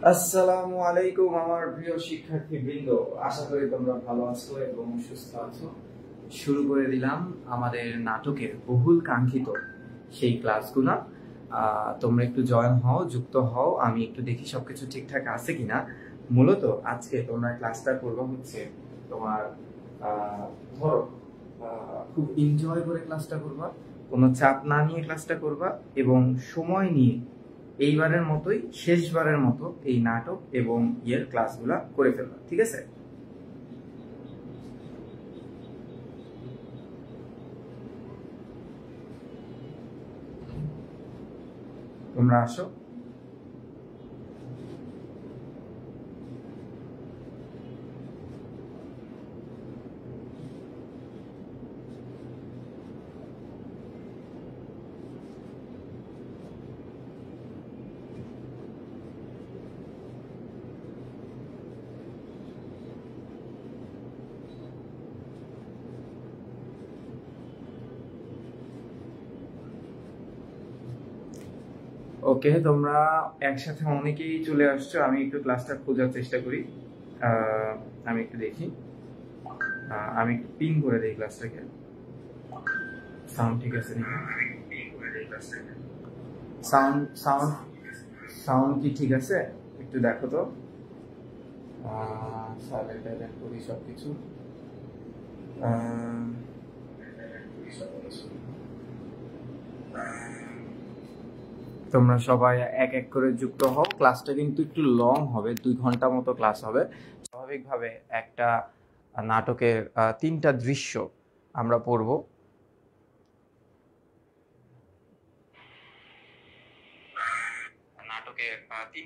আসসালামু আলাইকুম আমার প্রিয় শিক্ষার্থীবৃন্দ, আশা করি তোমরা ভালো আছো এবং সুস্থ আছো। শুরু করে দিলাম আমাদের নাটকের বহুল কাঙ্ক্ষিত সেই ক্লাসগুলো। তোমরা একটু জয়েন হও, যুক্ত হও, আমি একটু দেখি সবকিছু ঠিকঠাক আছে কিনা। মূলত আজকে তোমরা ক্লাসটা করবা হচ্ছে তোমার ধরো খুব এনজয় করে ক্লাসটা করবা, কোনো চাপ না নিয়ে ক্লাসটা করবা এবং সময় নিয়ে এইবারের মতোই শেষবারের মতো এই নাটক এবং ইয়ের ক্লাসগুলা করে ফেলবা, ঠিক আছে? তোমরা আসো। ওকে, তোমরা একসাথে অনেকেই চলে আসছো। আমি একটু ক্লাসটা খোঁজার চেষ্টা করি। আমি একটু দেখি, আমি একটু পিন করে দিই ক্লাসটাকে। সাউন্ড ঠিক আছে নাকি? সাউন্ড সাউন্ড সাউন্ড কি ঠিক আছে? একটু দেখো তো। সাইলেন্ট টাইলেন্ট করি সবকিছু। তোমরা সবাই এক এক করে যুক্ত হও। ক্লাসটা কিন্তু একটু লং হবে, 2 ঘন্টা মতো ক্লাস হবে। স্বাভাবিকভাবে একটা নাটকের 3টা দৃশ্য আমরা পড়ব।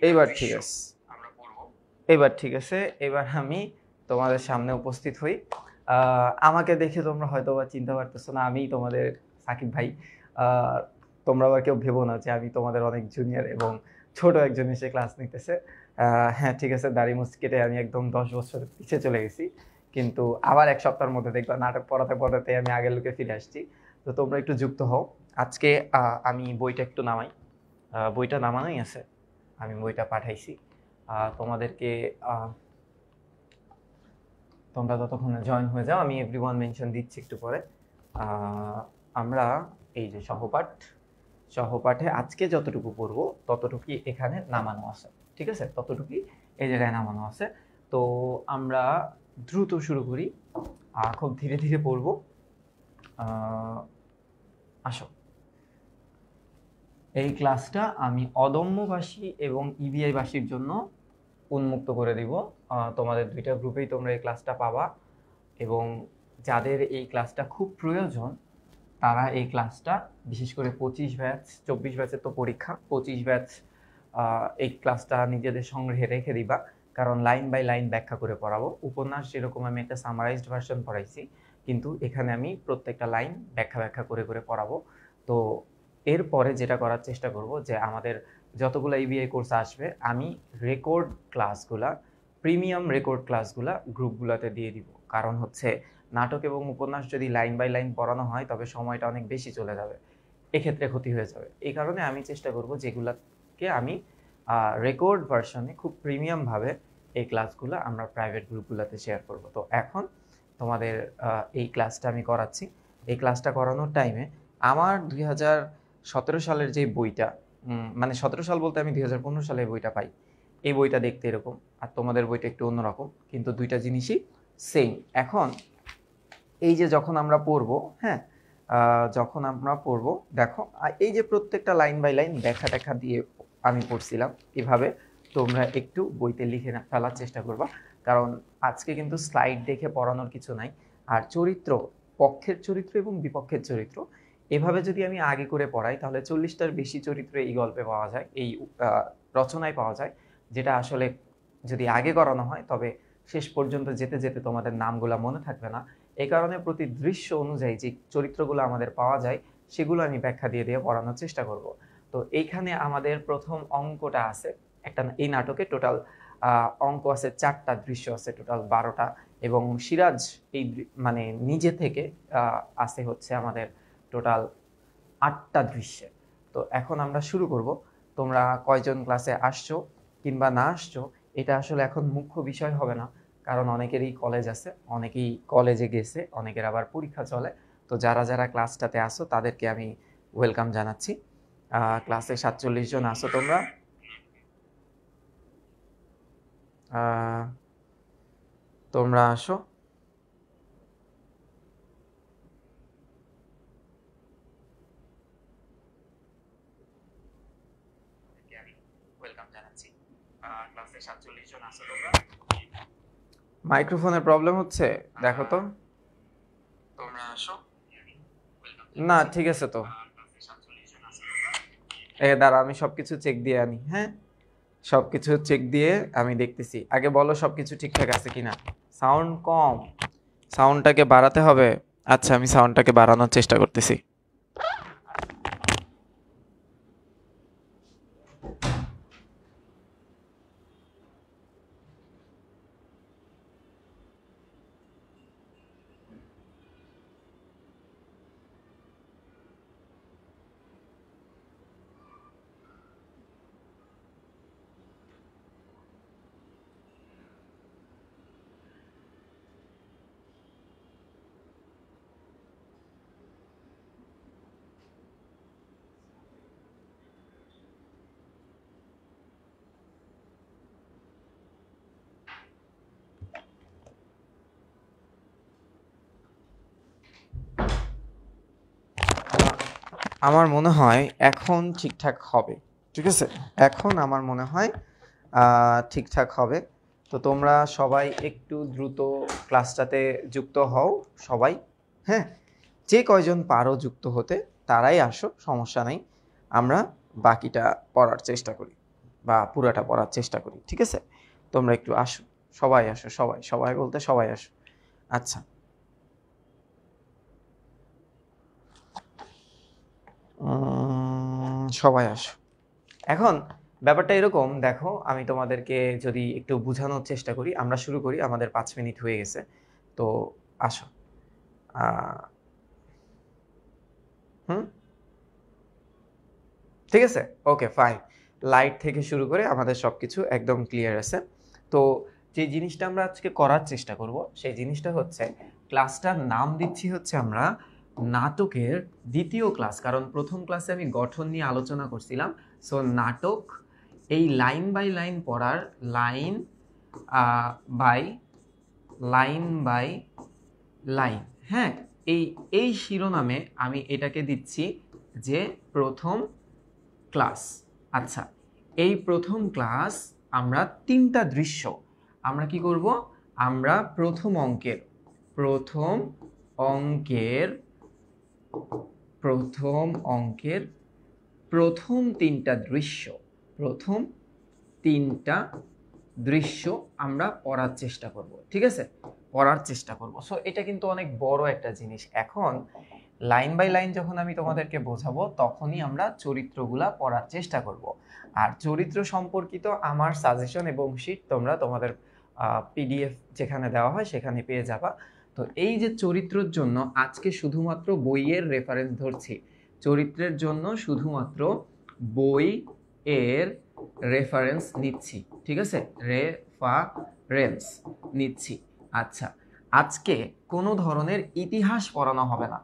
এবার ঠিক আছে, এবার ঠিক আছে। এবার আমি তোমাদের সামনে উপস্থিত হই। আমাকে দেখে তোমরা হয়তো বা চিনতে পারতেছো না, আমি তোমাদের সাকিব ভাই। তোমরা আবার কেউ ভেবো না যে আমি তোমাদের অনেক জুনিয়র এবং ছোট একজন এসে ক্লাস নিতেছে। হ্যাঁ ঠিক আছে, দাড়ি মুছ কেটে আমি একদম 10 বছর পিছিয়ে চলে গেছি, কিন্তু আবার 1 সপ্তাহের মধ্যে দেখবা নাটক পড়াতে পড়াতে আমি আগের লোকে ফিরে আসছি। তো তোমরা একটু যুক্ত হও। আজকে আমি বইটা একটু নামাই। বইটা নামানোই আছে, আমি বইটা পাঠাইছি তোমাদেরকে। তোমরা ততক্ষণে জয়েন হয়ে যাও, আমি এভরিওয়ান মেনশন দিচ্ছি একটু পরে। আমরা এই যে সহপাঠে আজকে যতটুকু পড়বো ততটুকুই এখানে নামানো আছে, ঠিক আছে? ততটুকুই এই জায়গায় নামানো আছে। তো আমরা দ্রুত শুরু করি, খুব ধীরে ধীরে পড়বো। আসো। এই ক্লাসটা আমি অদম্যবাসী এবং ইবিআইবাসীর জন্য উন্মুক্ত করে দিব। তোমাদের 2টা গ্রুপেই তোমরা এই ক্লাসটা পাবা এবং যাদের এই ক্লাসটা খুব প্রয়োজন তারা এই ক্লাসটা, বিশেষ করে 25 ব্যাচ, 24 ব্যাচের তো পরীক্ষা, 25 ব্যাচ এই ক্লাসটা নিজেদের সংগ্রহে রেখে দিবা, কারণ লাইন বাই লাইন ব্যাখ্যা করে পড়াবো। উপন্যাস যেরকম আমি একটা সামারাইজড ভার্সন পড়াইছি, কিন্তু এখানে আমি প্রত্যেকটা লাইন ব্যাখ্যা করে করে পড়াবো। তো এরপরে যেটা করার চেষ্টা করব যে আমাদের যতগুলো ইবিআই কোর্স আসবে আমি রেকর্ড ক্লাসগুলা, প্রিমিয়াম রেকর্ড ক্লাসগুলা গ্রুপগুলোতে দিয়ে দিব। কারণ হচ্ছে নাটক এবং উপন্যাস যদি লাইন বাই লাইন পড়ানো হয় তবে সময়টা অনেক বেশি চলে যাবে, এক্ষেত্রে ক্ষতি হয়ে যাবে। এই কারণে আমি চেষ্টা করব যেগুলোকে আমি রেকর্ড ভার্সনে খুব প্রিমিয়ামভাবে এই ক্লাসগুলো আমরা প্রাইভেট গ্রুপগুলোতে শেয়ার করব। তো এখন তোমাদের এই ক্লাসটা আমি করাচ্ছি। এই ক্লাসটা করানোর টাইমে আমার 2017 সালের যে বইটা, মানে 17 সাল বলতে আমি 2015 সালে বইটা পাই। এই বইটা দেখতে এরকম, আর তোমাদের বইটা একটু অন্যরকম, কিন্তু 2টা জিনিসই সেম। এখন এই যে যখন আমরা পড়বো, হ্যাঁ, যখন আমরা পড়বো দেখো, এই যে প্রত্যেকটা লাইন বাই লাইন দেখা দিয়ে আমি পড়ছিলাম, এভাবে তোমরা একটু বইতে লিখে ফেলার চেষ্টা করবা, কারণ আজকে কিন্তু স্লাইড দেখে পড়ানোর কিছু নাই। আর চরিত্র, পক্ষের চরিত্র এবং বিপক্ষের চরিত্র, এভাবে যদি আমি আগে করে পড়াই তাহলে 40টার বেশি চরিত্র এই গল্পে পাওয়া যায়, এই রচনায় পাওয়া যায়, যেটা আসলে যদি আগে করানো হয় তবে শেষ পর্যন্ত যেতে যেতে তোমাদের নামগুলো মনে থাকবে না। এই কারণে প্রতি দৃশ্য অনুযায়ী যে চরিত্রগুলো আমাদের পাওয়া যায় সেগুলো আমি ব্যাখ্যা দিয়ে দিয়ে পড়ানোর চেষ্টা করব। তো এইখানে আমাদের প্রথম অঙ্কটা আছে একটা, এই নাটকে টোটাল অঙ্ক আছে 4টা, দৃশ্য আছে টোটাল 12টা, এবং সিরাজ এই মানে নিজে থেকে আছে হচ্ছে আমাদের টোটাল 8টা দৃশ্যে। তো এখন আমরা শুরু করব। তোমরা কয়জন ক্লাসে আসছো কিংবা না আসছো এটা আসলে এখন মুখ্য বিষয় হবে না, কারণ অনেকেরই কলেজ আছে, অনেকেই কলেজে গেছে, অনেকের আবার পরীক্ষা চলে। তো যারা যারা ক্লাসটাতে আসো তাদেরকে আমি ওয়েলকাম জানাচ্ছি। ক্লাসে 47 জন আসো তোমরা। তোমরা আসো। ওয়েলকাম জানাচ্ছি। ক্লাসে 47 জন আসো তোমরা। মাইক্রোফোনের প্রবলেম হচ্ছে, দেখো তো। তোমরা আসো। না ঠিক আছে তো। দাঁড়া, আমি সবকিছু চেক দিয়ে আনি। হ্যাঁ, সবকিছু চেক দিয়ে আমি দেখতেছি। আগে বলো সবকিছু ঠিকঠাক আছে কিনা। সাউন্ড কম, সাউন্ডটাকে বাড়াতে হবে। আচ্ছা, আমি সাউন্ডটাকে বাড়ানোর চেষ্টা করতেছি। আমার মনে হয় এখন ঠিকঠাক হবে। ঠিক আছে, এখন আমার মনে হয় ঠিকঠাক হবে। তো তোমরা সবাই একটু দ্রুত ক্লাসটাতে যুক্ত হও সবাই। হ্যাঁ, যে কয়জন পারো যুক্ত হতে তারাই আসো, সমস্যা নাই। আমরা বাকিটা পড়ার চেষ্টা করি বা পুরাটা পড়ার চেষ্টা করি। ঠিক আছে, তোমরা একটু আসো, সবাই আসো, সবাই সবাই বলতে সবাই আসো। আচ্ছা, সবাই আসো। এখন ব্যাপারটা এরকম, দেখো আমি তোমাদেরকে যদি একটু বোঝানোর চেষ্টা করি। আমরা শুরু করি, আমাদের 5 মিনিট হয়ে গেছে। তো আসো। হুম, ঠিক আছে, ওকে ফাইন। লাইট থেকে শুরু করে আমাদের সব কিছু একদম ক্লিয়ার আছে। তো যে জিনিসটা আমরা আজকে করার চেষ্টা করব সেই জিনিসটা হচ্ছে, ক্লাসটার নাম দিচ্ছি হচ্ছে আমরা নাটকের দ্বিতীয় ক্লাস। কারণ প্রথম ক্লাসে আমি গঠন নিয়ে আলোচনা করছিলাম। সো নাটক, এই লাইন বাই লাইন পড়ার, লাইন বাই বাই লাইন। হ্যাঁ, এই এই শিরোনামে আমি এটাকে দিচ্ছি যে প্রথম ক্লাস। আচ্ছা, এই প্রথম ক্লাস আমরা 3টা দৃশ্য আমরা কি করব, আমরা প্রথম অঙ্কের প্রথম অঙ্কের প্রথম অঙ্কের প্রথম 3টা দৃশ্য, প্রথম 3টা দৃশ্য আমরা পড়ার চেষ্টা করব। ঠিক আছে, পড়ার চেষ্টা করব। সো এটা কিন্তু অনেক বড় একটা জিনিস। এখন লাইন বাই লাইন যখন আমি তোমাদেরকে বোঝাবো তখনই আমরা চরিত্রগুলা পড়ার চেষ্টা করব। আর চরিত্র সম্পর্কিত আমার সাজেশন এবং শিট তোমরা তোমাদের পিডিএফ যেখানে দেওয়া হয় সেখানে পেয়ে যাবা। তো এই যে চরিত্রের জন্য আজকে শুধুমাত্র বইয়ের রেফারেন্স ধরছি, চরিত্রের জন্য শুধুমাত্র বই এর রেফারেন্স নিচ্ছি। ঠিক আছে, রেফারেন্স নিচ্ছি। আচ্ছা, আজকে কোনো ধরনের ইতিহাস পড়ানো হবে না,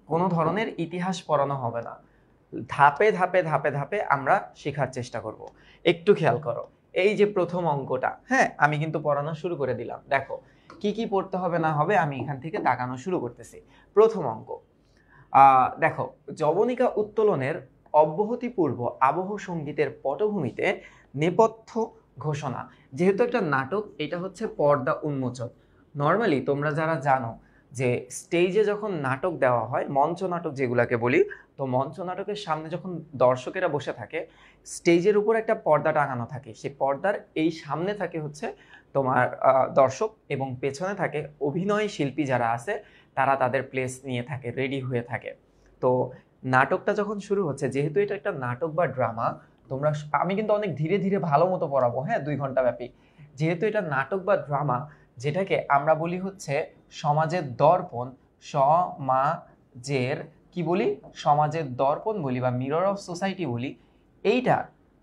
কোনো ধরনের ইতিহাস পড়ানো হবে না। ধাপে ধাপে ধাপে ধাপে আমরা শেখার চেষ্টা করব। একটু খেয়াল করো, এই যে প্রথম অঙ্কটা, হ্যাঁ আমি কিন্তু পড়ানো শুরু করে দিলাম। দেখো কি কি পড়তে হবে না হবে আমি এখান থেকে তাকানো শুরু করতেছি। প্রথম অঙ্ক, দেখো, যবনিকা উত্তোলনের অব্যাহতিপূর্ব আবহ সঙ্গীতের পটভূমিতে নেপথ্য ঘোষণা। যেহেতু একটা নাটক, এটা হচ্ছে পর্দা উন্মোচন। নর্মালি তোমরা যারা জানো যে স্টেজে যখন নাটক দেওয়া হয়, মঞ্চ নাটক যেগুলাকে বলি, তো মঞ্চ নাটকের সামনে যখন দর্শকেরা বসে থাকে, স্টেজের উপর একটা পর্দা টাঙানো থাকে। সেই পর্দার এই সামনে থাকে হচ্ছে তোমার দর্শক, এবং পেছনে থাকে অভিনয় শিল্পী যারা আছে, তারা তাদের প্লেস নিয়ে থাকে, রেডি হয়ে থাকে। তো নাটকটা যখন শুরু হচ্ছে, যেহেতু এটা একটা নাটক বা ড্রামা, তোমরা, আমি কিন্তু অনেক ধীরে ধীরে ভালো মতো পড়াবো, হ্যাঁ 2 ঘন্টা ব্যাপী। যেহেতু এটা নাটক বা ড্রামা, যেটাকে আমরা বলি হচ্ছে সমাজের দর্পণ, সমাজের কি বলি, সমাজের দর্পণ বলি বা মিরর অফ সোসাইটি বলি। এইটা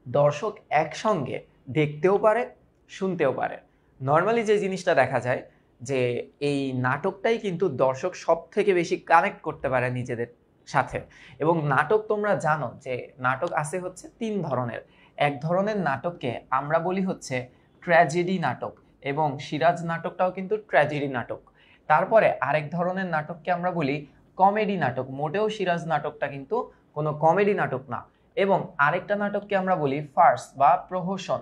দর্শক একসঙ্গে দেখতেও পারে, শুনতেও পারে। নর্মালি যে জিনিসটা দেখা যায় যে এই নাটকটাই কিন্তু দর্শক সব থেকে বেশি কানেক্ট করতে পারে নিজেদের সাথে। এবং নাটক তোমরা জানো যে নাটক আছে হচ্ছে 3 ধরনের। এক ধরনের নাটককে আমরা বলি হচ্ছে ট্র্যাজেডি নাটক, এবং সিরাজ নাটকটাও কিন্তু ট্র্যাজেডি নাটক। তারপরে আরেক ধরনের নাটককে আমরা বলি কমেডি নাটক, মোটেও সিরাজ নাটকটা কিন্তু কোনো কমেডি নাটক না। এবং আরেকটা নাটককে আমরা বলি ফার্স বা প্রহসন,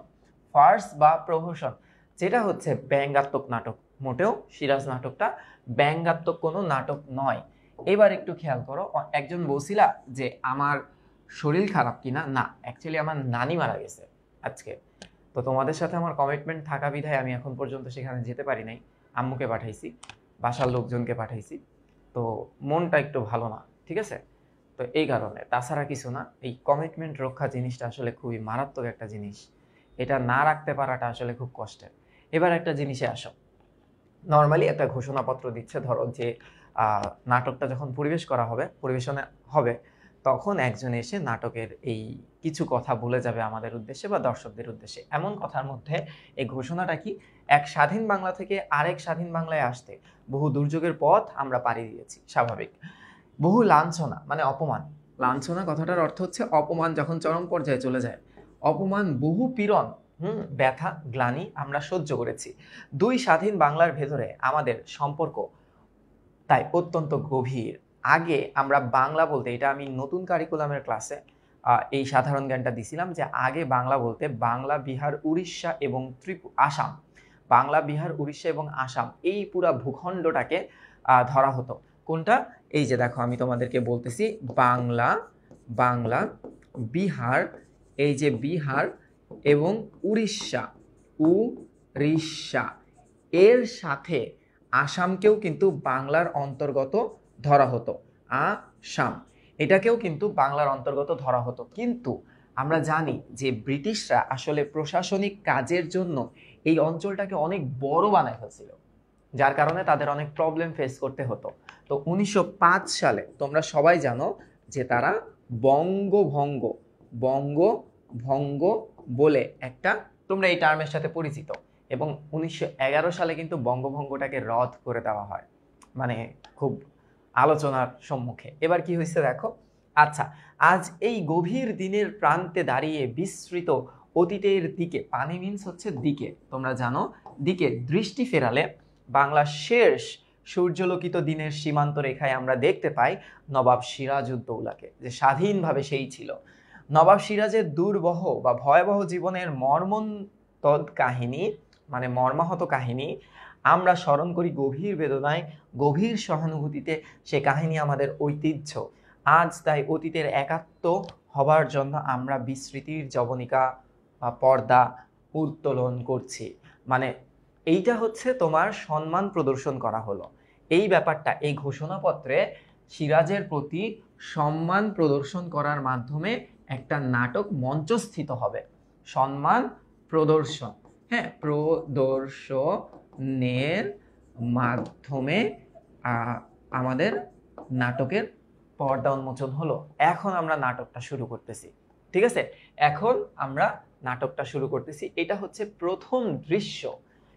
ফার্স বা প্রহসন, যেটা হচ্ছে ব্যঙ্গাত্মক নাটক। মোটেও সিরাজ নাটকটা ব্যঙ্গাত্মক কোনো নাটক নয়। এবার একটু খেয়াল করো, একজন বলছিলা যে আমার শরীর খারাপ কিনা, না অ্যাকচুয়ালি আমার নানি মারা গেছে আজকে। তো তোমাদের সাথে আমার কমিটমেন্ট থাকা বিধায় আমি এখন পর্যন্ত সেখানে যেতে পারি নাই। আম্মুকে পাঠাইছি, বাসার লোকজনকে পাঠাইছি, তো মনটা একটু ভালো না, ঠিক আছে? তো এই কারণে, তাছাড়া কিছু না। এই কমিটমেন্ট রক্ষা জিনিসটা আসলে খুবই মারাত্মক একটা জিনিস, এটা না রাখতে পারাটা আসলে খুব কষ্টের। এবার একটা জিনিসে আসো, নর্মালি একটা ঘোষণাপত্র দিচ্ছে, ধরো যে নাটকটা যখন পরিবেশনে হবে, তখন একজন এসে নাটকের এই কিছু কথা বলে যাবে আমাদের উদ্দেশ্যে বা দর্শকদের উদ্দেশ্যে। এমন কথার মধ্যে এই ঘোষণাটা কি, এক স্বাধীন বাংলা থেকে আরেক স্বাধীন বাংলায় আসতে বহু দুর্যোগের পথ আমরা পাড়ি দিয়েছি, স্বাভাবিক। বহু লাঞ্ছনা মানে অপমান, লাঞ্ছনা কথাটার অর্থ হচ্ছে অপমান যখন চরম পর্যায়ে চলে যায়, অপমান, বহু পীড়ন, ব্যথা, গ্লানি আমরা সহ্য করেছি। দুই স্বাধীন বাংলার ভেতরে আমাদের সম্পর্ক তাই অত্যন্ত গভীর। আগে আমরা বাংলা বলতে, এটা আমি নতুন কারিকুলামের ক্লাসে এই সাধারণ জ্ঞানটা দিছিলাম, যে আগে বাংলা বলতে বাংলা, বিহার, উড়িষ্যা এবং আসাম, বাংলা, বিহার, উড়িষ্যা এবং আসাম, এই পুরা ভূখণ্ডটাকে ধরা হতো। কোনটা? এই যে দেখো আমি তোমাদেরকে বলতেছি, বাংলা, বাংলা, বিহার, এই যে বিহার এবং উড়িষ্যা, উড়িষ্যা, এর সাথে আসামকেও কিন্তু বাংলার অন্তর্গত ধরা হতো। আসাম এটাকেও কিন্তু বাংলার অন্তর্গত ধরা হতো। কিন্তু আমরা জানি যে ব্রিটিশরা আসলে প্রশাসনিক কাজের জন্য এই অঞ্চলটাকে অনেক বড় বানায় ফেলছিল, যার কারণে তাদের অনেক প্রবলেম ফেস করতে হতো। তো 1905 সালে তোমরা সবাই জানো যে তারা বঙ্গভঙ্গ, বঙ্গভঙ্গ বলে একটা, তোমরা এই টার্মের সাথে পরিচিত। এবং 1911 সালে কিন্তু বঙ্গভঙ্গটাকে রদ করে দেওয়া হয়, মানে খুব আলোচনার সম্মুখে। এবার কি হয়েছে দেখো। আচ্ছা, আজ এই গভীর দিনের প্রান্তে দাঁড়িয়ে বিস্তৃত অতীতের দিকে, পানি মিন্স হচ্ছে দিকে, তোমরা জানো, দিকে দৃষ্টি ফেরালে বাংলার শেষ সূর্যলোকিত দিনের সীমান্ত রেখায় আমরা দেখতে পাই নবাব সিরাজউদ্দৌলাকে, যে স্বাধীনভাবে সেই ছিল। নবাব সিরাজের দুর্বহ বা ভয়াবহ জীবনের মর্মন্তদ কাহিনী, মানে মর্মাহত কাহিনী আমরা স্মরণ করি গভীর বেদনায়, গভীর সহানুভূতিতে। সে কাহিনী আমাদের ঐতিহ্য। আজ তাই অতীতের একাত্ম হবার জন্য আমরা বিস্মৃতির যবনিকা বা পর্দা উত্তোলন করছি। মানে এইটা হচ্ছে তোমার সম্মান প্রদর্শন করা হলো। এই ব্যাপারটা এই ঘোষণাপত্রে সিরাজের প্রতি সম্মান প্রদর্শন করার মাধ্যমে একটা নাটক মঞ্চস্থিত হবে। সম্মান প্রদর্শন, হ্যাঁ, প্রদর্শনের মাধ্যমে আমাদের নাটকের পর্দা উন্মোচন হলো। এখন আমরা নাটকটা শুরু করতেছি, ঠিক আছে? এখন আমরা নাটকটা শুরু করতেছি। এটা হচ্ছে প্রথম দৃশ্য।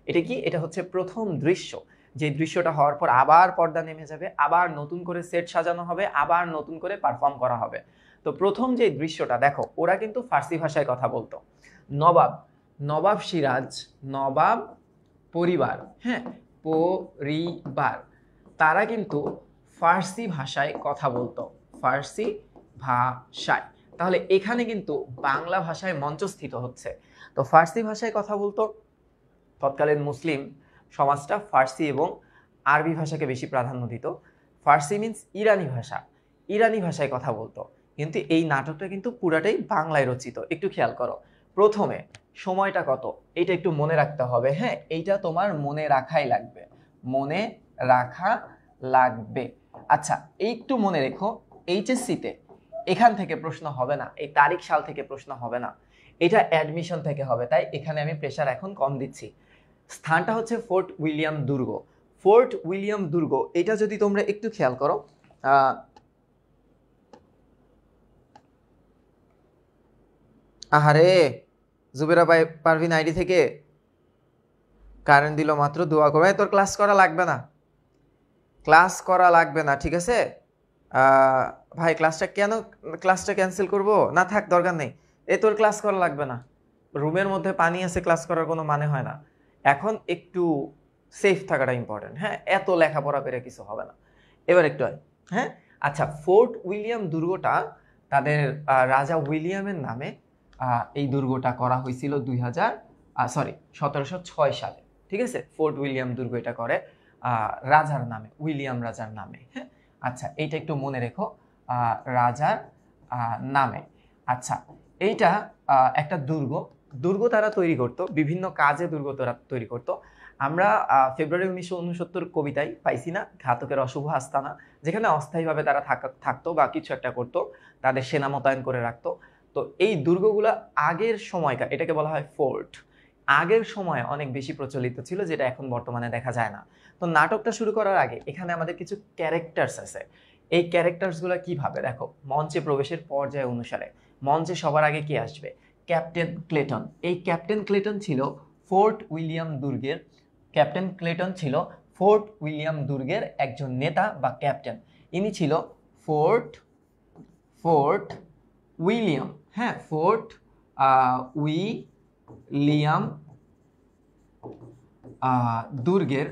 এটা কি? এটা হচ্ছে প্রথম দৃশ্য। যে দৃশ্যটা হওয়ার পর আবার পর্দা নেমে যাবে, আবার নতুন করে সেট সাজানো হবে, আবার নতুন করে পারফর্ম করা হবে। তো প্রথম যে দৃশ্যটা দেখো, ওরা কিন্তু ফার্সি ভাষায় কথা বলতো। নবাব, নবাব সিরাজ, নবাব পরিবার, হ্যাঁ, পরিবার, তারা কিন্তু ফার্সি ভাষায় কথা বলতো, ফার্সি ভাষায়। তাহলে এখানে কিন্তু বাংলা ভাষায় মঞ্চস্থিত হচ্ছে। তো ফার্সি ভাষায় কথা বলতো, তৎকালীন মুসলিম সমাজটা ফার্সি এবং আরবি ভাষাকে বেশি প্রাধান্য দিত। ফার্সি মিন্স ইরানি ভাষা, ইরানি ভাষায় কথা বলতো। কিন্তু এই নাটকটা কিন্তু পুরাটাই বাংলায় রচিত। একটু খেয়াল করো, প্রথমে সময়টা কত, এটা একটু মনে রাখতে হবে। হ্যাঁ, এইটা তোমার মনে রাখাই লাগবে, মনে রাখা লাগবে। আচ্ছা, একটু মনে রেখো, এইচএসসিতে এখান থেকে প্রশ্ন হবে না, এই তারিখ সাল থেকে প্রশ্ন হবে না, এটা অ্যাডমিশন থেকে হবে। তাই এখানে আমি প্রেশার এখন কম দিচ্ছি। স্থানটা হচ্ছে ফোর্ট উইলিয়াম দুর্গ। ফোর্ট উইলিয়াম দুর্গ, এটা যদি তোমরা একটু খেয়াল করো, আহারে জুবেরা পারভিন আইডি থেকে কারেন্ট দিল মাত্র, দোয়া করবে। তোর ক্লাস করা লাগবে না, ক্লাস করা লাগবে না, ঠিক আছে ভাই। ক্লাসটা ক্যান্সেল করব না? থাক, দরকার নেই। তোর ক্লাস করা লাগবে না, রুমের মধ্যে পানি আছে, ক্লাস করার কোনো মানে হয় না। এখন একটু সেফ থাকাটা ইম্পর্টেন্ট, হ্যাঁ। এত লেখাপড়া করে কিছু হবে না। এবার একটু হ্যাঁ, আচ্ছা, ফোর্ট উইলিয়াম দুর্গটা তাদের রাজা উইলিয়ামের নামে এই দুর্গটা করা হয়েছিল 1706 সালে, ঠিক আছে। ফোর্ট উইলিয়াম দুর্গ এটা করে রাজার নামে, উইলিয়াম রাজার নামে, হ্যাঁ। আচ্ছা, এইটা একটু মনে রেখো, রাজার নামে। আচ্ছা, এইটা একটা দুর্গ তারা তৈরি করতো, বিভিন্ন কাজে দুর্গ তারা তৈরি করতো। আমরা ফেব্রুয়ারি 1969 কবিতায় পাইছি না, ঘাতকের অশুভ আস্তানা, যেখানে অস্থায়ীভাবে তারা থাকতো বা কিছু একটা করতো, তাদের সেনা মোতায়েন করে রাখতো। তো এই দুর্গগুলা আগের সময়কার, এটাকে বলা হয় ফোর্ট, আগের সময় অনেক বেশি প্রচলিত ছিল, যেটা এখন বর্তমানে দেখা যায় না। তো নাটকটা শুরু করার আগে এখানে আমাদের কিছু ক্যারেক্টার্স আছে। এই ক্যারেক্টার্সগুলো কিভাবে দেখো, মঞ্চে প্রবেশের পর্যায় অনুসারে মঞ্চে সবার আগে কি আসবে? Captain Clayton. এই ক্যাপ্টেন ক্লেটন ছিল ফোর্ট উইলিয়াম দুর্গের একজন নেতা বা ক্যাপ্টেন। ইনি ছিল ফোর্ট উইলিয়াম, হ্যাঁ, ফোর্ট উইলিয়াম দুর্গের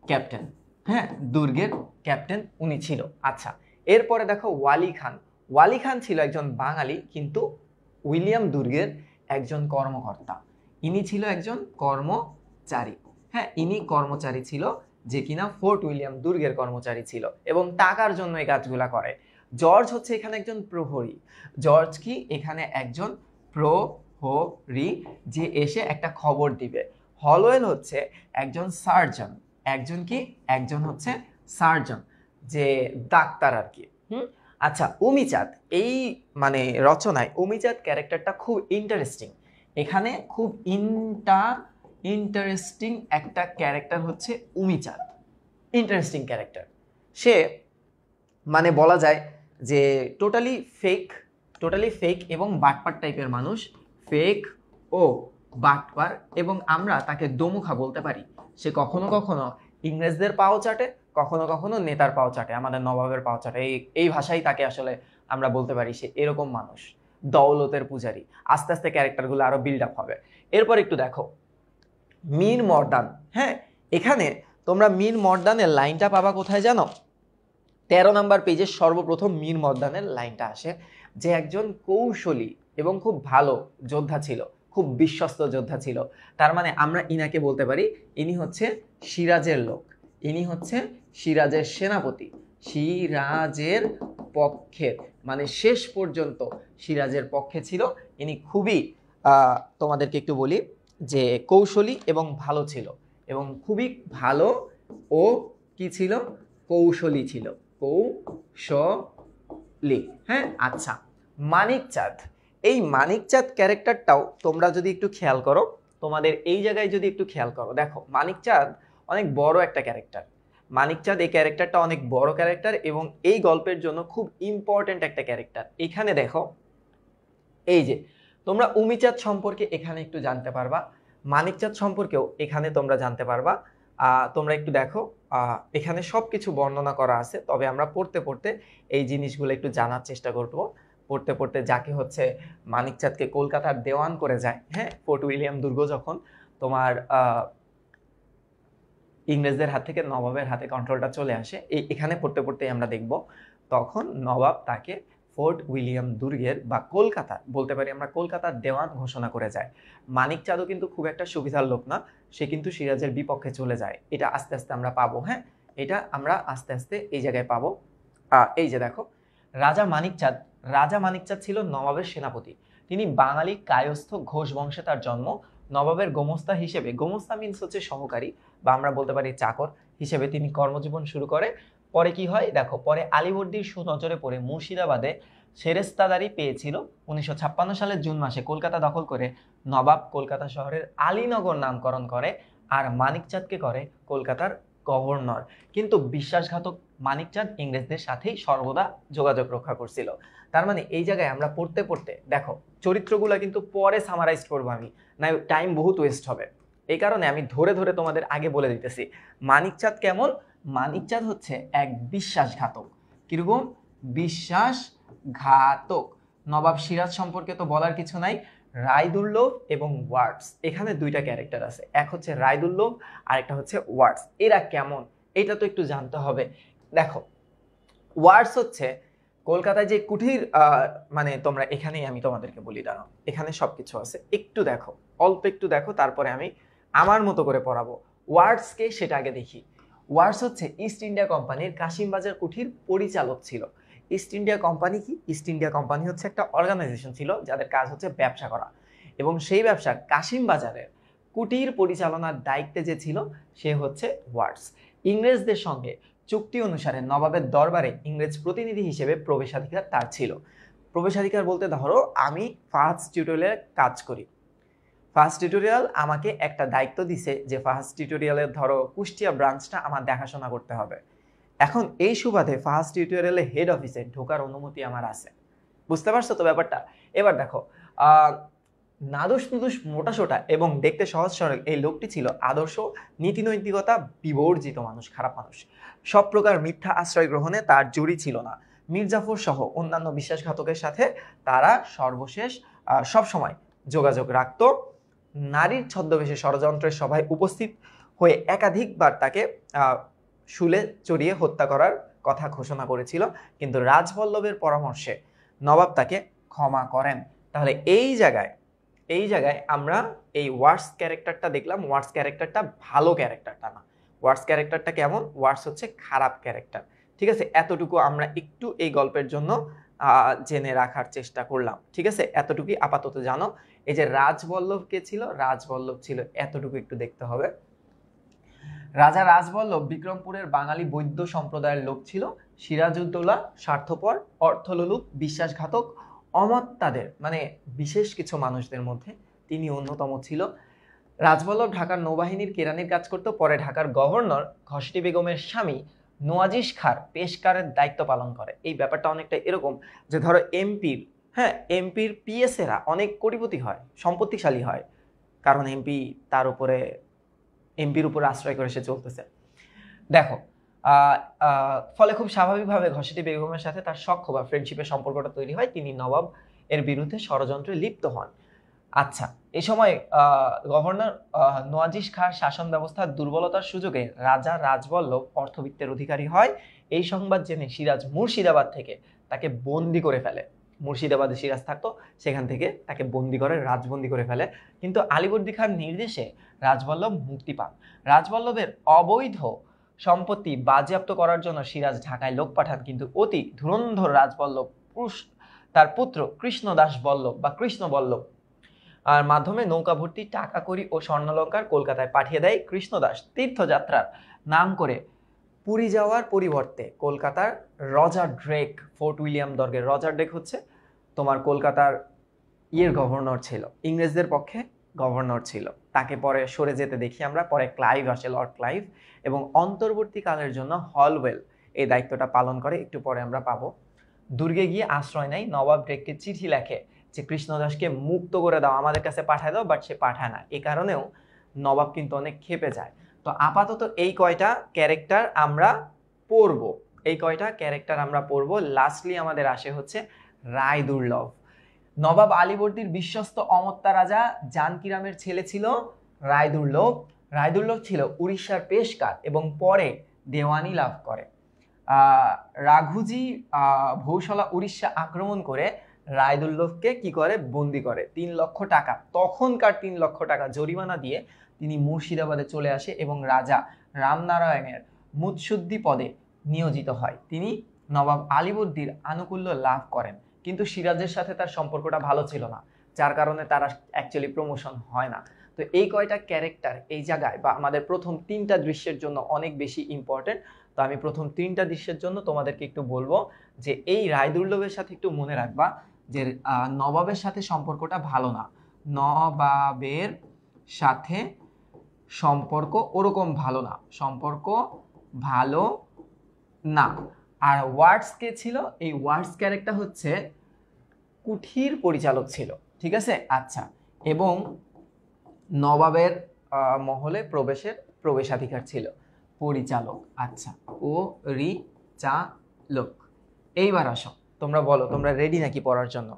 ক্যাপ্টেন, হ্যাঁ, দুর্গের ক্যাপ্টেন উনি ছিল। আচ্ছা, এরপরে দেখো ওয়ালি খান ছিল একজন বাঙালি, কিন্তু উইলিয়াম দুর্গের একজন কর্মকর্তা। ইনি ছিল একজন কর্মচারী, হ্যাঁ, ইনি কর্মচারী ছিল, যে কিনা ফোর্ট উইলিয়াম দুর্গের কর্মচারী ছিল এবং টাকার জন্য এই কাজগুলা করে। জর্জ হচ্ছে এখানে একজন প্রহরী। জর্জ কি এখানে একজন প্রহরী, যে এসে একটা খবর দিবে। হলওয়েল হচ্ছে একজন সার্জন, একজন হচ্ছে সার্জন, যে ডাক্তার আর কি। আচ্ছা, উমিচাঁদ, এই মানে রচনায় উমিচাঁদ ক্যারেক্টারটা খুব ইন্টারেস্টিং। এখানে খুব ইন্টারেস্টিং একটা ক্যারেক্টার হচ্ছে উমিচাঁদ, ইন্টারেস্টিং ক্যারেক্টার। সে মানে বলা যায় যে টোটালি ফেক এবং বাটপার টাইপের মানুষ, ফেক ও বাটপার, এবং আমরা তাকে দোমুখা বলতে পারি। সে কখনো কখনো ইংরেজদের পাও চাটে, কখনো কখনো নেতার পাও চাটে, আমাদের নবাবের পাও চাটে। এই ভাষাই তাকে আসলে আমরা বলতে পারি সে এরকম মানুষ, দৌলতের পূজারী। আস্তে আস্তে ক্যারেক্টারগুলো আরো বিল্ড আপ হবে। এরপর একটু দেখো মীর মর্দান, হ্যাঁ। এখানে তোমরা মীর মর্দানের লাইনটা পাবা কোথায় জানো? 13 নম্বর পেজে সর্বপ্রথম মীর মর্দানের লাইনটা আসে, যে একজন কৌশলী এবং খুব ভালো যোদ্ধা ছিল, খুব বিশ্বস্ত যোদ্ধা ছিল। তার মানে আমরা ইনাকে বলতে পারি ইনি হচ্ছে সিরাজের লোক, ইনি হচ্ছে সিরাজের সেনাপতি, সিরাজের পক্ষের, মানে শেষ পর্যন্ত সিরাজের পক্ষে ছিল। ইনি খুবই তোমাদেরকে একটু বলি যে কৌশলী এবং ভালো ছিল, এবং খুবই ভালো ও কি ছিল? কৌশলী ছিল, কৌশলী, হ্যাঁ। আচ্ছা, মানিকচাঁদ, এই মানিকচাঁদ ক্যারেক্টারটাও তোমরা যদি একটু খেয়াল করো, তোমাদের এই জায়গায় যদি একটু খেয়াল করো, দেখো মানিকচাঁদ অনেক বড় একটা ক্যারেক্টার। মানিকচাঁদ এই ক্যারেক্টারটা অনেক বড় ক্যারেক্টার এবং এই গল্পের জন্য খুব ইম্পর্টেন্ট একটা ক্যারেক্টার। এখানে দেখো, এই যে তোমরা উমিচাঁদ সম্পর্কে এখানে একটু জানতে পারবা, মানিকচাঁদ সম্পর্কেও এখানে তোমরা জানতে পারবা। তোমরা একটু দেখো, এখানে সবকিছু বর্ণনা করা আছে, তবে আমরা পড়তে পড়তে এই জিনিসগুলো একটু জানার চেষ্টা করব। পড়তে পড়তে যাকে হচ্ছে মানিকচাঁদকে কলকাতার দেওয়ান করে যায়, হ্যাঁ, ফোর্ট উইলিয়াম দুর্গ যখন তোমার ইংরেজদের হাত থেকে নবাবের হাতে কন্ট্রোলটা চলে আসে, এখানে পড়তে পড়তেই আমরা দেখব তখন নবাব তাকে ফোর্ট উইলিয়াম দুর্গের বা কলকাতা বলতে পারি আমরা, কলকাতার দেওয়ান ঘোষণা করে যায়। মানিকচাঁদও কিন্তু খুব একটা সুবিধার লোক না, সে কিন্তু সিরাজের বিপক্ষে চলে যায়। এটা আস্তে আস্তে আমরা পাবো, হ্যাঁ, এটা আমরা আস্তে আস্তে এই জায়গায় পাবো। এই যে দেখো, রাজা মানিকচাঁদ ছিল নবাবের সেনাপতি। তিনি বাঙালি কায়স্থ ঘোষ বংশে তার জন্ম। নবাবের গোমস্তা হিসেবে, গোমস্তা মিন্স হচ্ছে সহকারী বা আমরা বলতে পারি চাকর হিসেবে তিনি কর্মজীবন শুরু করে। পরে কি হয় দেখো, পরে আলীবর্দীর সুনজরে পড়ে মুর্শিদাবাদে সেরেস্তাদারি পেয়েছিল। 1956 সালের জুন মাসে কলকাতা দখল করে নবাব কলকাতা শহরের আলীনগর নামকরণ করে, আর মানিকচাঁদকে করে কলকাতার গভর্নর। কিন্তু বিশ্বাসঘাতক মানিকচাঁদ ইংরেজদের সাথেই সর্বদা যোগাযোগ রক্ষা করছিল। তার মানে এই জায়গায় আমরা পড়তে পড়তে দেখো চরিত্রগুলো কিন্তু পরে সামারাইজ করবো আমি, না টাইম বহুত ওয়েস্ট হবে। এই কারণে আমি ধরে ধরে তোমাদের আগে বলে দিতেছি। মানিকচাঁদ কেমন? মানিকচাঁদ হচ্ছে এক বিশ্বাসঘাতক। কিরকম? বিশ্বাসঘাতক। নবাব সিরাজ সম্পর্কে তো বলার কিছু নাই। রায়দুল্লভ এবং ওয়ার্ডস, এখানে দুইটা ক্যারেক্টার আছে, এক হচ্ছে রায়দুল্লভ আর একটা হচ্ছে ওয়ার্ডস। এরা কেমন এটা তো একটু জানতে হবে। দেখো ওয়ার্ডস হচ্ছে কলকাতায় যে কুঠির, মানে তোমরা এখানেই আমি তোমাদেরকে বলি, দাঁড়াও এখানে সবকিছু আছে, একটু দেখো, অল্প একটু দেখো, তারপরে আমি আমার মতো করে পড়াবো। ওয়ার্ডসকে সেটা আগে দেখি। ওয়ার্ডস হচ্ছে ইস্ট ইন্ডিয়া কোম্পানির কাশিমবাজার কুঠির পরিচালক ছিল। ইস্ট ইন্ডিয়া কোম্পানি কি? ইস্ট ইন্ডিয়া কোম্পানি হচ্ছে একটা অর্গানাইজেশন ছিল যাদের কাজ হচ্ছে ব্যবসা করা, এবং সেই ব্যবসা কাশিমবাজারের কুটির পরিচালনার দায়িত্বে যে ছিল সে হচ্ছে ওয়ার্ডস। ইংরেজদের সঙ্গে চুক্তি অনুসারে নবাবের দরবারে ইংরেজ প্রতিনিধি হিসেবে প্রবেশাধিকার তার ছিল। প্রবেশাধিকার বলতে ধরো আমি ফার্স্ট টিউটোরিয়ালে কাজ করি, ফার্স্ট টিউটোরিয়াল আমাকে একটা দায়িত্ব দিছে যে ফার্স্ট টিউটোরিয়ালের ধরো কুষ্টিয়া ব্রাঞ্চটা আমার দেখাশোনা করতে হবে। এখন এই সুবাদে ফার্স্ট টিউটোরিয়ালে হেড অফিসে ঢোকার অনুমতি আমার আছে। বুঝতে পারছো তো ব্যাপারটা? এবার দেখো নাদুস নুদুস মোটাসোটা এবং দেখতে সহজ সরল এই লোকটি ছিল আদর্শ নীতিনৈতিকতা বিবর্জিত মানুষ, খারাপ মানুষ। সব প্রকার মিথ্যা আশ্রয় গ্রহণে তার জুড়ি ছিল না। মির্জাফর সহ অন্যান্য বিশ্বাসঘাতকের সাথে তারা সর্বশেষ সব সময় যোগাযোগ রাখত। নারীর ছদ্মবেশে ষড়যন্ত্রের সভায় উপস্থিত হয়ে একাধিকবার তাকে শুলে চড়িয়ে হত্যা করার কথা ঘোষণা করেছিল, কিন্তু রাজবল্লভের পরামর্শে নবাব তাকে ক্ষমা করেন। তাহলে এই জায়গায় আমরা এই ওয়ার্ডস ক্যারেক্টারটা দেখলাম। ওয়ার্ডস ক্যারেক্টারটা ভালো ক্যারেক্টারটা না। ওয়ার্ডস ক্যারেক্টারটা কেমন? ওয়ার্ডস হচ্ছে খারাপ ক্যারেক্টার। ঠিক আছে, এতটুকু আমরা একটু এই গল্পের জন্য জেনে রাখার চেষ্টা করলাম। ঠিক আছে, এতটুকুই আপাতত জানো। এই যে রাজবল্লভ কে ছিল? রাজবল্লভ ছিল এতটুকু একটু দেখতে হবে। রাজা রাজবল্লভ বিক্রমপুরের বাঙালি বৈদ্য সম্প্রদায়ের লোক ছিল। সিরাজউদ্দৌলা স্বার্থপর, অর্থলোলুপ, বিশ্বাসঘাতক, অমত্তাদের মানে বিশেষ কিছু মানুষদের মধ্যে তিনি অন্যতম ছিল। রাজবল্লভ ঢাকার নৌবাহিনীর কেরানির কাজ করত। পরে ঢাকার গভর্নর ঘসটি বেগমের স্বামী নোয়াজিস খাঁর পেশকারের দায়িত্ব পালন করে। এই ব্যাপারটা অনেকটা এরকম যে ধরো এমপির পিএসএরা অনেক কোটিপতি হয়, সম্পত্তিশালী হয়, কারণ এমপির উপর আশ্রয় করে সে চলতেছে। দেখো ফলে খুব স্বাভাবিকভাবে ঘসেটি বেগমের সাথে তার সখ্য বা ফ্রেন্ডশিপের সম্পর্কটা তৈরি হয়। তিনি নবাব এর বিরুদ্ধে ষড়যন্ত্রে লিপ্ত হন। আচ্ছা, এই সময় গভর্নর নোয়াজিস খাঁর শাসন ব্যবস্থার দুর্বলতার সুযোগে রাজা রাজবল্লভ অর্থবিত্তের অধিকারী হয়। এই সংবাদ জেনে সিরাজ মুর্শিদাবাদ থেকে তাকে বন্দি করে ফেলে। মুর্শিদাবাদে সিরাজ থাকতো, সেখান থেকে তাকে বন্দি করে, রাজবন্দি করে ফেলে। কিন্তু আলীবর্দী খাঁর নির্দেশে রাজবল্লভ মুক্তি পান। রাজবল্লভের অবৈধ সম্পত্তি বাজেয়াপ্ত করার জন্য সিরাজ ঢাকায় লোক পাঠান, কিন্তু অতি ধুরন্ধর রাজবল্লভ তার পুত্র কৃষ্ণদাস বল্লভ বা কৃষ্ণবল্লভ আর মাধ্যমে নৌকা ভর্তি টাকা কড়ি ও স্বর্ণালঙ্কার কলকাতায় পাঠিয়ে দেয়। কৃষ্ণদাস তীর্থযাত্রার নাম করে পুরী যাওয়ার পরিবর্তে কলকাতার রজার ড্রেক, ফোর্ট উইলিয়াম দুর্গের রজার ড্রেক হচ্ছে তোমার কলকাতার গভর্নর ছিল, ইংরেজদের পক্ষে গভর্নর ছিল। তাকে পরে সরে যেতে দেখি আমরা। পরে ক্লাইভ আসে, লর্ড ক্লাইভ, এবং অন্তর্বর্তীকালের জন্য হলওয়েল এই দায়িত্বটা পালন করে, একটু পরে আমরা পাবো। দুর্গে গিয়ে আশ্রয় নেয়। নবাব ড্রেককে চিঠি লেখে যে কৃষ্ণদাসকে মুক্ত করে দাও, আমাদের কাছে পাঠায় দাও, বাট সে পাঠায় না। এই কারণেও নবাব কিন্তু অনেক ক্ষেপে যায়। তো আপাতত এই কয়টা ক্যারেক্টার আমরা পড়বো। লাস্টলি আমাদের আসে হচ্ছে রায়দুর্লভ। নবাব আলীবর্দীর বিশ্বস্ত অমত্তা রাজা জানকিরামের ছেলে ছিল রায়দুর্লভ। রায়দুর্লভ ছিল উড়িষ্যার পেশকার এবং পরে দেওয়ানি লাভ করে। রাঘুজি ভৌশলা উড়িষ্যা আক্রমণ করে রায়দুর্লভকে কি করে? বন্দি করে। 3 লক্ষ টাকা, তখনকার 3 লক্ষ টাকা জরিমানা দিয়ে তিনি মুর্শিদাবাদে চলে আসে এবং রাজা রামনারায়ণের মুৎসুদ্দি পদে নিয়োজিত হয়। তিনি নবাব আলীবর্দীর আনুকূল্য লাভ করেন, কিন্তু সিরাজের সাথে তার সম্পর্কটা ভালো ছিল না, যার কারণে তারা অ্যাকচুয়ালি প্রমোশন হয় না। তো এই কয়টা ক্যারেক্টার এই জায়গায় বা আমাদের প্রথম 3টা দৃশ্যের জন্য অনেক বেশি ইম্পর্টেন্ট। তো আমি প্রথম 3টা দৃশ্যের জন্য তোমাদেরকে একটু বলবো যে এই রায়দুর্লভের সাথে একটু মনে রাখবা যে নবাবের সাথে সম্পর্কটা ভালো না, নবাবের সাথে সম্পর্ক ওরকম ভালো না, সম্পর্ক ভালো না। আর ওয়ার্ডস কে ছিল? এই ওয়ার্ডস ক্যারেক্টার হচ্ছে কুঠির পরিচালক ছিল, ঠিক আছে। আচ্ছা, এবং নবাবের মহলে প্রবেশাধিকার ছিল। পরিচালক, আচ্ছা, পরিচালক। এইবার আসো, তোমরা বলো তোমরা রেডি নাকি পড়ার জন্য?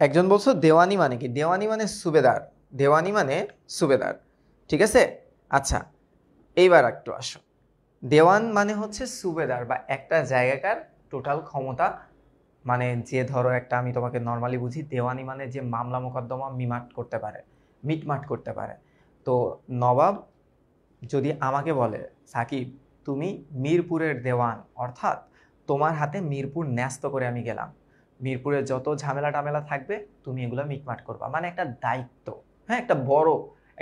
একজন বলছো দেওয়ানি মানে কি? দেওয়ানি মানে সুবেদার, দেওয়ানি মানে সুবেদার, ঠিক আছে। আচ্ছা, এইবার একটু আসো, দেওয়ান মানে হচ্ছে সুবেদার বা একটা জায়গাকার টোটাল ক্ষমতা, মানে যে ধরো একটা, আমি তোমাকে নর্মালি বুঝি, দেওয়ানি মানে যে মামলা মোকদ্দমা মিটমাট করতে পারে। তো নবাব যদি আমাকে বলে সাকিব তুমি মিরপুরের দেওয়ান, অর্থাৎ তোমার হাতে মিরপুর ন্যস্ত করে আমি গেলাম, মিরপুরে যত ঝামেলা টামেলা থাকবে তুমি এগুলো মিটমাট করবা, মানে একটা দায়িত্ব, হ্যাঁ, একটা বড়,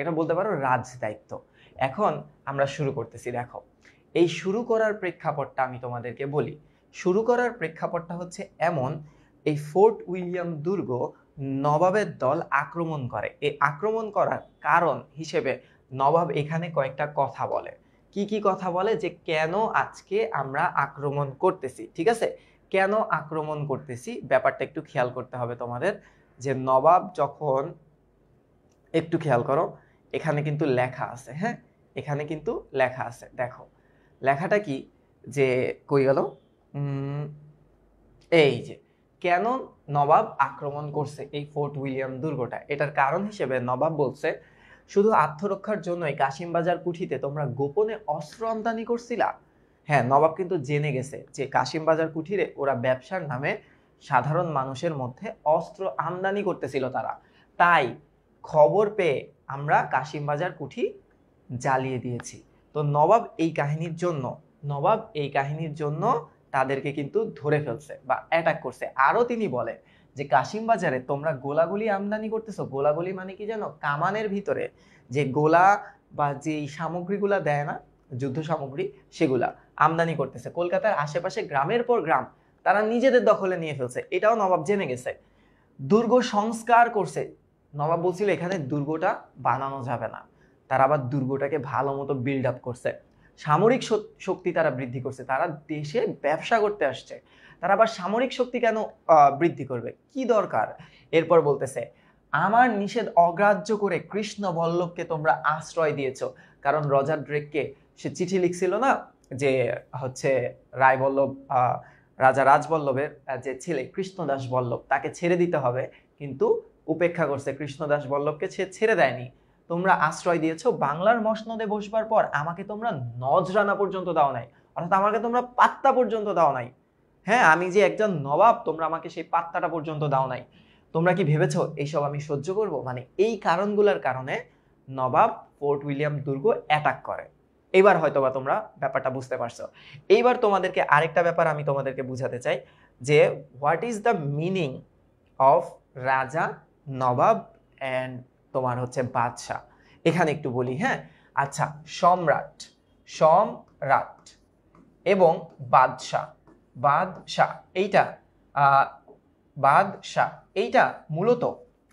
একটা বলতে পারো রাজ দায়িত্ব। এখন আমরা শুরু করতেছি। দেখো, এই শুরু করার প্রেক্ষাপটটা আমি তোমাদেরকে বলি। শুরু করার প্রেক্ষাপটটা হচ্ছে এমন, এই ফোর্ট উইলিয়াম দুর্গ নবাবের দল আক্রমণ করে। এই আক্রমণ করার কারণ হিসেবে নবাব এখানে কয়েকটা কথা বলে। কি কি কথা বলে? যে কেন আজকে আমরা আক্রমণ করতেছি, ঠিক আছে, কেন আক্রমণ করতেছি ব্যাপারটা একটু খেয়াল করতে হবে তোমাদের। যে নবাব যখন, একটু খেয়াল করো, এখানে কিন্তু লেখা আছে, হ্যাঁ, এখানে কিন্তু লেখা আছে, দেখো লেখাটা কি, যে কই গেল, এই যে কেন নবাব আক্রমণ করছে এই ফোর্ট উইলিয়াম দুর্গটা, এটার কারণ হিসেবে নবাব বলছে শুধু আত্মরক্ষার জন্যই কাশিমবাজার কুঠিতে তোমরা গোপনে অস্ত্র আমদানি করছিলা। হ্যাঁ, নবাব কিন্তু জেনে গেছে যে কাশিমবাজার কুঠিরে ওরা ব্যবসার নামে সাধারণ মানুষের মধ্যে অস্ত্র আমদানি করতেছিল তারা, তাই খবর পেয়ে আমরা কাশিমবাজার কুঠি জ্বালিয়ে দিয়েছি। তো নবাব এই কাহিনীর জন্য তাদেরকে কিন্তু ধরে ফেলছে বা অ্যাটাক করছে। আরো তিনি বলে যে কাশিমবাজারে তোমরা গোলাগুলি আমদানি করতেছো। গোলাগুলি মানে কি জানো? কামানের ভিতরে যে গোলা বা যে সামগ্রীগুলা দেয় না, যুদ্ধ সামগ্রী, সেগুলা আমদানি করতেছে। কলকাতার আশেপাশে গ্রামের পর গ্রাম তারা নিজেদের দখলে নিয়ে ফেলছে, এটাও নবাব জেনে গেছে। দুর্গ সংস্কার করছে। নবাব বলছিল এখানে দুর্গটা বানানো যাবে না, তারা আবার দুর্গটাকে ভালো মতো বিল্ড আপ করছে। সামরিক শক্তি তারা বৃদ্ধি করছে, তারা দেশে ব্যবসা করতে আসছে, তারা আবার সামরিক শক্তি কেন বৃদ্ধি করবে, কি দরকার? এরপর বলতেছে আমার নিষেধ অগ্রাহ্য করে কৃষ্ণ বল্লভকে তোমরা আশ্রয় দিয়েছো। কারণ রজার ড্রেককে সে চিঠি লিখছিল না, যে হচ্ছে রায়বল্লভ, রাজা রাজবল্লভের যে ছেলে কৃষ্ণদাস বল্লভ, তাকে ছেড়ে দিতে হবে, কিন্তু উপেক্ষা করছে, কৃষ্ণদাস বল্লভকে সে ছেড়ে দেয়নি। তোমরা আশ্রয় দিয়েছো, বাংলার মসনদে বসবার পর আমাকে তোমরা নজরানা পর্যন্ত দাও নাই, অর্থাৎ আমাকে তোমরা পাত্তা পর্যন্ত দাও নাই। হ্যাঁ, আমি যে একজন নবাব, তোমরা আমাকে সেই পাত্তাটা পর্যন্ত দাও নাই। তোমরা কি ভেবেছো এইসব আমি সহ্য করব? মানে এই কারণগুলোর কারণে নবাব ফোর্ট উইলিয়াম দুর্গ অ্যাটাক করে। এইবার হয়তোবা তোমরা ব্যাপারটা বুঝতে পারছো। এইবার তোমাদেরকে আরেকটা ব্যাপার আমি তোমাদেরকে বুঝাতে চাই, যে what is the meaning of রাজা, নবাব অ্যান্ড তোমার হচ্ছে বাদশাহ, এখানে একটু বলি। হ্যাঁ, আচ্ছা, সম্রাট, সম্রাট এবং বাদশাহ, বাদশাহ এইটা বাদশাহ এইটা মূলত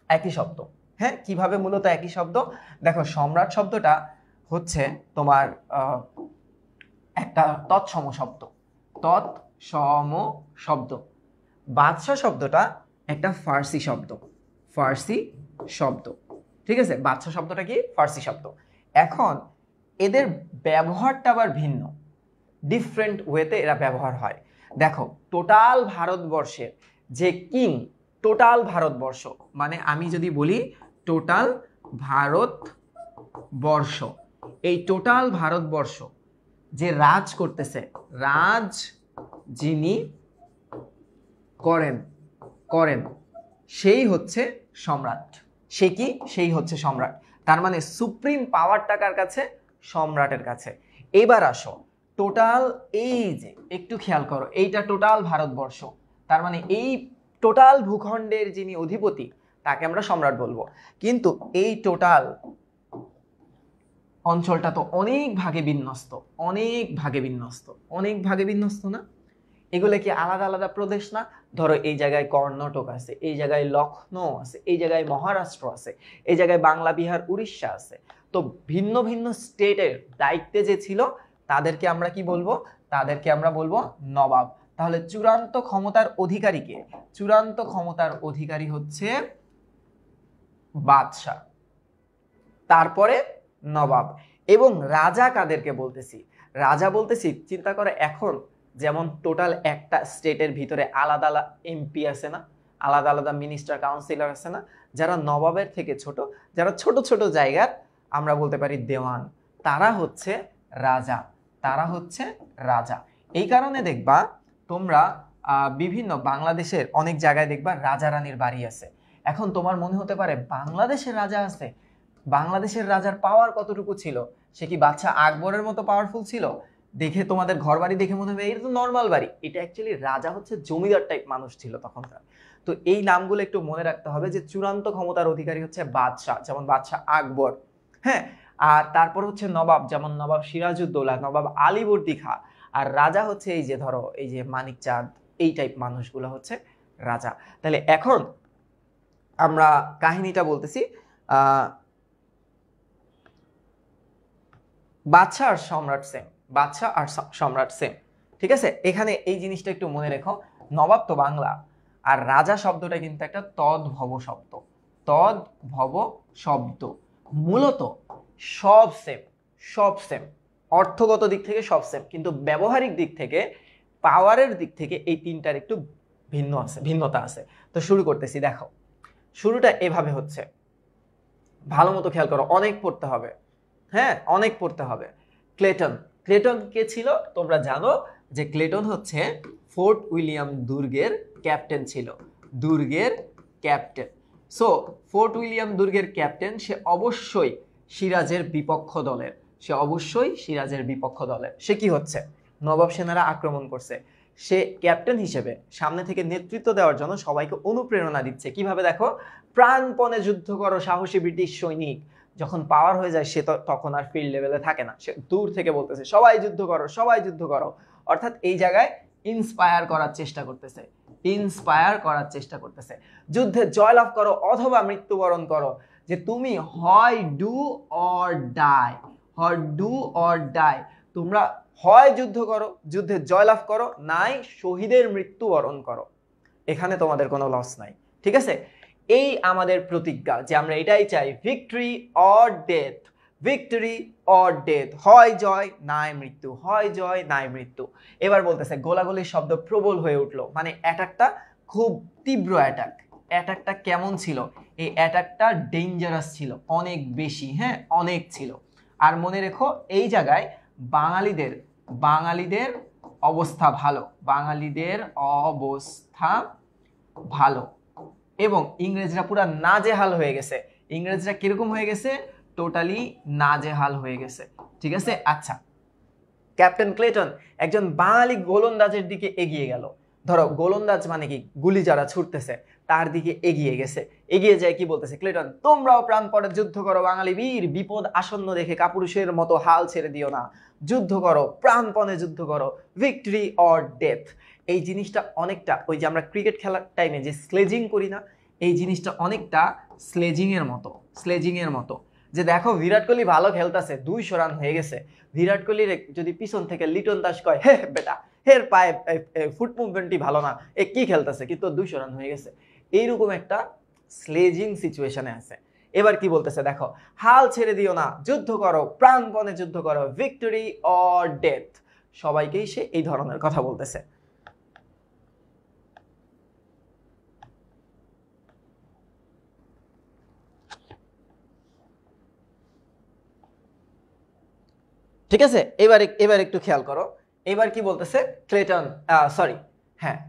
একই শব্দ। হ্যাঁ, কিভাবে মূলত একই শব্দ? দেখো, সম্রাট শব্দটা হচ্ছে তোমার একটা তৎসম শব্দ, তৎসম শব্দ। বাদশাহ শব্দটা একটা ফার্সি শব্দ, ফার্সি শব্দ, ঠিক আছে। বাদশাহ শব্দটা কি? ফার্সি শব্দ। এখন এদের ব্যবহারটা আবার ভিন্ন, ডিফারেন্ট ওয়েতে এরা ব্যবহার হয়। দেখো, টোটাল ভারতবর্ষের যে কিং, টোটাল ভারতবর্ষ, মানে আমি যদি বলি টোটাল ভারতবর্ষ, এই টোটাল ভারতবর্ষ যে রাজ করতেছে, রাজ যিনি করেন করেন সেই হচ্ছে সম্রাট। সে কি? সেই হচ্ছে সম্রাট। তার মানে সুপ্রিম পাওয়ারটা কার কাছে? সম্রাটের কাছে। এবার আসো, টোটাল, এই যে একটু খেয়াল করো, এইটা টোটাল ভারতবর্ষ, তার মানে এই টোটাল ভূখণ্ডের যিনি অধিপতি তাকে আমরা সম্রাট বলবো। কিন্তু এই টোটাল অঞ্চলটা তো অনেক ভাগে বিন্যস্ত, অনেক ভাগে বিন্যস্ত, অনেক ভাগে বিন্যস্ত না? এগুলো কি আলাদা আলাদা প্রদেশ না? ধরো এই জায়গায় কর্ণাটক আছে, এই জায়গায় লখনৌ আছে, এই জায়গায় মহারাষ্ট্র আছে, এই জায়গায় বাংলা, বিহার, উড়িষ্যা আছে। তো ভিন্ন ভিন্ন স্টেটের দায়িত্বে যে ছিল তাদেরকে আমরা কি বলবো? তাদেরকে আমরা বলবো নবাব। তাহলে চূড়ান্ত ক্ষমতার অধিকারী কে? চূড়ান্ত ক্ষমতার অধিকারী হচ্ছে বাদশাহ, তারপরে নবাব। এবং রাজা কাদেরকে বলতেছি? রাজা বলতেছি, চিন্তা করে এখন যেমন টোটাল একটা স্টেটের ভিতরে আলাদা আলাদা এমপি আছে না, আলাদা আলাদা মিনিস্টার, কাউন্সিলর আছে না, যারা নবাবের থেকে ছোট, যারা ছোট ছোট জায়গার আমরা বলতে পারি দেওয়ান, তারা হচ্ছে রাজা, তারা হচ্ছে রাজা। এই কারণে দেখবা তোমরা বিভিন্ন বাংলাদেশের অনেক জায়গায় দেখবা রাজা রানীর বাড়ি আছে। এখন তোমার মনে হতে পারে বাংলাদেশের রাজা আছে, বাংলাদেশের রাজার পাওয়ার কতটুকু ছিল? সে কি বাদশা আকবরের মতো পাওয়ারফুল ছিল? দেখে তোমাদের ঘর বাড়ি দেখে মনে হবে এটা তো নর্মাল বাড়ি। এটা অ্যাকচুয়ালি রাজা হচ্ছে জমিদার টাইপ মানুষ ছিল তখনকার। তো এই নামগুলো একটু মনে রাখতে হবে যে চূড়ান্ত ক্ষমতার অধিকারী হচ্ছে বাদশাহ, যেমন বাদশাহ আকবর, হ্যাঁ। আর তারপর হচ্ছে নবাব, যেমন নবাব সিরাজউদ্দৌলা, নবাব আলীবর্দী খাঁ। আর রাজা হচ্ছে এই যে ধরো এই যে মানিক চাঁদ, এই টাইপ মানুষগুলো হচ্ছে রাজা। তাহলে এখন আমরা কাহিনীটা বলতেছি। বাদশা আর সম্রাট সেম, বাদশা আর সম্রাট সেম, ঠিক আছে? এখানে এই জিনিসটা একটু মনে রেখো, নবাব তো বাংলা, আর রাজা শব্দটা কিন্তু একটা তদ্ভব শব্দ, তদ্ভব শব্দ। মূলত সব সেম, সব সেম, অর্থগত দিক থেকে সব সেম, কিন্তু ব্যবহারিক দিক থেকে, পাওয়ারের দিক থেকে এই তিনটার একটু ভিন্ন আছে, ভিন্নতা আছে। তো শুরু করতেছি, দেখো শুরুটা এভাবে হচ্ছে, ভালো মতো খেয়াল করো, অনেক পড়তে হবে, হ্যাঁ অনেক পড়তে হবে। ক্লেটন, ক্লেটন কে ছিল? তোমরা জানো যে ক্লেটন হচ্ছে ফোর্ট উইলিয়াম দুর্গের ক্যাপ্টেন ছিল, দুর্গের ক্যাপ্টেন। সো ফোর্ট উইলিয়াম দুর্গের ক্যাপ্টেন, সে অবশ্যই সিরাজের বিপক্ষ দলের, সে অবশ্যই সিরাজের বিপক্ষ দলের। সে কি হচ্ছে? নবাব সেনারা আক্রমণ করছে, সে ক্যাপ্টেন হিসেবে সামনে থেকে নেতৃত্ব দেওয়ার জন্য সবাইকে অনুপ্রেরণা দিচ্ছে। কিভাবে? দেখো, প্রাণপণে যুদ্ধ করো সাহসী ব্রিটিশ সৈনিক। যখন পাওয়ার হয়ে যায় সে তখন আর ফিল্ড লেভেলে থাকে না, সে দূর থেকে বলতেছে সবাই যুদ্ধ করো, সবাই যুদ্ধ করো। অর্থাৎ এই জায়গায় ইন্সপায়ার করার চেষ্টা করতেছে, ইন্সপায়ার করার চেষ্টা করতেছে। যুদ্ধে জয়লাভ করো অথবা মৃত্যুবরণ করো, যে তুমি হয় ডু অর ডাই, হয় ডু অর ডাই, তোমরা হয় যুদ্ধ করো, যুদ্ধে জয়লাভ করো, নাই শহীদের মৃত্যুবরণ করো, এখানে তোমাদের কোনো লস নাই, ঠিক আছে? এই আমাদের প্রতিজ্ঞা যে আমরা এটাই চাই, victory or death, victory or death, হয় জয় নাই মৃত্যু, হয় জয় নাই মৃত্যু। এবার বলতেছে গোলাগুলির শব্দ প্রবল হয়ে উঠলো, মানে অ্যাটাকটা খুব তীব্র অ্যাটাক। অ্যাটাকটা কেমন ছিল? এই অ্যাটাকটা ডেঞ্জারাস ছিল, অনেক বেশি, হ্যাঁ অনেক ছিল। আর মনে রেখো এই জায়গায় বাঙালিদের, বাঙালিদের অবস্থা ভালো, বাঙালিদের অবস্থা ভালো, এবং ইংরেজরা পুরা নাজেহাল হয়ে গেছে। ইংরেজরা কিরকম হয়ে গেছে? টোটালি নাজেহাল হয়ে গেছে, ঠিক আছে? আচ্ছা, ক্যাপ্টেন ক্লেটন একজন বাঙালি গোলন্দাজের দিকে এগিয়ে গেল। ধরো গোলন্দাজ মানে কি? গুলি যারা ছুটতেছে তার দিকে এগিয়ে গেছে। এগিয়ে যায় কি বলতেছে? ক্লেটন তোমরাও প্রাণপণে যুদ্ধ করো বাঙালি বীর, বিপদ আসন্ন দেখে কাপুরুষের মতো হাল ছেড়ে দিও না, যুদ্ধ করো, প্রাণপণে যুদ্ধ করো, ভিক্টরি অর ডেথ। এই জিনিসটা অনেকটা ওই যে আমরা ক্রিকেট খেলার টাইমে যে স্লেজিং করি না, এই জিনিসটা অনেকটা স্লেজিং এর মতো, স্লেজিং এর মতো। যে দেখো বিরাট কোহলি ভালো খেলতেছে, 200 রান হয়ে গেছে, বিরাট কোহলির যদি পিছন থেকে লিটন দাস কয় হে বেটা হের পায়ে ফুট মুভমেন্টই ভালো না, এ কি খেলতেছে, কিন্তু 200 রান হয়ে গেছে, এইরকম একটা স্লেজিং সিচুয়েশনে আছে। এবার কি বলতেছে দেখো, হাল ছেড়ে দিও না, যুদ্ধ করো, প্রাণপণে যুদ্ধ করো, ভিক্টরি অর ডেথ। সবাইকেই সে এই ধরনের কথা বলতেছে। ঠিক আছে, এবার একটু খেয়াল করো, এবার কি বলতেছে ক্লেটন, সরি, হ্যাঁ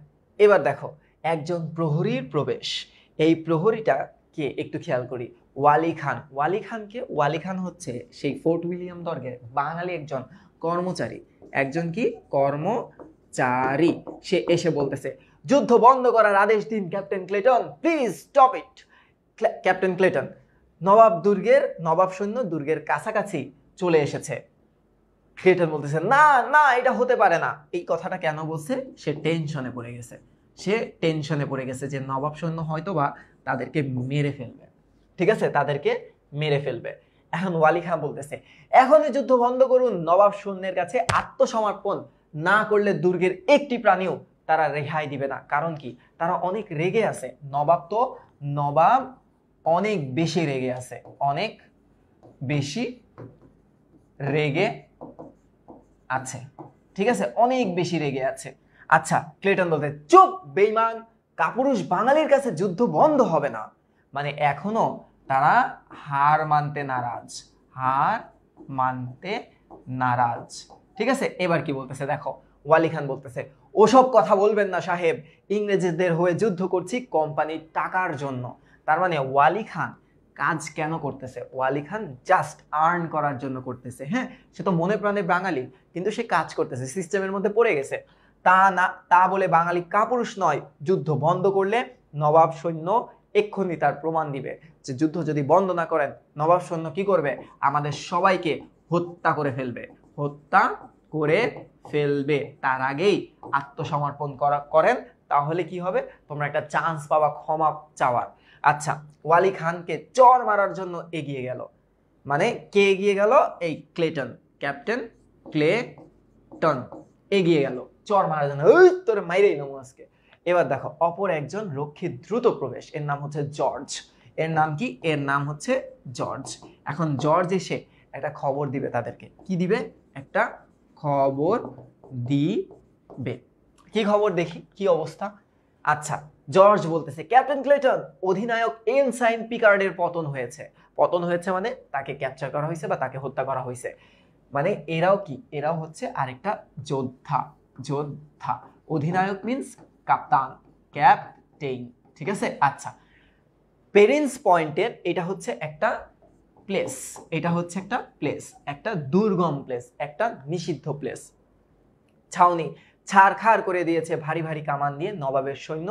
এবার দেখো একজন প্রহরীর প্রবেশ। এই প্রহরীটা কে একটু খেয়াল করি, ওয়ালি খান। ওয়ালি খান কে? ওয়ালি খান হচ্ছে সেই ফোর্ট উইলিয়াম দুর্গের বাঙালি একজন কর্মচারী, একজন কি কর্মচারী। সে এসে বলতেছে যুদ্ধ বন্ধ করার আদেশ দিন captain Clayton, please stop it. Captain Clayton, নবাব দুর্গের, নবাব সৈন্য দুর্গের কাছাকাছি চলে এসেছে। ক্লেটন বলতেছে না না এটা হতে পারে না। এই কথাটা কেন বলছে? সে টেনশনে পড়ে গেছে। সে টেনশনে পড়ে গেছে যে নবাব সৈন্য হয়তো বা তাদেরকে মেরে ফেলবে, ঠিক আছে, তাদেরকে মেরে ফেলবে। এখন ওয়ালি খান বলতেছে এখনই যুদ্ধ বন্ধ করুন, নবাব সৈন্যের কাছে আত্মসমর্পণ না করলে দুর্গের একটি প্রাণীও তারা রেহাই দিবে না। কারণ কি? তারা অনেক রেগে আছে। নবাব অনেক বেশি রেগে আছে, অনেক বেশি রেগে আছে, ঠিক আছে, অনেক বেশি রেগে আছে। আচ্ছা, ক্লেটন বলতে চুপ বেঈমান, কাপুরুষ বাঙালির কাছে যুদ্ধ বন্ধ হবে না। মানে এখনো তারা হার মানতে নারাজ, হার মানতে নারাজ, ঠিক আছে। এবার কি বলতেছে দেখো, ওয়ালি খান বলতেছে ওসব কথা বলবেন না সাহেব, ইংরেজদের হয়ে যুদ্ধ করছি কোম্পানির টাকার জন্য। তার মানে ওয়ালি খান কাজ কেন করতেছে? ওয়ালি খান জাস্ট আর্ন করার জন্য করতেছে। হ্যাঁ, সে তো মনে প্রাণে বাঙালি, কিন্তু সে কাজ করতেছে, সিস্টেমের মধ্যে পড়ে গেছে। তা বলে বাঙালি কাপুরুষ নয়। যুদ্ধ বন্ধ করলে নবাব সৈন্য এক্ষুনি তার প্রমাণ দিবে যে যুদ্ধ যদি বন্ধ না করেন নবাব সৈন্য কি করবে? আমাদের সবাইকে হত্যা করে ফেলবে, হত্যা করে ফেলবে। তার আগেই আত্মসমর্পণ করেন, তাহলে কি হবে? তোমরা একটা চান্স পাবা ক্ষমা চাওয়ার। আচ্ছা, ওয়ালি খানকে চর মারার জন্য এগিয়ে গেল। মানে কে এগিয়ে গেল? এই ক্লেটন, ক্যাপ্টেন ক্লেটন এগিয়ে গেল চর মারার জন্য। ওই তোর মাইরেই নমু আজকে। এবার দেখো অপর একজন রক্ষী দ্রুত প্রবেশ, এর নাম হচ্ছে জর্জ। এর নাম কি? এর নাম হচ্ছে জর্জ। এখন জর্জ এসে একটা খবর দিবে তাদেরকে। কি দিবে? একটা খবর দিবে। কি খবর? দেখি কি অবস্থা। আচ্ছা, জর্জ বলতেছে ক্যাপ্টেন ক্লেটন, অধিনায়ক এনসাইন পিকার্ডের পতন হয়েছে। পতন হয়েছে মানে তাকে ক্যাপচার করা হয়েছে বা তাকে হত্যা করা হয়েছে। মানে এরাও কি? এরাও হচ্ছে আরেকটা যোদ্ধা। যোদ্ধা, অধিনায়ক মিন্স কাপ্তান, ক্যাপ্টেন, ঠিক আছে। আচ্ছা, পেরেন্স পয়েন্টের এটা হচ্ছে একটা প্লেস, এটা হচ্ছে একটা প্লেস, একটা দুর্গম প্লেস, একটা নিষিদ্ধ প্লেস। ছাউনি ছাড়খাড় করে দিয়েছে ভারী ভারী কামান দিয়ে। নবাবের সৈন্য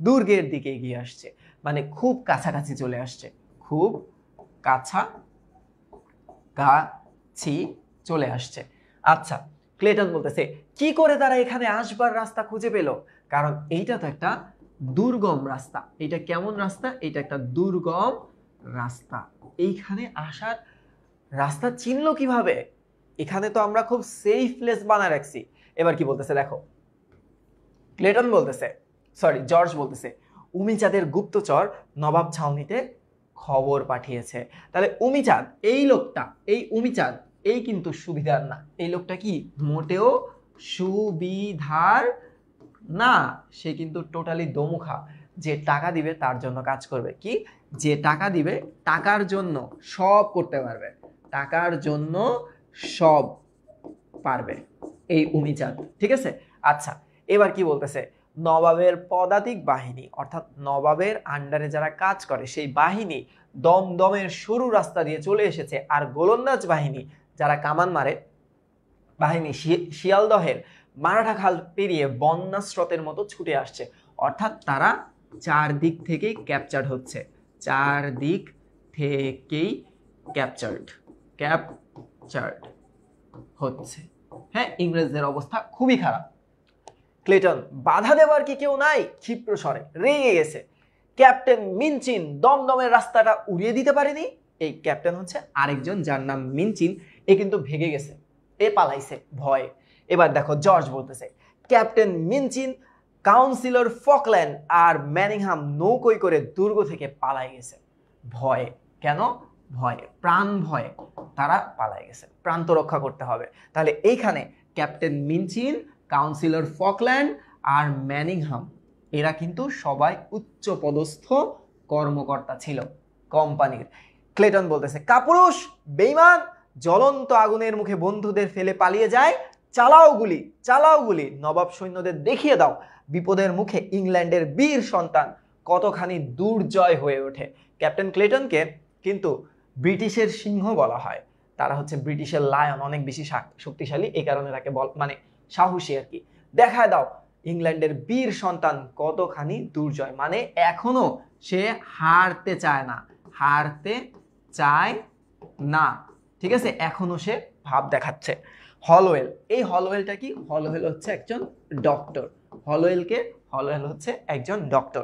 দুর্গের দিকে এগিয়ে আসছে, মানে খুব কাছাকাছি চলে আসছে, খুব কাছাকাছি চলে আসছে। আচ্ছা, ক্লেটন বলতেছে কি করে তারা এখানে আসবার রাস্তা খুঁজে পেল? কারণ এইটা তো একটা দুর্গম রাস্তা। এটা কেমন রাস্তা? এটা একটা দুর্গম রাস্তা। এইখানে আসার রাস্তা চিনলো কিভাবে? এখানে তো আমরা খুব সেফ প্লেস বানায় রাখছি। এবার কি বলতেছে দেখো, ক্লেটন বলতেছে, সরি জর্জ বলতেছে উমিচাঁদের গুপ্তচর নবাব ছাউনিতে খবর পাঠিয়েছে। তাহলে উমিচাঁদ, এই লোকটা, এই উমিচাঁদ, এই কিন্তু সুবিধার না। এই লোকটা কি? মোটেও সুবিধার না। সে কিন্তু টোটালি দমুখা। যে টাকা দিবে তার জন্য কাজ করবে। কি? যে টাকা দিবে টাকার জন্য সব করতে পারবে, টাকার জন্য সব পারবে এই উমিচাঁদ, ঠিক আছে। আচ্ছা, এবার কি বলতেছে, নবাবের পদাতিক বাহিনী অর্থাৎ নবাবের আন্ডারে যারা কাজ করে সেই বাহিনী দমদমের সরু রাস্তা দিয়ে চলে এসেছে। আর গোলন্দাজ বাহিনী যারা কামান মারে বাহিনী শিয়ালদহের মারাঠা খাল পেরিয়ে বন্যা স্রোতের মতো ছুটে আসছে। অর্থাৎ তারা চারদিক থেকেই ক্যাপচার্ড হচ্ছে, চারদিক থেকেই ক্যাপচার্ড হচ্ছে। হ্যাঁ, ইংরেজদের অবস্থা খুবই খারাপ। ক্লেটন বাধা দেওয়ার কি কেউ নাই? ক্ষিপ্র স্বরে রেগে গেছে। ক্যাপ্টেন মিনচিন দমদমের রাস্তাটা উড়িয়ে দিতে পারেনি। এই ক্যাপ্টেন হচ্ছে আরেকজন যার নাম মিনচিন। এ কিন্তু ভেগে গেছে, এ পালাইছে ভয়ে। এবার দেখো জর্জ বলতেছে ক্যাপ্টেন মিনচিন, কাউন্সিলর ফকল্যান্ড আর ম্যানিংহাম নৌকোয় করে দুর্গ থেকে পালাই গেছে ভয়ে। কেন? ভয়ে, প্রাণ ভয়ে তারা পালাই গেছে, প্রান্ত রক্ষা করতে হবে। তাহলে এইখানে ক্যাপ্টেন মিনচিন, কাউন্সিলর ফকল্যান্ড আর ম্যানিংহাম এরা কিন্তু সবাই উচ্চ পদস্থ কর্মকর্তা ছিল কোম্পানির। ক্লেটন বলতেছে কাপুরুষ বেঈমান, জ্বলন্ত আগুনের মুখে বন্ধুদের ফেলে পালিয়ে যায়। চালাও গুলি, চালাও গুলি, নবাব সৈন্যদের দেখিয়ে দাও বিপদের মুখে ইংল্যান্ডের বীর সন্তান কতখানি দুর্জয় হয়ে ওঠে। ক্যাপ্টেন ক্লেটনকে কিন্তু ব্রিটিশের সিংহ বলা হয়। তারা হচ্ছে ব্রিটিশের লায়ন, অনেক বেশি শক্তিশালী, এই কারণে তাকে মানে সাহসী আর কি। দেখায় দাও ইংল্যান্ডের বীর সন্তান কতখানি দুর্জয়, মানে এখনো সে হারতে চায় না, হারতে চায় না, ঠিক আছে, এখনো সে ভাব দেখাচ্ছে। হলওয়েল, এই হলওয়েলটা কি? হলওয়েল হচ্ছে একজন ডক্টর। হলওয়েলকে, হলওয়েল হচ্ছে একজন ডক্টর।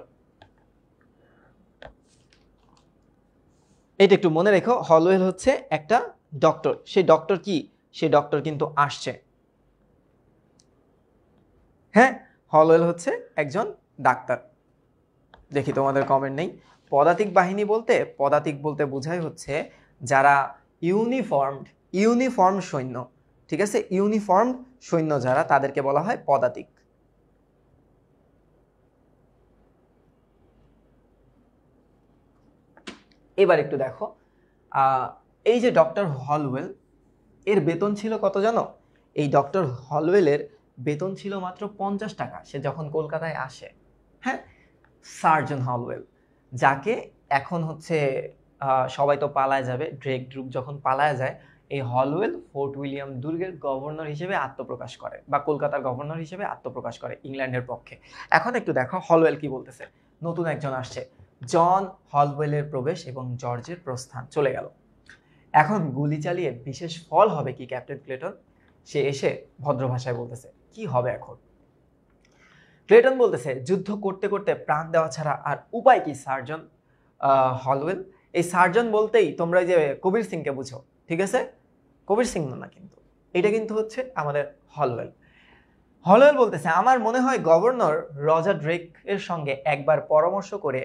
এটা একটু মনে রেখো, হলওয়েল হচ্ছে একটা ডক্টর। সেই ডক্টর কি? সে ডক্টর কিন্তু আসছে। হ্যাঁ, হলওয়েল হচ্ছে একজন ডাক্তার। দেখি তোমাদের কমেন্ট নেই। পদাতিক বাহিনী বলতে, পদাতিক বলতে বোঝায় হচ্ছে যারা ইউনিফর্ম সৈন্য। ঠিক আছে, ইউনিফর্ম সৈন্য যারা, তাদেরকে বলা হয় পদাতিক। এবার একটু দেখো, এই যে ডক্টর হলওয়েল, এর বেতন ছিল কত জানো? এই ডক্টর হলওয়েলের বেতন ছিল মাত্র 50 টাকা, সে যখন কলকাতায় আসে। হ্যাঁ, সার্জন হলওয়েল, যাকে এখন হচ্ছে সবাই তো পালায় যাবে, ড্রেক গ্রুপ যখন পালায় যায়, এই হলওয়েল ফোর্ট উইলিয়াম দুর্গের গভর্নর হিসেবে আত্মপ্রকাশ করে, বা কলকাতার গভর্নর হিসেবে আত্মপ্রকাশ করে ইংল্যান্ডের পক্ষে। এখন একটু দেখো হলওয়েল কি বলতেছে। নতুন একজন আসছে, জন হলওয়েলের প্রবেশ এবং জর্জের প্রস্থান। চলে গেল। এখন গুলি চালিয়ে বিশেষ ফল হবে কি ক্যাপ্টেন ক্লেটন? সে এসে ভদ্র ভাষায় বলতেছে কি হবে এখন। ক্লেটন বলতেছে যুদ্ধ করতে করতে প্রাণ দেওয়া ছাড়া আর উপায় কি সার্জন হলওয়েল। এই সার্জন বলতেই তোমরা যে কবির সিংকে বুঝো, ঠিক আছে? কবির সিং না কিন্তু, এটা কিন্তু হচ্ছে আমাদের হলওয়েল। হলওয়েল বলতেছে আমার মনে হয় গভর্নর রজার ড্রেক এর সঙ্গে একবার পরামর্শ করে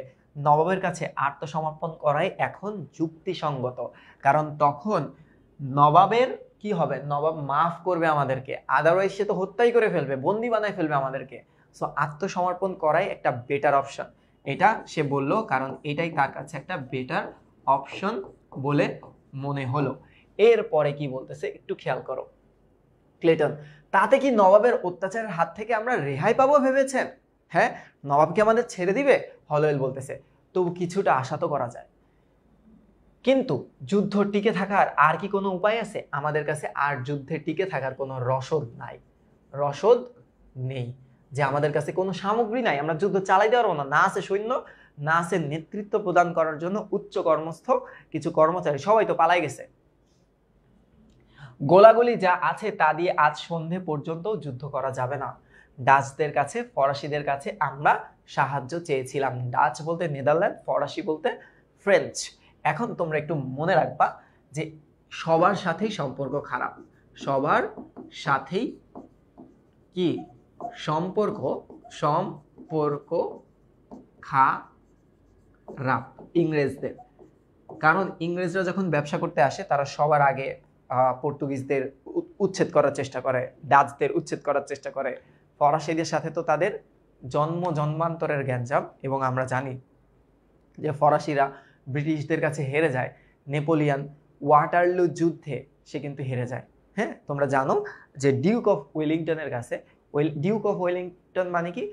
নবাবের কাছে আত্মসমর্পণ করাই এখন যুক্তিসঙ্গত, কারণ তখন নবাবের কি হবে? নবাব মাফ করবে আমাদেরকে, আদারওয়াইজ সে তো হত্যাই করে ফেলবে, বন্দি বানায় ফেলবে আমাদেরকে। সো আত্মসমর্পণ করাই একটা বেটার অপশন, এটা সে বলল, কারণ এটাই তার কাছে একটা বেটার অপশন বলে মনে হলো। এরপরে কি বলতেছে একটু খেয়াল করো ক্লেটন, তাতে কি নবাবের অত্যাচারের হাত থেকে আমরা রেহাই পাবো ভেবেছেন? হ্যাঁ, নবাব কি আমাদের ছেড়ে দিবে? হলওয়েল বলতেছে তবু কিছুটা আশা তো করা যায়, কিন্তু যুদ্ধ টিকে থাকার আর কি কোনো উপায় আছে? আমাদের কাছে আর যুদ্ধে টিকে থাকার কোনো রসদ নাই, রসদ নেই, যে আমাদের কাছে কোনো সামগ্রী নাই, আমরা যুদ্ধ চালাইতে পারবো না, না আছে সৈন্য, না আছে নেতৃত্ব প্রদান করার জন্য উচ্চ কর্মস্থ কিছু কর্মচারী, সবাই তো পালাই গেছে। গোলাগুলি যা আছে তা দিয়ে আজ সন্ধে পর্যন্ত যুদ্ধ করা যাবে না। ডাচদের কাছে, ফরাসিদের কাছে আমরা সাহায্য চেয়েছিলাম। ডাচ বলতে নেদারল্যান্ড, ফরাসি বলতে ফ্রেঞ্চ। এখন তোমরা একটু মনে রাখবা যে সবার সাথেই সম্পর্ক খারাপ, সবার সাথেই কি সম্পর্ক সম্পর্ক খারাপ ইংরেজদের। কারণ ইংরেজরা যখন ব্যবসা করতে আসে তারা সবার আগে পর্তুগিজদের উচ্ছেদ করার চেষ্টা করে, ডাচদের উচ্ছেদ করার চেষ্টা করে, ফরাসিদের সাথে তো তাদের জন্মান্তরের গ্যাঞ্জাম। এবং আমরা জানি যে ফরাসিরা ব্রিটিশদের কাছে হেরে যায়, নেপোলিয়ান ওয়াটারলু যুদ্ধে সে কিন্তু হেরে যায়। হ্যাঁ, তোমরা জানো যে ডিউক অফ ওয়েলিংটনের কাছে, ডিউক অফ ওয়েলিংটন মানে কি?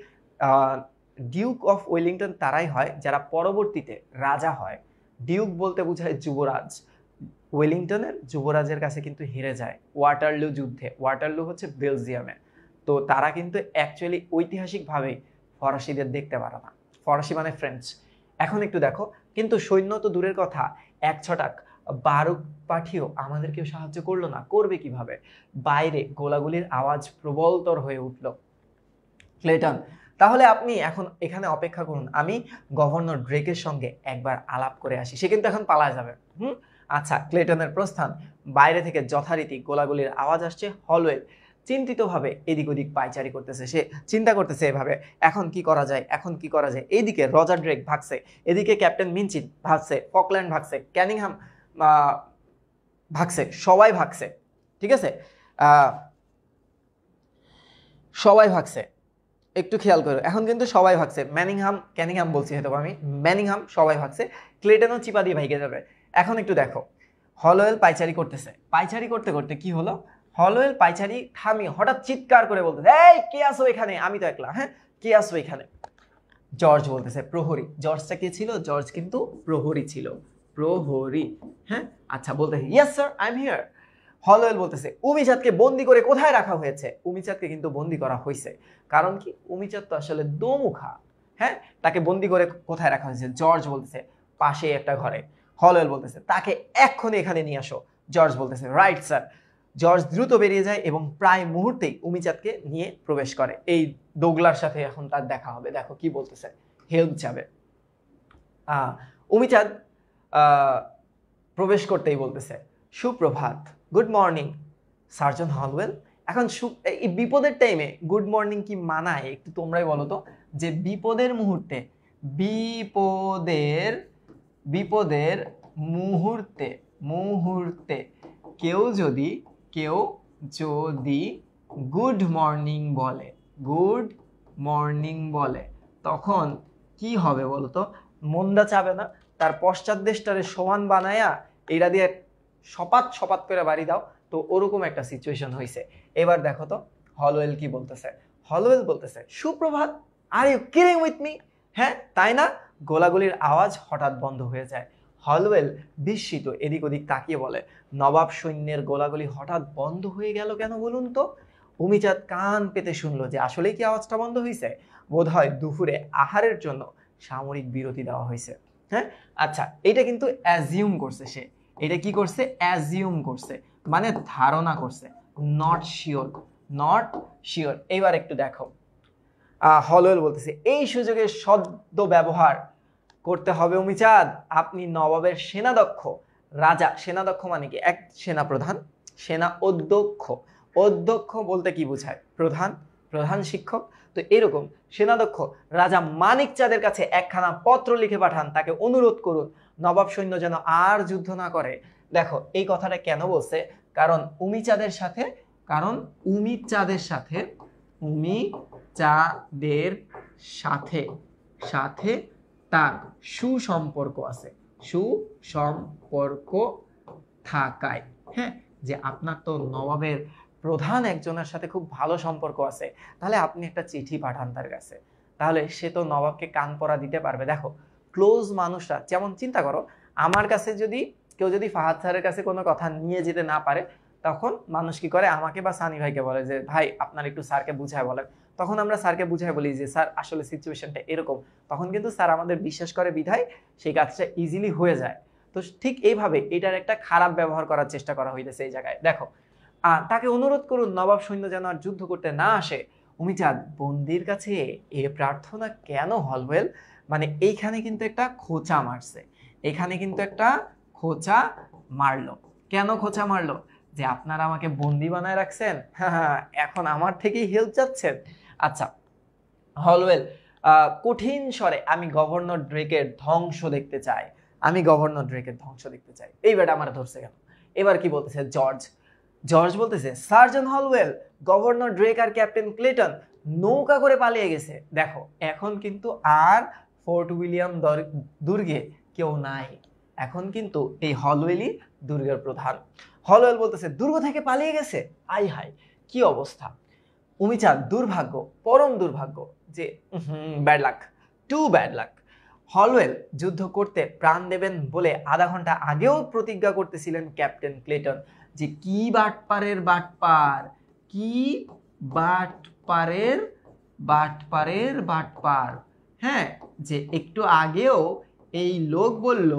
ডিউক অফ ওয়েলিংটন তারাই হয় যারা পরবর্তীতে রাজা হয়। ডিউক বলতে বোঝায় যুবরাজ। ওয়েলিংটনের যুবরাজের কাছে কিন্তু হেরে যায় ওয়াটারলু যুদ্ধে। ওয়াটারলু হচ্ছে বেলজিয়ামে। তো তারা কিন্তু অ্যাকচুয়ালি ঐতিহাসিকভাবেই ফরাসিদের দেখতে পারে না, ফরাসি মানে ফ্রেঞ্চ। এখন একটু দেখো, কিন্তু সৈন্য তো দূরের কথা, এক ছটাক বারুক পাঠিয়েও আমাদেরকেও সাহায্য করলো না, করবে কিভাবে? বাইরে গোলাগুলির আওয়াজ প্রবলতর হয়ে উঠল। ক্লেটন, তাহলে আপনি এখন এখানে অপেক্ষা করুন, আমি গভর্নর ড্রেকের সঙ্গে একবার আলাপ করে আসি। সে কিন্তু এখন পালায় যাবে। আচ্ছা, ক্লেটনের প্রস্থান। বাইরে থেকে যথারীতি গোলাগুলির আওয়াজ আসছে। হলওয়েল চিন্তিতভাবে এদিক ওদিক পায়চারি করতেছে, সে চিন্তা করতেছে এভাবে এখন কি করা যায়, এখন কি করা যায়। এইদিকে রজার ড্রেক ভাগছে, এদিকে ক্যাপ্টেন মিনচিন ভাগছে, ফকল্যান্ড ভাগছে, ক্যানিংহাম ভাগছে, সবাই ভাগছে। ঠিক আছে, সবাই ভাগছে, একটু খেয়াল করো। এখন কিন্তু সবাই ভাগছে, ক্যানিংহাম বলছি হয়তো আমি, ম্যানিংহাম, সবাই ভাগছে। ক্লেটনও চিপা দিয়ে ভাইগে যাবে। এখন একটু দেখো, হলওয়েল পাইচারি করতেছে, পাইচারি করতে করতে কি হলো? হলওয়েল পাইচারি থামিয়ে হঠাৎ চিৎকার করে বলতেছে এই কে আসো এখানে? আমি তো একলা। হ্যাঁ, কে আসো এখানে? জর্জ বলতেছে প্রহরী। জর্জটা কে ছিল? জর্জ কিন্তু প্রহরী ছিল, প্রহরী। হ্যাঁ, আচ্ছা, বলতে yes sir I am here. Holwell বলতেছে উমিচাঁদকে বন্দি করে কোথায় রাখা হয়েছে? উমিচাঁদকে কিন্তু বন্দি করা হয়েছে, কারণ কি উমিচাঁদ তো আসলে দোমুখা। হ্যাঁ, তাকে বন্দি করে কোথায় রাখা হয়েছে? জর্জ বলতেছে পাশে একটা ঘরে। হলওয়েল বলতেছে তাকে এক্ষুনি এখানে নিয়ে আসো। জর্জ বলতেছে রাইট স্যার। জর্জ দ্রুত বেরিয়ে যায় এবং প্রায় মুহূর্তেই উমিচাঁদকে নিয়ে প্রবেশ করে। এই দোগলার সাথে এখন তার দেখা হবে, দেখো কি বলতেছে, হেল্প চাবে। উমিচাঁদ প্রবেশ করতেই বলতেছে সুপ্রভাত, গুড মর্নিং সার্জন হলওয়েল। এখন এই বিপদের টাইমে গুড মর্নিং কি মানায় একটু তোমরাই বলো তো, যে বিপদের মুহূর্তে বিপদের মুহূর্তে মুহূর্তে কেউ যদি গুড মর্নিং বলে তখন কি হবে বলো তো? মন্দা চাবে না? তার পশ্চাৎ দেশটারে সমান বানায়া এইটা দিয়ে সপাত করে বাড়ি দাও, তো ওরকম একটা সিচুয়েশন হয়েছে। এবার দেখো তো হলওয়েল কি বলতেছে। হলওয়েল বলতেছে সুপ্রভাত, are you kidding with me? হ্যাঁ তাই না? গোলাগুলির আওয়াজ হঠাৎ বন্ধ হয়ে যায়। হলওয়েল বিস্মিত এদিক ওদিক তাকিয়ে বলে নবাব সৈন্যের গোলাগুলি হঠাৎ বন্ধ হয়ে গেল কেন বলুন তো? উমিচাঁদ কান পেতে শুনলো যে আসলেই কি আওয়াজটা বন্ধ হয়েছে। বোধ হয় দুপুরে আহারের জন্য সামরিক বিরতি দেওয়া হয়েছে। হ্যাঁ আচ্ছা, এটা কিন্তু অ্যাজিউম করছে সে। এটা কি করছে? অ্যাজিউম করছে, মানে ধারণা করছে, নট শিওর। এইবার একটু দেখো হলওয়েল বলতেছে এই সুযোগের সদ্য ব্যবহার করতে হবে উমিচাঁদ। আপনি নবাবের সেনাধ্যক্ষ রাজা, সেনাধ্যক্ষ মানে কি? এক সেনাপ্রধান, সেনা অধ্যক্ষ বলতে কি বোঝায়? প্রধান শিক্ষক। তো এরকম সেনাধ্যক্ষ রাজা মানিক চাঁদের কাছে একখানা পত্র লিখে পাঠান, তাকে অনুরোধ করুন নবাব সৈন্য যেন আর যুদ্ধ না করে। দেখো এই কথাটা কেন বলছে? কারণ উমিচাঁদের সাথে তার সুসম্পর্ক আছে, সুসম্পর্ক থাকায়, হ্যাঁ, যে আপনার তো নবাবের প্রধান একজনের সাথে খুব ভালো সম্পর্ক আছে, তাহলে আপনি একটা চিঠি পাঠান তার কাছে, তাহলে সে তো নবাবকে কান পরা দিতে পারবে। দেখো ক্লোজ মানুষরা, যেমন চিন্তা করো আমার কাছে কেউ যদি ফাহাদ স্যারের কাছে কোনো কথা নিয়ে যেতে না পারে, তখন মানুষ কি করে? আমাকে বা সানি ভাইকে বলে যে ভাই আপনার একটু স্যারকে বুঝায় বলেন। তখন আমরা স্যারকে বুঝায় বলি যে স্যার আসলে সিচুয়েশনটা এরকম, তখন কিন্তু স্যার আমাদের বিশ্বাস করে বিধায় সেই কাজটা ইজিলি হয়ে যায়। তো ঠিক এইভাবে এটার একটা খারাপ ব্যবহার করার চেষ্টা করা হইতেছে এই জায়গায়। দেখো তাকে অনুরোধ করুন নবাব সৈন্য যেন আর যুদ্ধ করতে না আসে। উমিচাঁদ বন্দির কাছে এ প্রার্থনা কেন হলওয়েল? মানে এইখানে কিন্তু একটা খোঁচা মারলো। কেন খোঁচা মারলো? যে আপনারা আমাকে বন্দি বানায় রাখছেন, এখন আমার থেকেই হেল্প চাচ্ছেন। আচ্ছা হলওয়েল কঠিন স্বরে আমি গভর্নর ড্রেকের ধ্বংস দেখতে চাই। এই বেটা আমার ধরছে কেন? এবার কি বলতেছে জর্জ বলতেছে সার্জন হলওয়েল, গভর্নর ড্রেক আর ক্যাপ্টেন ক্লেটন নৌকা করে পালিয়ে গেছে। দেখো এখন কিন্তু আর ফোর্ট উইলিয়াম দুর্গে কেউ নাই, এখন কিন্তু এই হলওয়েলই দুর্গের প্রধান। হলওয়েল বলতেছে দুর্গ থেকে পালিয়ে গেছে, আই হাই কি অবস্থা। উমিচাঁদ দুর্ভাগ্য, পরম দুর্ভাগ্য, যে টু ব্যাড লাক। হলওয়েল যুদ্ধ করতে প্রাণ দেবেন বলে আধা ঘন্টা আগেও প্রতিজ্ঞা করতেছিলেন ক্যাপ্টেন ক্লেটন, যে কি বাটপারের বাটপার, হ্যাঁ, যে একটু আগেও এই লোক বলল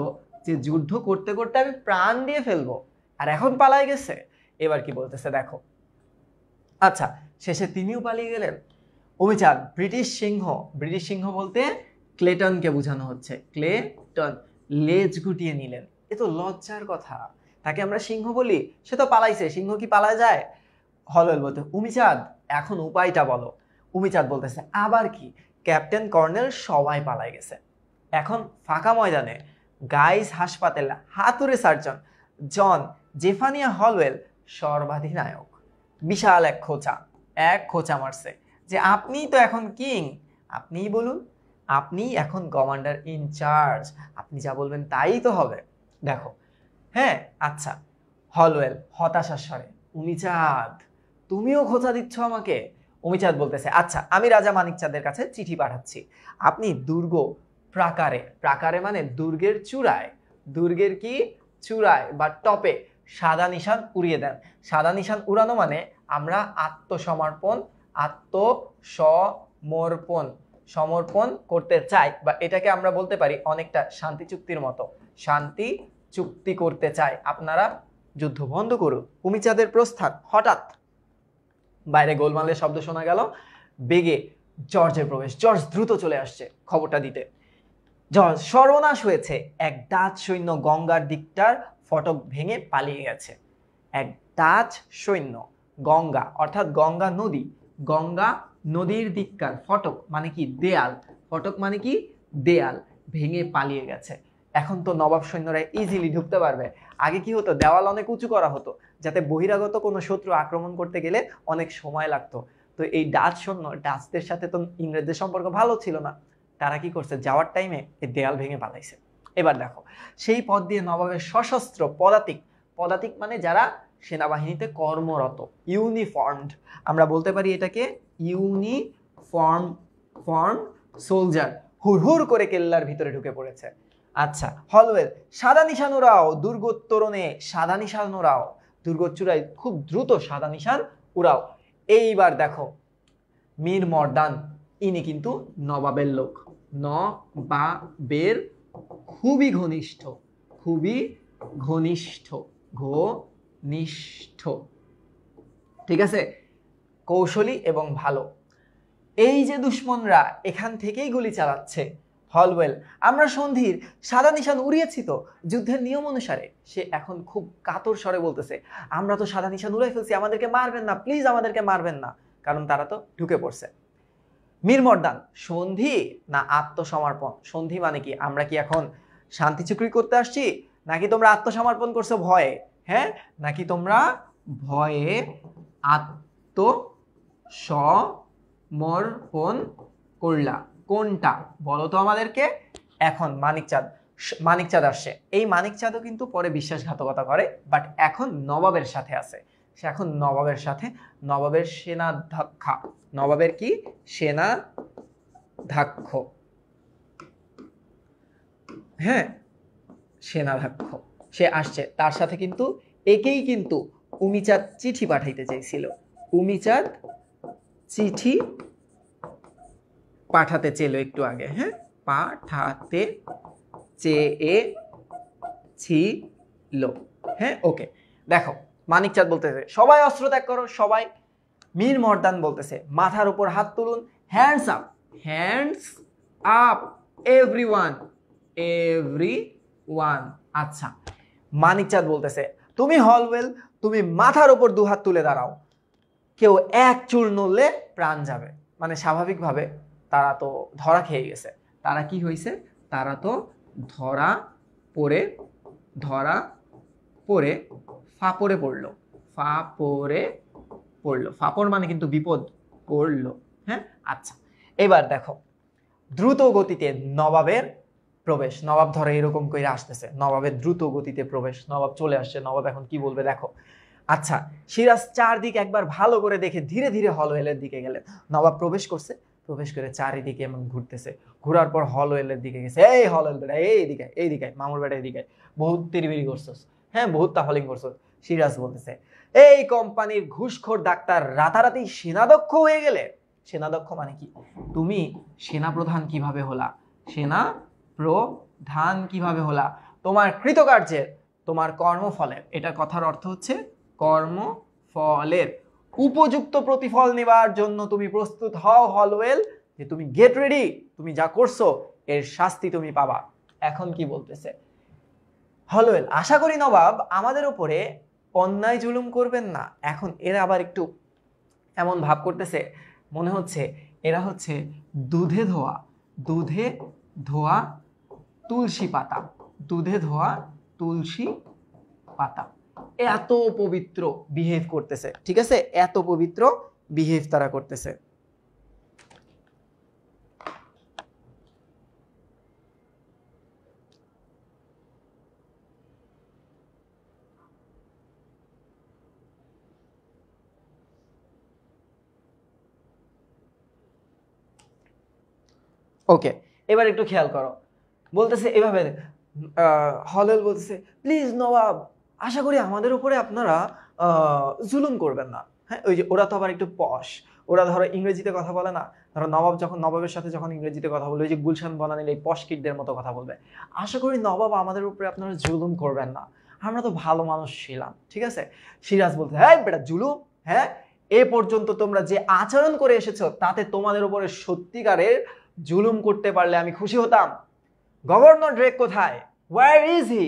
যে যুদ্ধ করতে করতে আমি প্রাণ দিয়ে ফেলবো, আর এখন পালাই গেছে। এবার কি বলতেছে দেখো। আচ্ছা শেষে তিনিও পালিয়ে গেলেন। অমিচাঁদ ব্রিটিশ সিংহ বলতে ক্লেটনকে বোঝানো হচ্ছে, ক্লেটন লেজ গুটিয়ে নিলেন। এ তো লজ্জার কথা, তাকে আমরা সিংহ বলি, সে তো পালাইছে, সিংহ কি পালায় যায়? হলওয়েল বলতে উমিচাঁদ এখন উপায়টা বলো। উমিচাঁদ বলতেছে আবার কি, ক্যাপ্টেন কর্নেল সবাই পালাই গেছে, এখন ফাঁকা ময়দানে গাইস হাসপাতাল হাতুড়ে সার্জন জন জেফানিয়া হলওয়েল সর্বাধিনায়ক বিশাল এক খোঁচা মারছে, যে আপনিই তো এখন কিং, আপনিই বলুন, আপনি এখন কমান্ডার ইনচার্জ, আপনি যা বলবেন তাই তো হবে। দেখো হ্যাঁ আচ্ছা। হলওয়েল হতাশার স্বরে উমিচাঁদ তুমিও খোঁচা দিচ্ছ আমাকে। উমিচাঁদ বলতেছে আচ্ছা আমি রাজা মানিক চাঁদের কাছে চিঠি পাঠাচ্ছি, আপনি দুর্গ প্রাকারে মানে দুর্গের চূড়ায়, দুর্গের কি চূড়ায় বা টপে সাদা নিশান উড়িয়ে দেন। সাদা নিশান উড়ানো মানে আমরা সমর্পণ করতে চাই, বা এটাকে আমরা বলতে পারি অনেকটা শান্তি চুক্তির মতো, শান্তি চুক্তি করতে চাই, আপনারা যুদ্ধ বন্ধ করুন। উমিচাঁদের প্রস্থান। হঠাৎ বাইরে গোলমালের শব্দ শোনা গেল। বেগে জর্জের প্রবেশ। জর্জ দ্রুত চলে আসছে খবরটা দিতে। জর্জ, সর্বনাশ হয়েছে। এক ডাচ সৈন্য গঙ্গার দিকটার ফটক ভেঙে পালিয়ে গেছে। এক ডাচ সৈন্য, গঙ্গা অর্থাৎ গঙ্গা নদী, গঙ্গা নদীর দিককার ফটক মানে কি দেয়াল, ফটক মানে কি দেয়াল ভেঙে পালিয়ে গেছে। এখন তো নবাব সৈন্যরা ইজিলি ঢুকতে পারবে। আগে কি হতো, দেওয়াল অনেক উঁচু করা হতো যাতে বহিরাগত কোনো শত্রু আক্রমণ করতে গেলে অনেক সময় লাগতো। তো এই ডাচ সৈন্য, ডাচদের সাথে তো ইংরেজদের সম্পর্ক ভালো ছিল না, তারা কি করছে, যাওয়ার টাইমে এই দেয়াল ভেঙে পালাইছে। এবার দেখো, সেই পথ দিয়ে নবাবের সশস্ত্র পদাতিক, পদাতিক মানে যারা সেনাবাহিনীতে কর্মরত, ইউনিফর্মড, আমরা বলতে পারি এটাকে ফর্ম সোলজার, হুড় করে কেল্লার ভিতরে ঢুকে পড়েছে। আচ্ছা, হলওয়েল, সাদা নিশান উড়াও, দুর্গোত্তরণে সাদা নিশান উড়াও, দুর্গোচ্চূড়ায় খুব দ্রুত সাদা নিশান উড়াও। এইবার দেখো, মীর মর্দান, ইনি কিন্তু নবাবের লোক, নবাবের খুবই ঘনিষ্ঠ, খুবই ঘনিষ্ঠ, ঘনিষ্ঠ, ঠিক আছে, কৌশলী এবং ভালো। এই যে দুশ্মনরা এখান থেকেই গুলি চালাচ্ছে। হলওয়েল, আমরা সন্ধির সাদা নিশান উড়িয়েছি তো যুদ্ধের নিয়ম অনুসারে। সে এখন খুব কাতর স্বরে বলতেছে, আমরা তো সাদা নিশান উড়িয়ে ফেলছি, আমাদেরকে মারবেন না প্লিজ, আমাদেরকে মারবেন না, কারণ তারা তো ঢুকে পড়ছে। মীর মর্দান, সন্ধি না আত্মসমর্পণ? সন্ধি মানে কি, আমরা কি এখন শান্তি চুক্তি করতে আসছি, নাকি তোমরা আত্মসমর্পণ করছো ভয়ে? হ্যাঁ, নাকি তোমরা ভয়ে আত্মসমর্পণ করলা? কোনটা বলো তো আমাদেরকে। এখন মানিকচাঁদ আসছে। এই মানিকচাঁদও কিন্তু পরে বিশ্বাসঘাতকতা করে, বাট এখন নবাবের সাথে আছে। সে এখন নবাবের সাথে, নবাবের সেনাধ্যক্ষা, নবাবের কি সেনাধ্যক্ষ, হ্যাঁ সেনাধ্যক্ষ, সে আসছে। তার সাথে কিন্তু একেই কিন্তু উমিচাঁদ চিঠি পাঠাইতে চাইছিল, উমিচাঁদ চিঠি পাঠাতে চেলো একটু আগে, হ্যাঁ পাঠাতে চেয়েছিল, হ্যাঁ ওকে। দেখো, মানিকচাঁদ বলতেছে সবাই অস্ত্র ত্যাগ করো, সবাই। মীর মর্দান বলতেছে মাথার উপর হাত তুলুন, hands up, hands up everyone, everyone. আচ্ছা, মানিকচাঁদ বলতেছে তুমি হলওয়েল, তুমি মাথার উপর দুহাত তুলে দাঁড়াও, কেউ এক চুল নড়লে প্রাণ যাবে। মানে স্বাভাবিকভাবে তারা তো ধরা খেয়ে গেছে। তারা কি হয়েছে, তারা তো ধরা পড়ে ফাপড়ে পড়লো, ফাপড় মানে কিন্তু বিপদ পড়লো, হ্যাঁ। আচ্ছা, এবার দেখো দ্রুত গতিতে নবাবের প্রবেশ। নবাব ধরে এরকম করে আসতেছে, নবাবের দ্রুত গতিতে প্রবেশ, নবাব চলে আসছে। নবাব এখন কি বলবে দেখো। আচ্ছা, সিরাজ চারদিক একবার ভালো করে দেখে ধীরে ধীরে হলওয়েলের দিকে গেলেন। নবাব প্রবেশ করছে, প্রবেশ করে চারিদিকে এমন ঘুরতেছে, ঘোরার পর হলওয়েলের দিকে গেছে। এই হলওয়েল বেটা, এইদিকে মামুর বেটা, এইদিকে বহুত তিরিবিরি করছস, হ্যাঁ বহুত তাফলিং করছস। সিরাজ বলতেছে এই কোম্পানির ঘুষখোর ডাক্তার রাতারাতি সেনাধ্যক্ষ হয়ে গেলে। সেনাধ্যক্ষ মানে কি, তুমি সেনাপ্রধান কিভাবে হলা, সেনা প্রধান কিভাবে হলা, তোমার কৃতকার্যের, তোমার কর্মফলের, এটা কথার অর্থ হচ্ছে কর্মফলের উপযুক্ত প্রতিফল নেবার জন্য তুমি প্রস্তুত হও হলওয়েল, যে তুমি গেট রেডি, তুমি যা করছো এর শাস্তি তুমি পাবা। এখন কি বলতেছে হলওয়েল, আশা করি নবাব আমাদের উপরে অন্যায় জুলুম করবেন না। এখন এরা আবার একটু এমন ভাব করতেছে, মনে হচ্ছে এরা হচ্ছে দুধে ধোয়া তুলসী পাতা, দুধে ধোয়া তুলসী পাতা, এত পবিত্র বিহেভ করতেছে, ঠিক আছে, এত পবিত্র বিহেভ তারা করতেছে। ওকে, এবার একটু খেয়াল করো, বলতেছে এভাবে, হলওয়েল বলতেছে প্লিজ নবাব, আশা করি আমাদের উপরে আপনারা জুলুম করবেন না। হ্যাঁ, ওই যে ওরা তো আবার একটু পশ, ওরা ধরো ইংরেজিতে কথা বলে না, ধরো নবাব যখন নবাবের সাথে যখন ইংরেজিতে কথা বলবে, ওই যে গুলশান বনানীর এই পশ কিডদের মতো কথা বলবে। আশা করি নবাব আমাদের উপরে আপনারা জুলুম করবেন না, আমরা তো ভালো মানুষ ছিলাম, ঠিক আছে। সিরাজ বলতে, হ্যাঁ বেটা জুলুম, হ্যাঁ এ পর্যন্ত তোমরা যে আচরণ করে এসেছো তাতে তোমাদের উপরে সত্যিকারের জুলুম করতে পারলে আমি খুশি হতাম। গভর্নর ড্রেক কোথায়, ওয়্যার ইজ হি?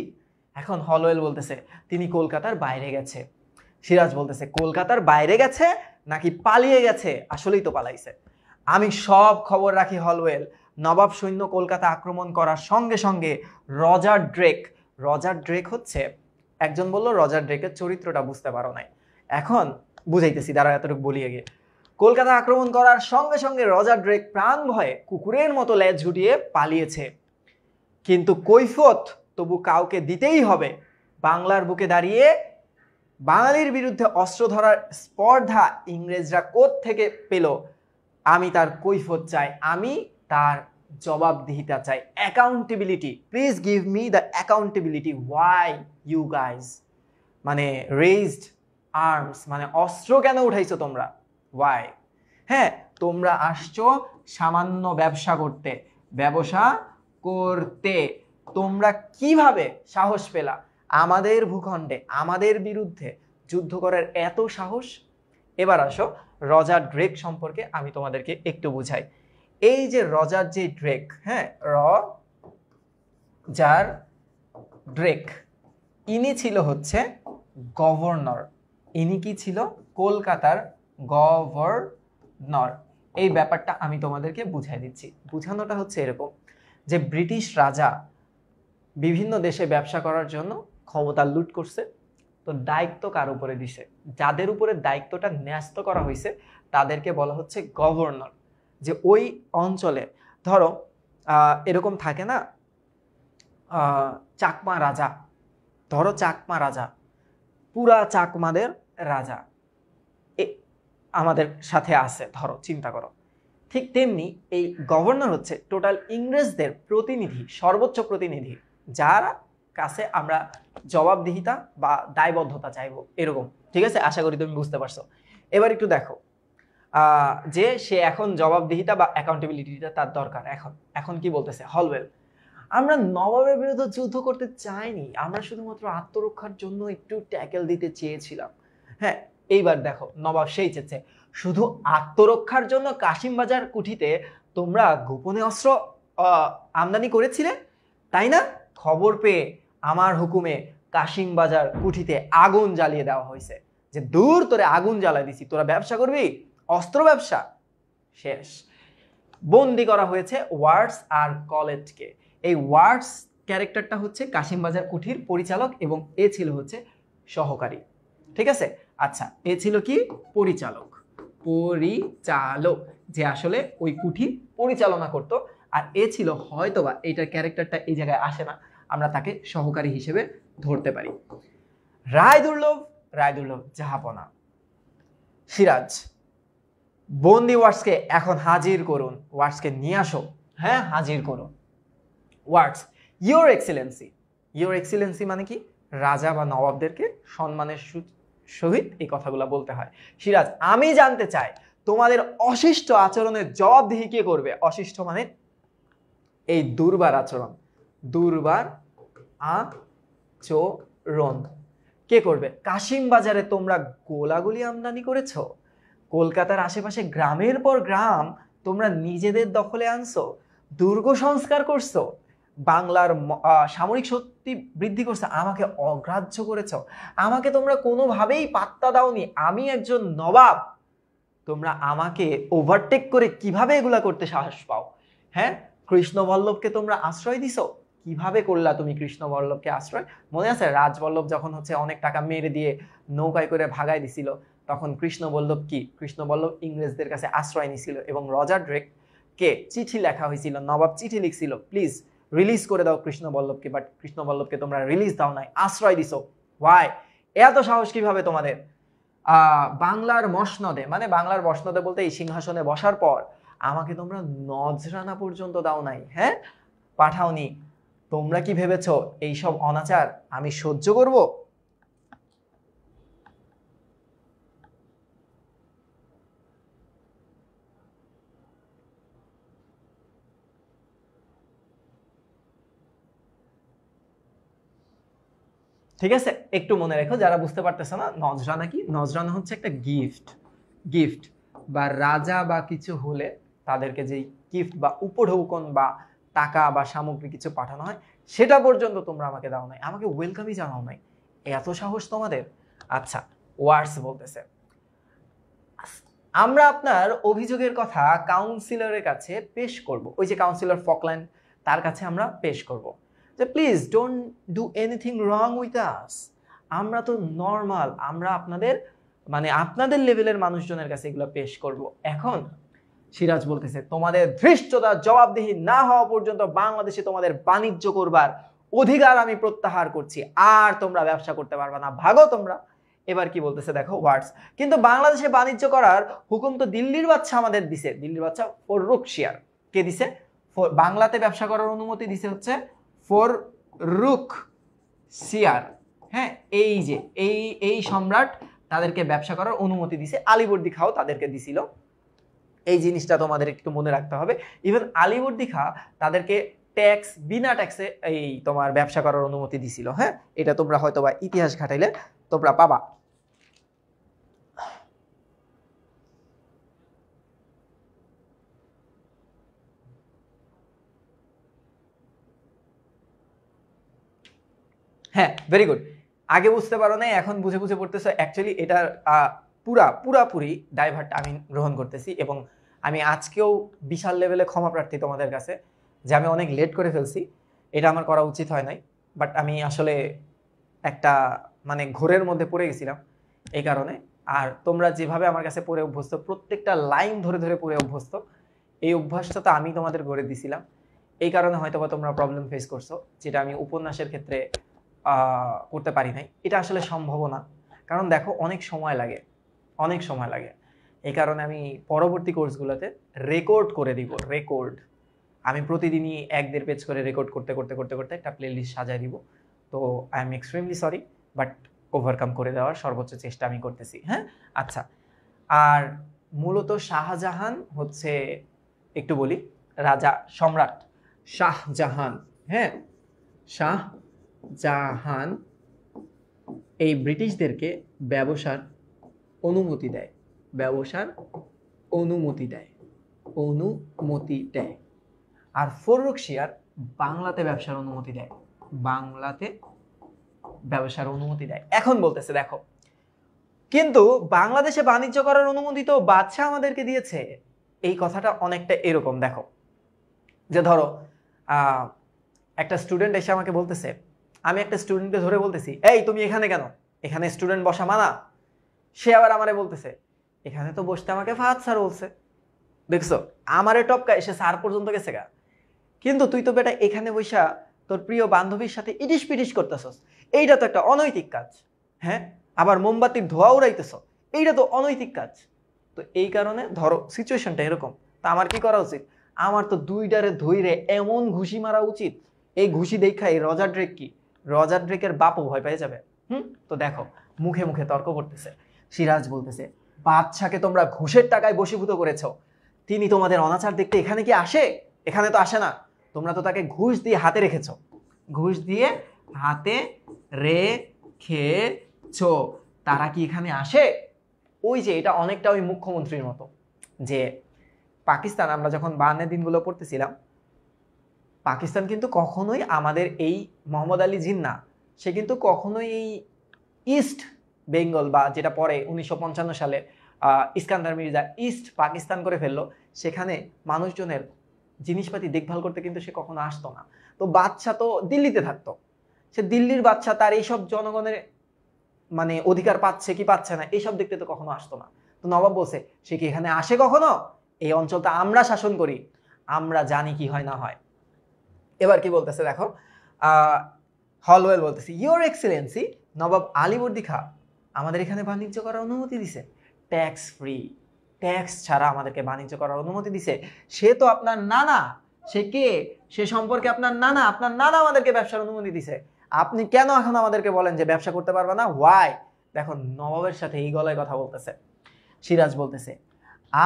এখন হলওয়েল বলতেছে তিনি কলকাতার বাইরে গেছে। সিরাজ বলতেছে কলকাতার বাইরে গেছে নাকি পালিয়ে গেছে? আসলেই তো পালাইছে। আমি সব খবর রাখি হলওয়েল। নবাব সৈন্য কলকাতা আক্রমণ করার সঙ্গে সঙ্গে রজার ড্রেক, রজার ড্রেক হচ্ছে, একজন বলল রজার ড্রেকের চরিত্রটা বুঝতে পারো নাই, এখন বুঝাইতেছি, দাঁড়া এতটুকু বলিয়ে গিয়ে। কলকাতা আক্রমণ করার সঙ্গে সঙ্গে রজার ড্রেক প্রাণ ভয়ে কুকুরের মতো লেজ ঝুটিয়ে পালিয়েছে, কিন্তু কৈফত তবু কাউকে দিতেই হবে। বাংলার বুকে দাঁড়িয়ে বাঙালির বিরুদ্ধে অস্ত্র ধরার স্পর্ধা ইংরেজরা কোত্থেকে পেল? আমি তার কৈফত চাই, আমি তার জবাবদিহিতা চাই, accountability. Please give me the accountability. Why you guys মানে রেইজড আর্মস, মানে অস্ত্র কেন উঠাইছো তোমরা? ওয়াই? হ্যাঁ, তোমরা আসছো সামান্য ব্যবসা করতে, ব্যবসা করতে। তোমরা কিভাবে সাহস পেলা আমাদের ভূখণ্ডে আমাদের বিরুদ্ধে যুদ্ধ করার এত সাহস? এবার আসো রজার ড্রেক সম্পর্কে আমি তোমাদেরকে একটু বুঝাই। এই যে রজার যে ড্রেক, হ্যাঁ রজার ড্রেক, ইনি ছিল হচ্ছে গভর্নর। ইনি কি ছিল? কলকাতার গভর্নর। এই ব্যাপারটা আমি তোমাদেরকে বুঝাই দিচ্ছি। বুঝানোটা হচ্ছে এরকম যে ব্রিটিশ রাজা বিভিন্ন দেশে ব্যবসা করার জন্য ক্ষমতা লুট করছে, তো দায়িত্ব কার উপরে দিছে? যাদের উপরে দায়িত্বটা ন্যস্ত করা হয়েছে তাদেরকে বলা হচ্ছে গভর্নর। যে ওই অঞ্চলে ধরো এরকম থাকে না, চাকমা রাজা, ধরো চাকমা রাজা, পুরা চাকমাদের রাজা আমাদের সাথে আছে, ধরো চিন্তা করো। ঠিক তেমনি এই গভর্নর হচ্ছে টোটাল ইংরেজদের প্রতিনিধি, সর্বোচ্চ প্রতিনিধি, যার কাছে আমরা জবাবদিহিতা বা দায়বদ্ধতা চাইবো, এরকম। ঠিক আছে, আশা করি তুমি বুঝতে পারছো। এবার একটু দেখো যে সে এখন জবাবদিহিতা বা অ্যাকাউন্টেবিলিটিটা তার দরকার। এখন কি বলতেছে হলওয়েল? আমরা নবাবের বিরুদ্ধে যুদ্ধ করতে চাইনি, আমরা শুধুমাত্র আত্মরক্ষার জন্য একটু ট্যাকেল দিতে চেয়েছিলাম। হ্যাঁ, এইবার দেখো নবাব সেই চেয়েছে, শুধু আত্মরক্ষার জন্য কাশিমবাজার কুঠিতে তোমরা গোপনে অস্ত্র আমদানি করেছিলে, তাই না? খবর পেয়ে আমার হুকুমে কাশিমবাজার কুঠিতে আগুন জ্বালিয়ে দেওয়া হয়েছে। যে দূর তোরে আগুন জ্বালিয়ে দিছি, তোরা ব্যবসা করবি, অস্ত্র ব্যবসা শেষ। বন্দি করা হয়েছে ওয়ার্ডস আর কলেজকে। এই ওয়ার্ডস ক্যারেক্টারটা হচ্ছে কাশিমবাজার কুঠির পরিচালক এবং এ ছিল হচ্ছে সহকারী। ঠিক আছে, আচ্ছা এ ছিল কি? পরিচালক। পরিচালক যে আসলে ওই কুঠি পরিচালনা করত, আর এ ছিল হয়তোবা, এইটার ক্যারেক্টারটা এই জায়গায় আসে না, আমরা তাকে সহকারী হিসেবে ধরতে পারি। রায়দুর্লভ, রায়দুর্লভ জাহাপনা। সিরাজ, বন্দি ওয়ার্ডসকে এখন হাজির করুন, ওয়ার্ডসকে নিয়ে আসো, হ্যাঁ হাজির করুন। ওয়ার্ডস, ইয়োর এক্সেলেন্সি। ইয়োর এক্সেলেন্সি মানে কি? রাজা বা নবাবদেরকে সম্মানের সহিত এই কথাগুলো বলতে হয়। সিরাজ, আমি জানতে চাই তোমাদের অশিষ্ট আচরণের জবাবদিহি কে করবে? অশিষ্ট মানে এই দুর্বার আচরণ, দুর্বার আচরণ কে করবে? কাশিম বাজারে তোমরা গোলাগুলি আমদানি করেছো, কলকাতার আশেপাশে গ্রামের পর গ্রাম তোমরা নিজেদের দখলে আনছো, দুর্গ সংস্কার করছো, বাংলার সামরিক শক্তি বৃদ্ধি করছো, আমাকে অগ্রাহ্য করেছো, আমাকে তোমরা কোনোভাবেই পাত্তা দাওনি, আমি একজন নবাব, তোমরা আমাকে ওভারটেক করে কিভাবে এগুলা করতে সাহস পাও? হ্যাঁ, কৃষ্ণবল্লভকে তোমরা আশ্রয় দিছো, কিভাবে করলা তুমি কৃষ্ণবল্লভকে আশ্রয়? মনে আছে রাজবল্লভ যখন হচ্ছে অনেক টাকা মেরে দিয়ে নৌকায় করে ভাগায় দিছিল, তখন কৃষ্ণবল্লভ কি? কৃষ্ণবল্লভ ইংরেজদের কাছে আশ্রয় নিছিল এবং রজার ড্রেককে চিঠি লেখা হয়েছিল, নবাব চিঠি লিখছিল, প্লিজ রিলিজ করে দাও কৃষ্ণবল্লভকে, বাট কৃষ্ণবল্লভকে তোমরা রিলিজ দাও নাই, আশ্রয় দিছো। ওয়াই? এত সাহস কিভাবে তোমাদের? বাংলার মসনদে, মানে বাংলার মসনদে বলতে এই সিংহাসনে বসার পর আমাকে তোমরা নজরানা পর্যন্ত দাও নাই, হ্যাঁ পাঠাওনি। তোমরা কি ভেবেছো এইসব অনাচার আমি সহ্য করব? ঠিক আছে, একটু মনে রেখো যারা বুঝতে পারতেছে না। নজরানা কি? নজরানা হচ্ছে একটা গিফট। গিফট বা রাজা বা কিছু হলে তাদেরকে যেই গিফট বা উপঢৌকন বা টাকা বা সামগ্রী কিছু পাঠানো হয়, সেটা পর্যন্ত তোমরা আমাকে দাও নাই, আমাকে ওয়েলকামই জানাও নাই। এত সাহস তোমাদের? আচ্ছা, ওয়ার্ডস বলতেছে, আমরা আপনার অভিযোগের কথা কাউন্সিলরের কাছে পেশ করব। ওই যে কাউন্সিলর ফকল্যান্ড, তার কাছে আমরা পেশ করব যে please don't do anything wrong with us. আমরা তো নর্মাল, আমরা আপনাদের মানে আপনাদের লেভেলের মানুষজনের কাছে এগুলো পেশ করব। এখন সিরাজ বলতেছে, তোমাদের ধৃষ্টতা জবাবদিহি না হওয়া পর্যন্ত বাংলাদেশে তোমাদের বাণিজ্য করবার অধিকার আমি প্রত্যাহার করছি, আর তোমরা ব্যবসা করতে পারবে না, ভাগো তোমরা। এবার কি বলতেছে দেখো ওয়ার্ডস, কিন্তু বাংলাদেশে বাণিজ্য করার হুকুম তো দিল্লির বাদশা আমাদের দিছে। দিল্লির বাদশা ফররুখশিয়ার কে দিছে? বাংলাতে ব্যবসা করার অনুমতি দিছে হচ্ছে ফররুখশিয়ার। হ্যাঁ, এই যে এই সম্রাট তাদেরকে ব্যবসা করার অনুমতি দিছে। আলীবর্দী খাও তাদেরকে দিছিল। এই জিনিসটা তোমাদের একটু মনে রাখতে হবে। ইভেন আলীবর্দী খাঁ তাদেরকে ট্যাক্স, বিনা ট্যাক্সে এই তোমার ব্যবসা করার অনুমতি দিছিল। হ্যাঁ, এটা তোমরা হয়তো বা ইতিহাস ঘাটাইলে তোমরা পাবা। হ্যাঁ, ভেরি গুড। আগে বুঝতে পারো নাই, এখন বুঝে বুঝে পড়তেছো। অ্যাকচুয়ালি এটার পুরাপুরি দায়ভারটা আমি গ্রহণ করতেছি, এবং আমি আজকেও বিশাল লেভেলে ক্ষমা প্রার্থী তোমাদের কাছে যে আমি অনেক লেট করে ফেলছি। এটা আমার করা উচিত হয় নাই, বাট আমি আসলে একটা মানে ঘোরের মধ্যে পড়ে গেছিলাম এই কারণে। আর তোমরা যেভাবে আমার কাছে পড়ে অভ্যস্ত, প্রত্যেকটা লাইন ধরে ধরে পড়ে অভ্যস্ত, এই অভ্যাসটা তো আমি তোমাদের গড়ে দিছিলাম। এই কারণে হয়তো বা তোমরা প্রবলেম ফেস করছো, যেটা আমি উপন্যাসের ক্ষেত্রে করতে পারি নাই। এটা আসলে সম্ভব না, কারণ দেখো অনেক সময় লাগে, অনেক সময় লাগে। এই কারণে আমি পরবর্তী কোর্সগুলোতে রেকর্ড করে দিব। রেকর্ড আমি প্রতিদিনই 1-1.5 পেজ করে রেকর্ড করতে করতে করতে করতে একটা প্লেলিস্ট সাজায় দিব। তো I am extremely sorry, but overcome করে দেওয়ার সর্বোচ্চ চেষ্টা আমি করতেছি। হ্যাঁ, আচ্ছা। আর মূলত শাহজাহান হচ্ছে, একটু বলি, রাজা সম্রাট শাহজাহান। হ্যাঁ, শাহজাহান এই ব্রিটিশদেরকে ব্যবসার অনুমতি দেয়, ব্যবসার অনুমতি দেয়, অনুমতি দেয়। আর ফররুখশিয়ার বাংলাতে ব্যবসার অনুমতি দেয়, বাংলাতে ব্যবসার অনুমতি দেয়। এখন বলতেছে দেখো, কিন্তু বাংলাদেশে বাণিজ্য করার অনুমতি তো বাদশা আমাদেরকে দিয়েছে। এই কথাটা অনেকটা এরকম দেখো, যে ধরো একটা স্টুডেন্ট এসে আমাকে বলতেছে, আমি একটা স্টুডেন্টকে ধরে বলতেছি, এই তুমি এখানে কেন, এখানে স্টুডেন্ট বসা মানা। সে আবার আমারে বলতেছে, এখানে তো বসতে আমাকে ফাহাদ স্যার বলছে। দেখছো, আমারে টপকা এসে স্যার পর্যন্ত গেছে গা। কিন্তু তুই তো বেটা এখানে বসা তোর প্রিয় বান্ধবীর সাথে ইটিস পিটিস করতেছস, এইটা তো একটা অনৈতিক কাজ। হ্যাঁ, আবার মোমবাতির ধোয়া উড়াইতেছ, এইটা তো অনৈতিক কাজ। তো এই কারণে ধরো সিচুয়েশনটা এরকম, তা আমার কি করা উচিত? আমার তো দুইটারে ধইরে এমন ঘুষি মারা উচিত, এই ঘুষি দেখাই রজার ড্রেক কি, রজার ড্রেকের বাপও ভয় পেয়ে যাবে। তো দেখো মুখে মুখে তর্ক করতেছে। সিরাজ বলতেছে, বাদশাকে তোমরা ঘুষের টাকায় বশীভূত করেছো, তিনি তোমাদের অনাচার দেখতে এখানে কি আসে? এখানে তো আসে না। তোমরা তো তাকে ঘুষ দিয়ে হাতে রেখেছো, ঘুষ দিয়ে হাতে রেখেছো, তারা কি এখানে আসে? ওই যে এটা অনেকটা ওই মুখ্যমন্ত্রীর মতো, যে পাকিস্তান, আমরা যখন 52 দিনগুলো পড়তেছিলাম, পাকিস্তান কিন্তু কখনোই আমাদের এই মোহাম্মদ আলী জিন্না, সে কিন্তু কখনোই এই ইস্ট বেঙ্গল বা যেটা পরে 1955 সালে ইস্কান্দার মির্জা ইস্ট পাকিস্তান করে ফেললো, সেখানে মানুষজনের জিনিসপাতি দেখভাল করতে কিন্তু সে কখনো আসতো না। তো বাদশা তো দিল্লিতে থাকতো, সে দিল্লির বাদশা, তার এইসব জনগণের মানে অধিকার পাচ্ছে কি পাচ্ছে না এইসব দেখতে তো কখনো আসতো না। তো নবাব বলছে, সে কি এখানে আসে কখনো? এই অঞ্চলটা আমরা শাসন করি, আমরা জানি কি হয় না হয়। এবার কি বলতেছে দেখো, হলওয়েল বলতেছে, ইয়োর এক্সেলেন্সি, নবাব আলীবর্দী খাঁ আমাদের এখানে বাণিজ্য করার অনুমতি দিছে, ট্যাক্স ফ্রি, ট্যাক্স ছাড়া আমাদেরকে বাণিজ্য করার অনুমতি দিছে। সে তো আপনার নানা, সে কে? সে সম্পর্কে আপনার নানা, আপনার নানা আমাদেরকে ব্যবসার অনুমতি দিছে। আপনি কেন এখন আমাদেরকে বলেন যে ব্যবসা করতে পারবে না? ওয়াই? দেখো নবাবের সাথে এই গলায় কথা বলতেছে। সিরাজ বলতেছে,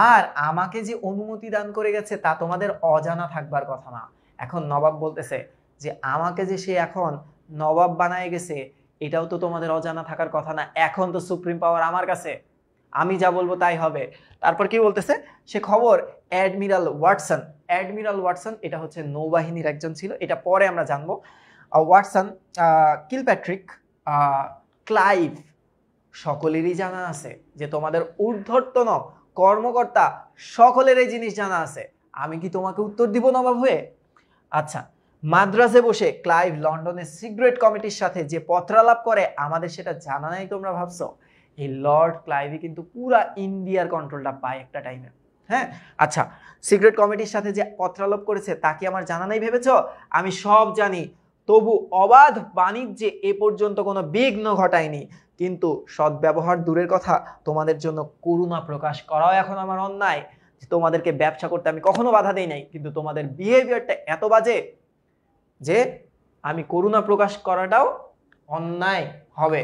আর আমাকে যে অনুমতি দান করে গেছে তা তোমাদের অজানা থাকবার কথা না। এখন নবাব বলতেছে যে আমাকে যে সে এখন নবাব বানায় গেছে, এটাও তো তোমাদের অজানা থাকার কথা না। এখন তো সুপ্রিম পাওয়ার আমার কাছে, আমি যা বলবো তাই হবে। তারপর কি বলতেছে সে খবর, অ্যাডমিরাল ওয়াটসন এটা হচ্ছে নৌবাহিনীর একজন ছিল, এটা পরে আমরা জানবো। ওয়াটসন, কিলপ্যাট্রিক, ক্লাইভ, সকলেরই জানা আছে যে তোমাদের ঊর্ধ্বতন কর্মকর্তা সকলের এই জিনিস জানা আছে। আমি কি তোমাকে উত্তর দিব নবাব হয়ে? আচ্ছা, মাদ্রাজে বসে ক্লাইভ লন্ডনের সিক্রেট কমিটির সাথে যে পত্রালাপ করে আমাদের সেটা জানা নাই তোমরা ভাবছো? এই লর্ড ক্লাইভই কিন্তু পুরা ইন্ডিয়ার কন্ট্রোলটা পায় একটা টাইমে। হ্যাঁ, আচ্ছা, সিক্রেট কমিটির সাথে যে পত্রালাপ করেছে তা কি আমার জানা নাই ভেবেছো? আমি সব জানি, তবু অবাধ বাণিজ্যে এ পর্যন্ত কোনো বিঘ্ন ঘটায়নি। কিন্তু সদ্ব্যবহার দূরের কথা, তোমাদের জন্য করুণা প্রকাশ করাও এখন আমার অন্যায়। তোমাদেরকে ব্যবসা করতে আমি কখনো বাধা দেই নাই, কিন্তু তোমাদের বিহেভিয়ারটা এত বাজে যে আমি করুণা প্রকাশ করাটাও অন্যায় হবে।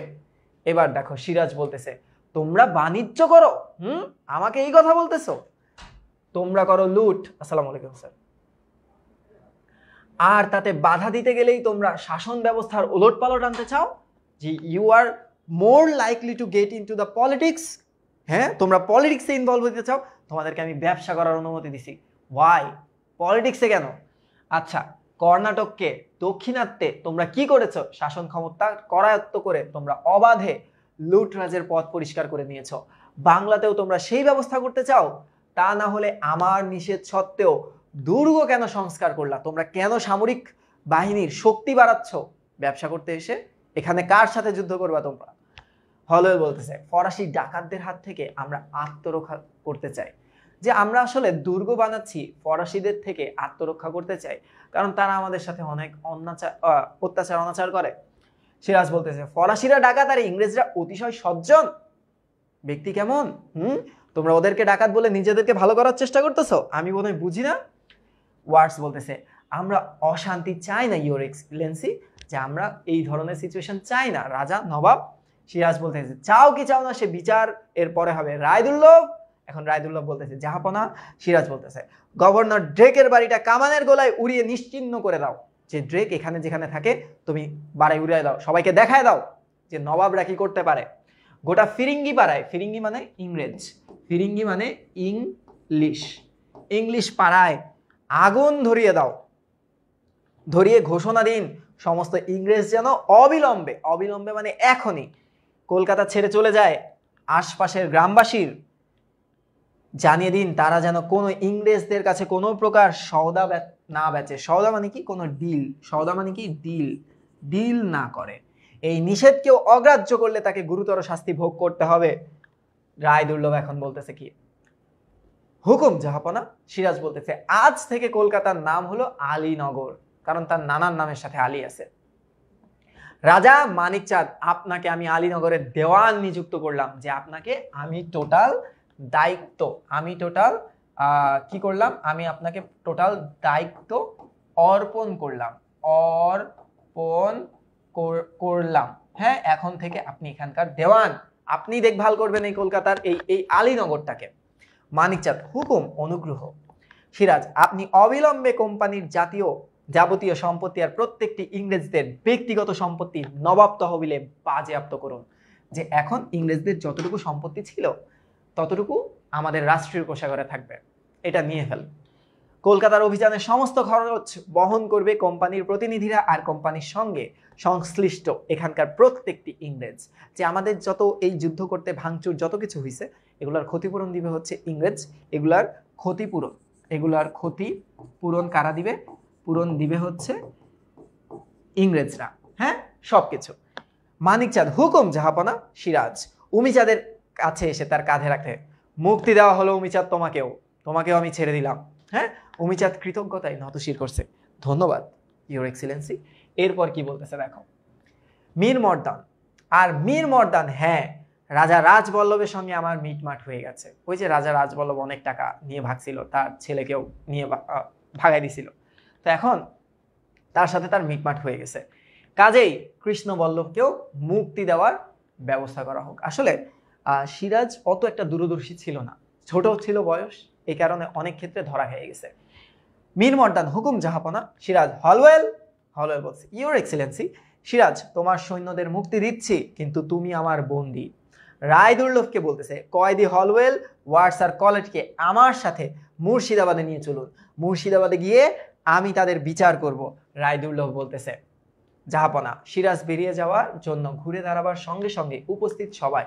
এবার দেখো সিরাজ বলতেছে, তোমরা বাণিজ্য করো, আমাকে এই কথা বলতেছো? তোমরা করো লুট, আসসালামু আলাইকুম স্যার, আর তাতে বাধা দিতে গেলেই তোমরা শাসন ব্যবস্থার ওলটপালট আনতে চাও, যে you are more likely to get into the politics. হ্যাঁ, তোমরা পলিটিক্সে ইনভলভ হতে চাও, তোমাদেরকে আমি ব্যবসা করার অনুমতি দিছি। ওয়াই? পলিটিক্সে কেন? আচ্ছা, কর্ণাটককে দক্ষিণাত্যে তোমরা কি করেছো? শাসন ক্ষমতা করায়ত্ত করে তোমরা অবাধে লুটরাজের পথ পরিষ্কার করে নিয়েছো। বাংলাতেও তোমরা সেই ব্যবস্থা করতে চাও? তা না হলে আমার নিষেধ সত্ত্বেও দুর্গ কেন সংস্কার করলা? তোমরা কেন সামরিক বাহিনীর শক্তি বাড়াচ্ছ ব্যবসা করতে এসে? এখানে কার সাথে যুদ্ধ করবা তোমরা? হলওয়েল বলতেছে, ফরাসি ডাকাতদের হাত থেকে আমরা আত্মরক্ষা করতে চাই। যে আমরা আসলে দুর্গ বানাচ্ছি ফরাসিদের থেকে আত্মরক্ষা করতে চাই, কারণ তারা আমাদের সাথে অনেক অত্যাচার অনাচার করে। সিরাজ বলতেছে, ফরাসিরা ডাকাত আর ইংরেজরা অতিশয় সজ্জন ব্যক্তি কেমন? তোমরা ওদেরকে ডাকাত বলে নিজেদেরকে ভালো করার চেষ্টা করতেছো, আমি বোধহয় বুঝি না। ওয়ার্ডস বলতেছে, আমরা অশান্তি চাই না ইউর এক্সেলেন্সি, যে আমরা এই ধরনের সিচুয়েশন চাই না রাজা নবাব। সিরাজ বলতেছে, চাও কি চাও না সে বিচার এর পরে হবে। রায়দুল্লভ, এখন রায়দুল্লভ বলতেছে, জাহাপনা। সিরাজ বলতেছে, গভর্নর ড্রেকের বাড়িটা কামানের গোলায় উড়িয়ে নিশ্চিহ্ন করে দাও। যে ড্রেক এখানে যেখানে থাকে তুমি বাড়ায় উড়িয়ে দাও, সবাইকে দেখায় দাও যে নবাবরা কি করতে পারে। গোটা ফিরিঙ্গি পাড়ায়, ফিরিঙ্গি মানে ইংরেজ, ফিরিঙ্গি মানে ইংলিশ পাড়ায় আগুন ধরিয়ে দাও, ধরিয়ে ঘোষণা দিন সমস্ত ইংরেজ যেন অবিলম্বে মানে এখনই কলকাতা ছেড়ে চলে যায়। আশপাশের গ্রামবাসীর জানিয়ে দিন তারা যেন কোনো ইংরেজদের কাছে কোনো প্রকার সওদা না বেচে। সওদা মানে কি? কোনো ডিল। সওদা মানে কি? ডিল না করে। এই নিষেধ কেউ অগ্রাহ্য করলে তাকে গুরুতর শাস্তি ভোগ করতে হবে। রায়দুল্লভ এখন বলতেছে কি? হুকুম জাহাপনা। সিরাজ বলতেছে, আজ থেকে কলকাতার নাম হলো আলীনগর, কারণ তার নানার নামের সাথে আলী আছে। রাজা মানিকচাঁদ, আপনাকে আমি আলীনগরের দেওয়ান নিযুক্ত করলাম, যে আপনাকে আমি টোটাল দায়িত্ব, আমি আপনাকে টোটাল দায়িত্ব অর্পণ করলাম। হ্যাঁ, এখন থেকে আপনি এখানকার দেওয়ান, আপনি দেখভাল করবেন এই কলকাতার এই আলীনগরটাকে। মানিকচাঁদ, হুকুম অনুগ্রহ। সিরাজ, আপনি অবিলম্বে কোম্পানির যাবতীয় সম্পত্তি আর প্রত্যেকটি ইংরেজদের ব্যক্তিগত সম্পত্তি নবাব তহবিলে বাজেয়াপ্ত করুন। যে এখন ইংরেজদের যতটুকু সম্পত্তি ছিল ততটুকু আমাদের রাষ্ট্রীয় কোষাগারে থাকবে, এটা নিয়ে ফেল। কলকাতার অভিযানের সমস্ত খরচ বহন করবে কোম্পানির প্রতিনিধিরা আর কোম্পানির সঙ্গে সংশ্লিষ্ট এখানকার প্রত্যেকটি ইংরেজ। যে আমাদের যত এই যুদ্ধ করতে ভাঙচুর যত কিছু হয়েছে, এগুলার ক্ষতিপূরণ দিবে হচ্ছে ইংরেজ। এগুলার ক্ষতিপূরণ কারা দিবে? পূরণ দিবে হচ্ছে ইংরেজরা। হ্যাঁ, সবকিছু। মানিকচাঁদ, হুকুম জাহাপনা। সিরাজ উমিচাঁদের কাছে এসে তার কাঁধে রাখতে, মুক্তি দেওয়া হলো উমিচাঁদ, তোমাকেও আমি ছেড়ে দিলাম। হ্যাঁ, উমিচাঁদ কৃতজ্ঞতায় নতশির করছে, ধন্যবাদ ইউর এক্সিলেন্সি। এরপর কি বলতেছে দেখো, মীর মর্দান, হ্যাঁ, রাজা রাজবল্লভের সঙ্গে আমার মিটমাট হয়ে গেছে। ওই যে রাজা রাজবল্লভ অনেক টাকা নিয়ে ভাগছিল, তার ছেলেকেও নিয়ে ভাগাই দিছিল, তো এখন তার সাথে তার মিটমাট হয়ে গেছে। কাজেই কৃষ্ণবল্লভকেও মুক্তি দেওয়ার ব্যবস্থা করা হোক। আসলে সিরাজ অত একটা দূরদর্শী ছিল না, ছোট ছিল বয়স, এই কারণে অনেক ক্ষেত্রে ধরা হয়ে গেছে। মীর মর্দান, হুকুম জাহাপনা। সিরাজ, হলওয়েল বলছে, ইউর এক্সিলেন্সি। সিরাজ তোমার সৈন্যদের মুক্তি দিচ্ছি, কিন্তু তুমি আমার বন্দী। রায় দুর্লভকে বলতেছে কয়েদি হলওয়েল, ওয়ার্ডস আর কলেটকে আমার সাথে মুর্শিদাবাদে নিয়ে চলুন, মুর্শিদাবাদে গিয়ে আমি তাদের বিচার করব। রায় দুর্লভ বলতেছে জাহাপনা। সিরাজ বেরিয়ে যাওয়ার জন্য ঘুরে দাঁড়াবার সঙ্গে সঙ্গে উপস্থিত সবাই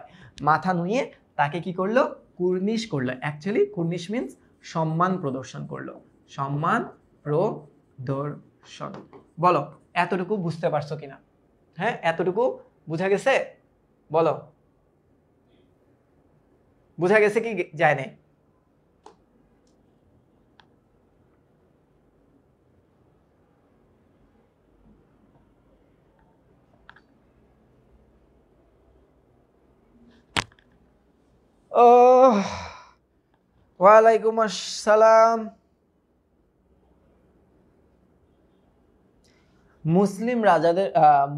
মাথা নুইয়ে তাকে কি করলো, কুর্নিশ করলো। অ্যাকচুয়ালি কুর্নিশ মিন্স সম্মান প্রদর্শন করলো, সম্মান প্রদর্শন। বলো এতটুকু বুঝতে পারছো কিনা? হ্যাঁ, এতটুকু বুঝা গেছে? বলো বুঝা গেছে কি যায় না? ও ওয়ালাইকুম আসসালাম। মুসলিম রাজাদের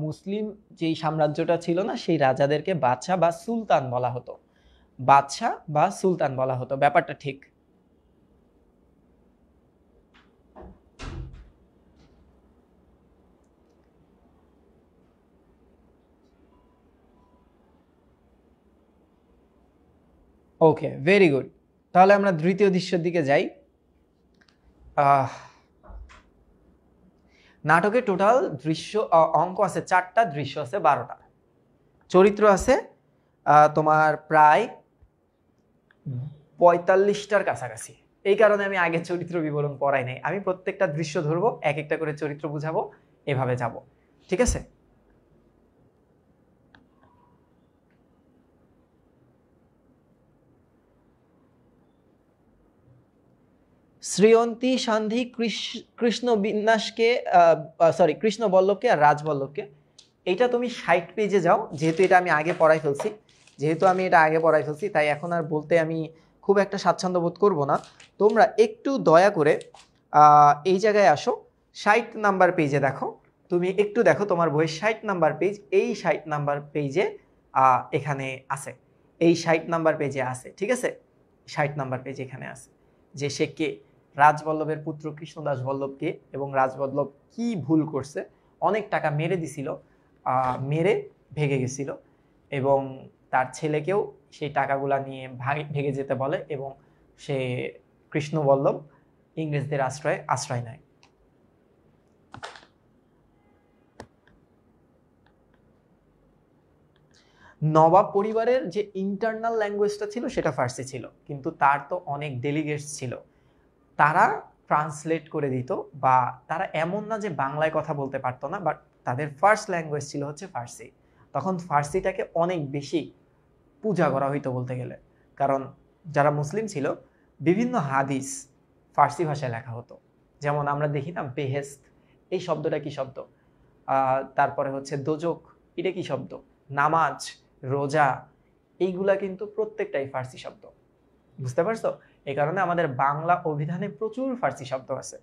মুসলিম যেই সাম্রাজ্যটা ছিল না, সেই রাজাদেরকে বাদশা বা সুলতান বলা হতো, বাদশা বা সুলতান বলা হতো। ব্যাপারটা ঠিক। ওকে, ভেরি গুড। তাহলে আমরা দ্বিতীয় দৃশ্যের দিকে যাই। নাটকে টোটাল দৃশ্য অঙ্ক আছে 4টা, দৃশ্য আছে 12টা, চরিত্র আছে তোমার প্রায় 45টার কাছাকাছি। এই কারণে আমি আগে চরিত্র বিবরণ পড়াই নাই, আমি প্রত্যেকটা দৃশ্য ধরবো, এক একটা করে চরিত্র বুঝাবো, এভাবে যাব। ঠিক আছে? শ্রীয়ন্তী সান্ধ্যী কৃষ্ণ বিন্যাসকে কৃষ্ণ বল্লভকে আর রাজবল্লভকে, এইটা তুমি 60 পেজে যাও। যেহেতু এটা আমি আগে পড়াই ফেলছি, তাই এখন আর বলতে আমি খুব একটা স্বাচ্ছন্দ্য বোধ করবো না। তোমরা একটু দয়া করে এই জায়গায় আসো, 60 নাম্বার পেজে দেখো। তুমি একটু দেখো তোমার বইয়ের 60 নাম্বার পেজ, এই 60 নাম্বার পেজে এখানে আছে, এই 60 নাম্বার পেজে আছে। ঠিক আছে? 60 নাম্বার পেজ এখানে আছে যে সে কে, রাজবল্লভের পুত্র কৃষ্ণদাস বল্লভকে, এবং রাজবল্লভ কি ভুল করছে, অনেক টাকা মেরে দিছিল, মেরে ভেগে গেছিল, এবং তার ছেলেকেও সেই টাকাগুলা নিয়ে ভেগে যেতে বলে, এবং সে কৃষ্ণবল্লভ ইংরেজদের আশ্রয় নেয়। নবাব পরিবারের যে ইন্টারনাল ল্যাঙ্গুয়েজটা ছিল সেটা ফার্সি ছিল, কিন্তু তার তো অনেক ডেলিগেটস ছিল, তারা ট্রান্সলেট করে দিত, বা তারা এমন না যে বাংলায় কথা বলতে পারতো না, বাট তাদের ফার্স্ট ল্যাঙ্গুয়েজ ছিল হচ্ছে ফার্সি। তখন ফার্সিটাকে অনেক বেশি পূজা করা হইতো বলতে গেলে, কারণ যারা মুসলিম ছিল বিভিন্ন হাদিস ফার্সি ভাষায় লেখা হতো। যেমন আমরা দেখি না বেহেস্ত, এই শব্দটা কি শব্দ, তারপরে হচ্ছে দোজক, এটা কি শব্দ, নামাজ, রোজা, এইগুলা কিন্তু প্রত্যেকটাই ফার্সি শব্দ। বুঝতে পারছো? এই কারণে আমাদের বাংলা অভিধানে প্রচুর ফার্সি শব্দ আছে।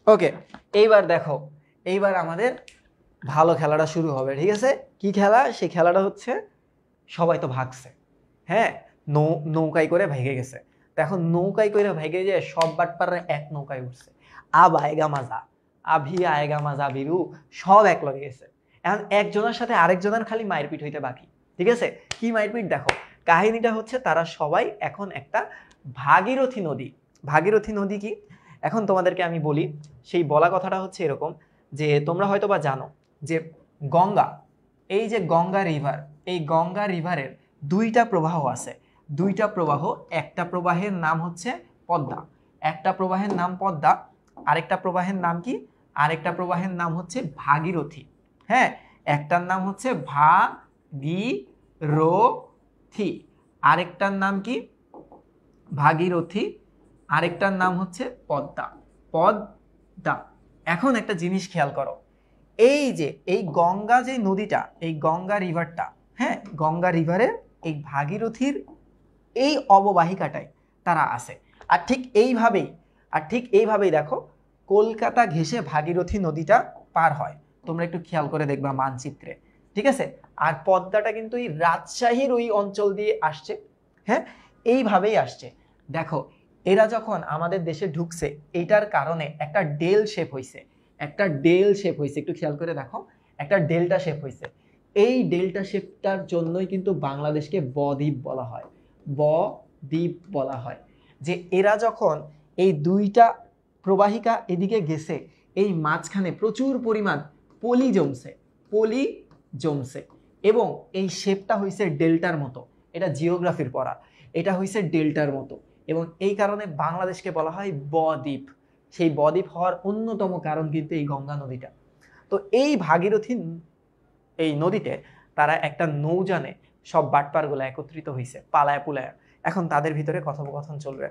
ওকে, এইবার দেখো, এইবার আমাদের ভালো খেলাটা শুরু হবে। ঠিক আছে? কি খেলা? সেই খেলাটা হচ্ছে, সবাই তো ভাগছে, হ্যাঁ, নৌকায় করে ভেগে গেছে। তো এখন নৌকায় করে ভেগে যায়, সব বাটপাড়া এক নৌকায় উঠছে, আয়েগা মাজা, আয়েগা মাজা বিরু, সব এক লগে গেছে। এখন একজনের সাথে আরেকজনের খালি মারপিট হইতে বাকি। ঠিক আছে? কি মারপিট দেখো, কাহিনীটা হচ্ছে তারা সবাই এখন একটা ভাগীরথী নদী কি, এখন তোমাদেরকে আমি বলি, সেই বলা কথাটা হচ্ছে এরকম যে তোমরা হয়তো বা জানো যে গঙ্গা, এই যে গঙ্গা রিভার, এই গঙ্গা রিভারের 2টা প্রবাহ আছে, 2টা প্রবাহ, একটা প্রবাহের নাম হচ্ছে পদ্মা, একটা প্রবাহের নাম পদ্মা, আরেকটা প্রবাহের নাম কি, আরেকটা প্রবাহের নাম হচ্ছে ভাগীরথী। হ্যাঁ, একটার নাম হচ্ছে ভাগীরথী, আরেকটার নাম কি, ভাগীরথী, আরেকটার নাম হচ্ছে পদ্মা। এখন একটা জিনিস খেয়াল করো, এই যে এই গঙ্গা যে নদীটা, এই গঙ্গা রিভারটা, হ্যাঁ, গঙ্গা রিভারের এই ভাগীরথীর এই অববাহিকাটায় তারা আছে। আর ঠিক এইভাবেই দেখো, কলকাতা ঘেঁষে ভাগীরথী নদীটা পার হয়। তোমরা একটু খেয়াল করে দেখবা মানচিত্রে, ঠিক আছে। আর পদ্মাটা কিন্তু এই রাজশাহীর ওই অঞ্চল দিয়ে আসছে, হ্যাঁ, এইভাবেই আসছে। দেখো এরা যখন আমাদের দেশে ঢুকছে, এইটার কারণে একটা ডেল শেপ হয়েছে, একটু খেয়াল করে দেখো, একটা ডেল্টা শেপ হয়েছে। এই ডেল্টা শেপটার জন্যই কিন্তু বাংলাদেশকে বদ্বীপ বলা হয়, বদ্বীপ বলা হয়। যে এরা যখন এই দুইটা প্রবাহিকা এদিকে গেছে, এই মাঝখানে প্রচুর পরিমাণ পলি জমছে এবং এই শেপটা হয়েছে ডেল্টার মতো। এটা জিওগ্রাফির পড়া, এটা হয়েছে ডেল্টার মতো এবং এই কারণে বাংলাদেশকে বলা হয় বদ্বীপ। সেই বদ্বীপ হওয়ার অন্যতম কারণ কিন্তু এই গঙ্গা নদীটা। তো এই ভাগীরথী এই নদীতে তারা একটা নৌযানে সব বাটপারগুলো একত্রিত হয়েছে পালায়া পুলায়া। এখন তাদের ভিতরে কথোপকথন চলবে।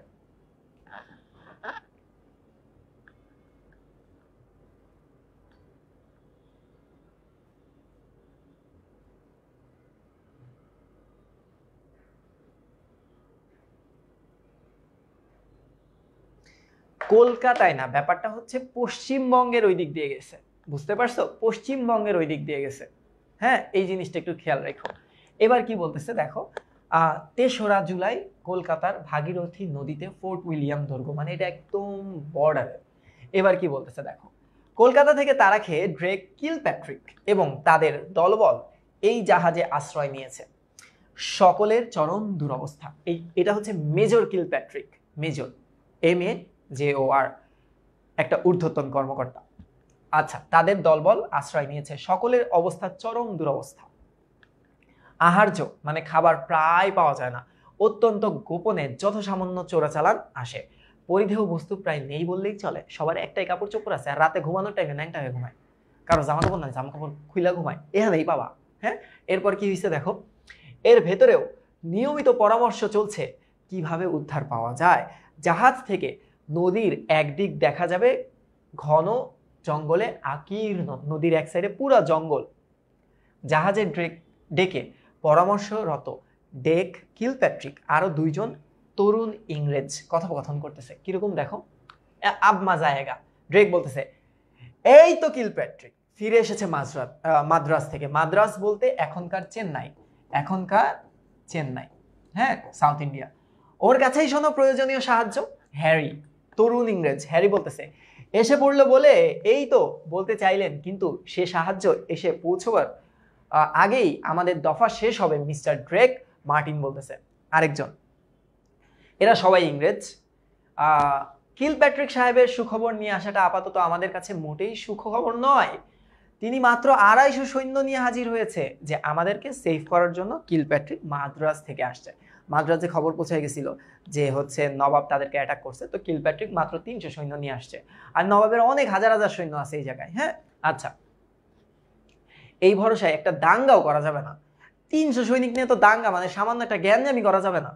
কলকাতায় না, ব্যাপারটা হচ্ছে পশ্চিমবঙ্গের ওই দিক দিয়ে গেছে, বুঝতে পারছো? পশ্চিমবঙ্গের ওই দিক দিয়ে গেছে, হ্যাঁ, এই জিনিসটা একটু খেয়াল রাখো। এবার কি বলতেছে দেখো, ৩রা জুলাই কলকাতার ভাগীরথী নদীতে ফোর্ট উইলিয়াম দুর্গ, মানে এটা একদম বর্ডারে। এবার কি বলতেছে দেখো, কলকাতা থেকে তারা খেয়ে ড্রেক কিলপ্যাট্রিক এবং তাদের দলবল এই জাহাজে আশ্রয় নিয়েছে। সকলের চরম দুরবস্থা। এটা হচ্ছে মেজর কিলপ্যাট্রিক, মেজর MAJOR, একটা ঊর্ধ্বতন কর্মকর্তা। আচ্ছা, তাদের দলবল আশ্রয় নিয়েছে, সকলের অবস্থা চরম দুরবস্থা। আহার্য মানে খাবার প্রায় পাওয়া যায় না, অত্যন্ত গোপনে যথাসামান্য চোরাচালান আসে। পরিধেয় বস্তু প্রায় নেই বললেই চলে, সবার একটাই কাপড় চোপড় আছে, আর রাতে ঘুমানোর টাইমে ন্যাংটা হয়ে ঘুমায়, কারো জামা কাপড় নাই, জামা কাপড় খুইলা ঘুমায়, এখানেই পাবা। হ্যাঁ, এরপর কি হয়েছে দেখো, এর ভেতরেও নিয়মিত পরামর্শ চলছে কিভাবে উদ্ধার পাওয়া যায়। জাহাজ থেকে নদীর একদিক দেখা যাবে ঘন জঙ্গলে আকীর্ণ, নদীর এক সাইডে পুরো জঙ্গল। জাহাজের ডেকে পরামর্শরত ডেক কিলপ্যাট্রিক আরো 2জন তরুণ ইংরেজ কথোপকথন করতেছে। কিরকম দেখো, আবমা জায়গা। ড্রেক বলতেছে, এই তো কিলপ্যাট্রিক ফিরে এসেছে মাদ্রাজ থেকে। মাদ্রাজ বলতে এখনকার চেন্নাই, হ্যাঁ, সাউথ ইন্ডিয়া। ওর কাছেই শোনো প্রয়োজনীয় সাহায্য। হ্যারি, তরুণ ইংরেজ হ্যারি বলতেছে, এসে পড়লো বলে এই তো বলতে চাইলেন, কিন্তু সে সাহায্য এসে পৌঁছবার আগেই আমাদের দফা শেষ হবে মিস্টার ড্রেক। মার্টিন বলতেছে, আরেকজন। এরা সবাই ইংরেজ। কিলপ্যাট্রিক সাহেবের সুখবর নিয়ে আসাটা আপাতত আমাদের কাছে মোটেই সুখবর নয়। তিনি মাত্র 250 সৈন্য নিয়ে হাজির হয়েছে যে আমাদেরকে সেভ করার জন্য। কিলপ্যাট্রিক মাদ্রাজ থেকে আসছে, মাদ্রাজে খবর পৌঁছে গেছিল যে হচ্ছে নবাব তাদেরকে অ্যাটাক করছে, তো কিলপ্যাট্রিক মাত্র 300 সৈন্য নিয়ে আসছে, আর নবাবের অনেক হাজার হাজার সৈন্য আছে এই জায়গায়। হ্যাঁ, আচ্ছা, এই ভরসায় একটা দাঙ্গাও করা যাবে না। 300 সৈনিক নিয়ে তো দাঙ্গা মানে সামান্য একটা জ্ঞানজামি করা যাবে না।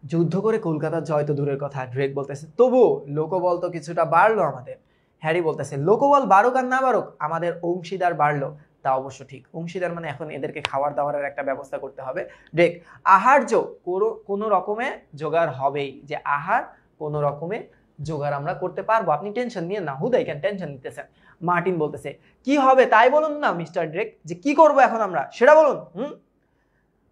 যুদ্ধ করে কলকাতার জয় তো দূরের কথা। ড্রেক বলতেছে, তবু লোকবল তো কিছুটা বাড়লো আমাদের। হ্যারি বলতেছে, লোকবল বাড়ুক আর না বাড়ুক, আমাদের অংশীদার বাড়লো, তা অবশ্য ঠিক। অংশীদার মানে এখন এদেরকে খাবার দাবারের একটা ব্যবস্থা করতে হবে। ড্রেক, আহার্য কোনো রকমে জোগাড় হবেই, যে আহার কোনো রকমে জোগাড় আমরা করতে পারবো, আপনি টেনশন নিয়ে না। হুদাই কেন টেনশন নিতেছেন? মার্টিন বলতেছে, কি হবে তাই বলুন না মিস্টার ড্রেক, যে কি করবো এখন আমরা সেটা বলুন।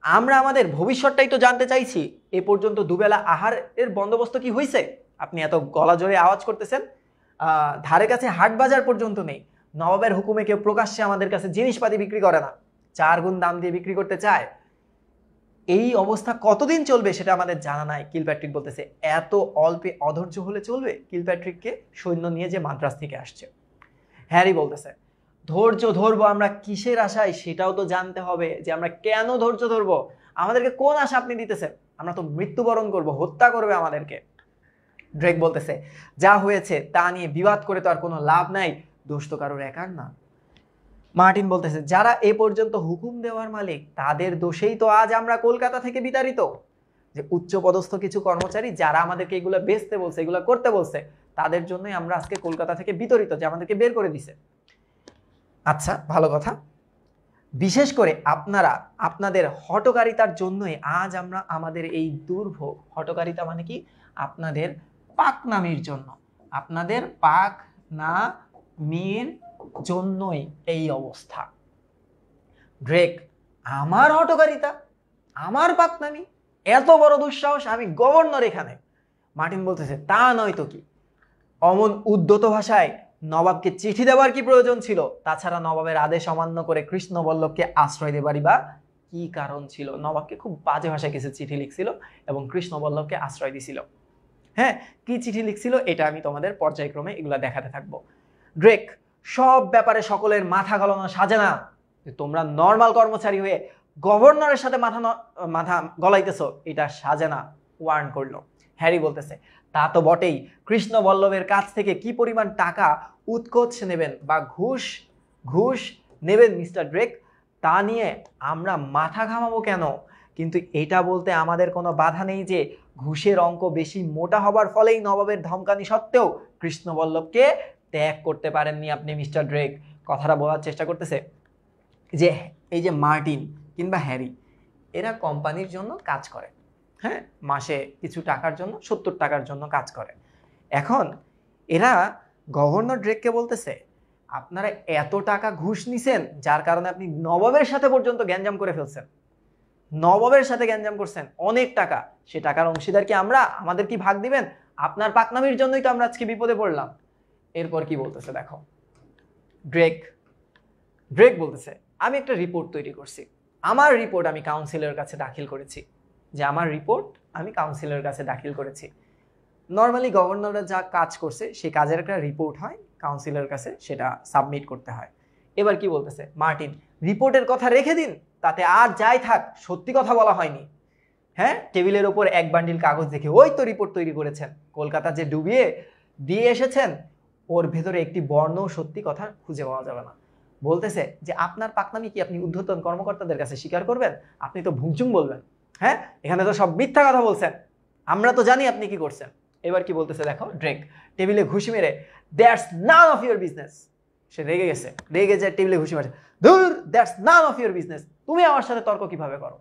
আমরা আমাদের ভবিষ্যৎটাই তো জানতে চাইছি। এ পর্যন্ত দুবেলা আহারের বন্দোবস্ত কি হয়েছে? আপনি এত গলা জোরে আওয়াজ করতেছেন, ধারে কাছে হাট বাজার পর্যন্ত নেই। নবাবের হুকুমে কেউ প্রকাশ্যে আমাদের কাছে জিনিসপাতি বিক্রি করে না, 4 গুণ দাম দিয়ে বিক্রি করতে চায়। এই অবস্থা কতদিন চলবে সেটা আমাদের জানা নাই। কিলপ্যাট্রিক বলতেছে, এত অল্পে অধৈর্য হলে চলবে? কিলপ্যাট্রিককে সৈন্য নিয়ে যে মাদ্রাজ থেকে আসছে। হ্যারি বলতেছে, ধৈর্য ধরবো আমরা কিসের আশায় সেটাও তো জানতে হবে, যে আমরা কেন ধৈর্য ধরবো, আমাদেরকে কোন আশা আপনি দিতেছেন? আমরা তো মৃত্যুবরণ করব, হত্যা করবে আমাদেরকে। ড্রেক বলতেছে, যা হয়েছে তা নিয়ে বিবাদ করে তো আর কোনো লাভ নাই, দোষ তো কারোর একার না। মার্টিন বলতেছে, যারা এ পর্যন্ত হুকুম দেওয়ার মালিক তাদের দোষেই তো আজ আমরা কলকাতা থেকে বিতাড়িত। যে উচ্চ পদস্থ কিছু কর্মচারী যারা আমাদেরকে এগুলো বেচতে বলছে, এগুলো করতে বলছে, তাদের জন্যই আমরা আজকে কলকাতা থেকে বিতাড়িত, যে আমাদেরকে বের করে দিছে। আচ্ছা, ভালো কথা। বিশেষ করে আপনারা আপনাদের হঠকারিতার জন্যই আজ আমরা আমাদের এই দুর্ভোগ। হঠকারিতা মানে কি? আপনাদের পাকনামির জন্য, আপনাদের পাক না মির জন্যই এই অবস্থা। ড্রেক, আমার হটকারিতা, আমার পাকনামি, এত বড় দুঃসাহস, আমি গভর্নর এখানে। মার্টিন বলতেছে তা নয় তো কি, অমন উদ্ধত ভাষায় নবাবকে চিঠি দেওয়ার কি প্রয়োজন ছিল? তাছাড়া নবাবের আদেশ অমান্য করে কৃষ্ণবল্লভকে আশ্রয় দেবারই বা কি কারণ ছিল? নবাবকে খুব বাজে ভাষায় কিছু চিঠি লিখছিল এবং কৃষ্ণবল্লভকে আশ্রয় দিছিল। হ্যাঁ, কি চিঠি লিখছিল এটা আমি তোমাদের পর্যায়ক্রমে এগুলা দেখাতে থাকবো। ড্রেক, সব ব্যাপারে সকলের মাথা গলানো সাজে না। তোমরা নর্মাল কর্মচারী হয়ে গভর্নরের সাথে মাথা গলাইতেছো, এটা সাজে না, ওয়ার্ন করলো। হ্যারি বলতেছে তা তো বটেই, কৃষ্ণবল্লভের কাছ থেকে কি পরিমাণ টাকা উৎকোচ নেবেন বা ঘুষ নেবেন মিস্টার ড্রেক, তা নিয়ে আমরা মাথা ঘামাবো কেন? কিন্তু এটা বলতে আমাদের কোনো বাধা নেই যে ঘুষের অঙ্ক বেশি মোটা হবার ফলেই নবাবের ধমকানি সত্ত্বেও কৃষ্ণবল্লভকে ত্যাগ করতে পারেননি আপনি মিস্টার ড্রেক। কথাটা বলার চেষ্টা করতেছে যে এই যে মার্টিন কিংবা হ্যারি, এরা কোম্পানির জন্য কাজ করে, হ্যাঁ, মাসে কিছু টাকার জন্য, 70 টাকার জন্য কাজ করে। এখন এরা গভর্নর ড্রেককে বলতেছে আপনারা এত টাকা ঘুষ নিছেন যার কারণে আপনি নবাবের সাথে পর্যন্ত গ্যাঞ্জাম করে ফেলছেন, নবাবের সাথে গ্যাঞ্জাম করছেন, অনেক টাকা, সে টাকার অংশীদার কি আমরা? আমাদের কি ভাগ দিবেন? আপনার পাকনামির জন্যই তো আমরা আজকে বিপদে পড়লাম। এরপর কি বলতেছে দেখো, ড্রেক বলতেছে আমি একটা রিপোর্ট তৈরি করছি, আমার রিপোর্ট আমি কাউন্সিলের কাছে দাখিল করেছি, যে আমার রিপোর্ট আমি কাউন্সিলের কাছে দাখিল করেছি। নর্মালি গভর্নররা যা কাজ করছে সেই কাজের একটা রিপোর্ট হয়, কাউন্সিলের কাছে সেটা সাবমিট করতে হয়। এবার কি বলতেছে মার্টিন, রিপোর্টের কথা রেখে দিন, তাতে আর যাই থাক সত্যি কথা বলা হয়নি। হ্যাঁ, টেবিলের ওপর এক বান্ডিল কাগজ দেখে ওই তো রিপোর্ট তৈরি করেছেন, কলকাতা যে ডুবিয়ে দিয়ে এসেছেন ওর ভেতরে একটি বর্ণ সত্যি কথা খুঁজে পাওয়া যাবে না। বলতেছে যে আপনার পাকনামি কি আপনি ঊর্ধ্বতন কর্মকর্তাদের কাছে স্বীকার করবেন? আপনি তো ভুংচুং বলবেন। হ্যাঁ, এখানে তো সব মিথ্যা কথা বলছেন, আমরা তো জানি আপনি কি করছেন। এবার কি বলতেছে দেখো, ড্রেক টেবিলে ঘুষি মেরে that's none of your business, সে রেগে গেছে, রেগে যায় টেবিলে ঘুষি মারছে, ধুর that's none of your business, তুমি আমার সাথে তর্ক কিভাবে করো?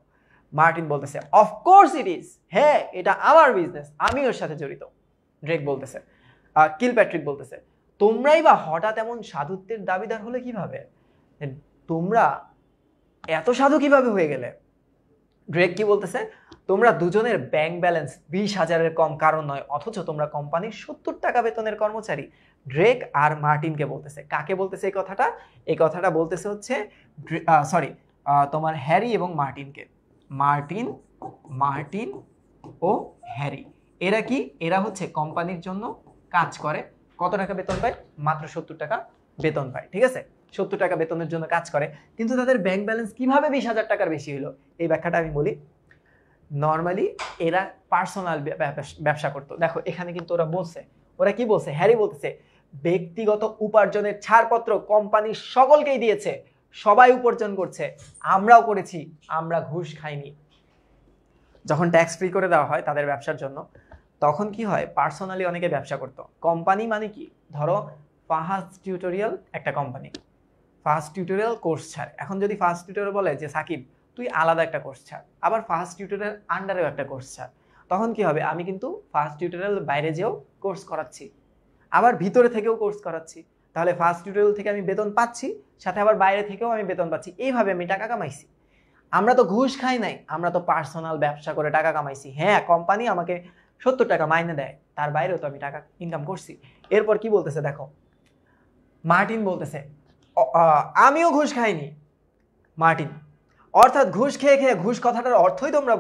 মার্টিন বলতেছে অফকোর্স ইট ইজ, হ্যাঁ এটা আমার বিজনেস, আমি ওর সাথে জড়িত। ড্রেক বলতেছে, কিলপ্যাট্রিক বলতেছে তোমরাই বা হঠাৎ এমন সাধুত্বের দাবিদার হলে কিভাবে? তোমরা এত সাধু কিভাবে হয়ে গেলে? ড্রেক কি বলতেছে, তোমরা দুজনের ব্যাংক ব্যালেন্স 20,000-এর কম কারণ নয়, অথচ তোমরা কোম্পানির 70 টাকা বেতনের কর্মচারী। ড্রেক আর মার্টিনকে বলতেছে, কাকে বলতেছে এই কথাটা? এই কথাটা বলতেছে হচ্ছে তোমার হ্যারি এবং মার্টিনকে। মার্টিন ও হ্যারি, এরা কি? এরা হচ্ছে কোম্পানির জন্য কাজ করে। কত টাকা বেতন পায়? মাত্র 70 টাকা বেতন পায়, ঠিক আছে? 70 টাকা বেতনের জন্য কাজ করে, কিন্তু তাদের ব্যাংক ব্যালেন্স কিভাবে 20,000 টাকার বেশি হলো? এই ব্যাখ্যাটা আমি বলি। নর্মালি এরা পার্সোনাল ব্যবসা করতো। দেখো এখানে কিন্তু ওরা কি বলছে, হ্যারি বলতেছে ব্যক্তিগত উপার্জনের ছাড়পত্র কোম্পানি সকলকেই দিয়েছে, সবাই উপার্জন করছে, আমরাও করেছি, আমরা ঘুষ খাইনি। যখন ট্যাক্স ফ্রি করে দেওয়া হয় তাদের ব্যবসার জন্য, তখন কি হয়, পার্সোনালি অনেকে ব্যবসা করতো। কোম্পানি মানে কি, ধরো ফাহাদ টিউটোরিয়াল একটা কোম্পানি, ফাহাদ টিউটোরিয়াল কোর্স ছাড়। এখন যদি ফাহাদ টিউটোরিয়াল বলে যে সাকিব তুই আলাদা একটা কোর্স ছাড়, আবার ফাহাদ টিউটোরিয়াল আন্ডারেও একটা কোর্স ছাড়, তখন কি হবে, আমি কিন্তু ফাহাদ টিউটোরিয়াল বাইরে যেও কোর্স করাচ্ছি, আবার ভিতরে থেকেও কোর্স করাচ্ছি, তাহলে ফাহাদ টিউটোরিয়াল থেকে আমি বেতন পাচ্ছি, সাথে আবার বাইরে থেকেও আমি বেতন পাচ্ছি, এইভাবে আমি টাকা কামাইছি। আমরা তো ঘুষ খাই নাই, আমরা তো পার্সোনাল ব্যবসা করে টাকা কামাইছি। হ্যাঁ, কোম্পানি আমাকে 70 টাকা মাইনে দেয়, তার বাইরেও তো আমি টাকা ইনকাম করছি। এরপর কি বলতেছে দেখো, মার্টিন বলতেছে আমিও ঘুষ খাইনি। মার্টিন, অর্থাৎ ঘুষ খেয়ে খেয়ে, ঘুষ কথাটার অর্থই তোমরা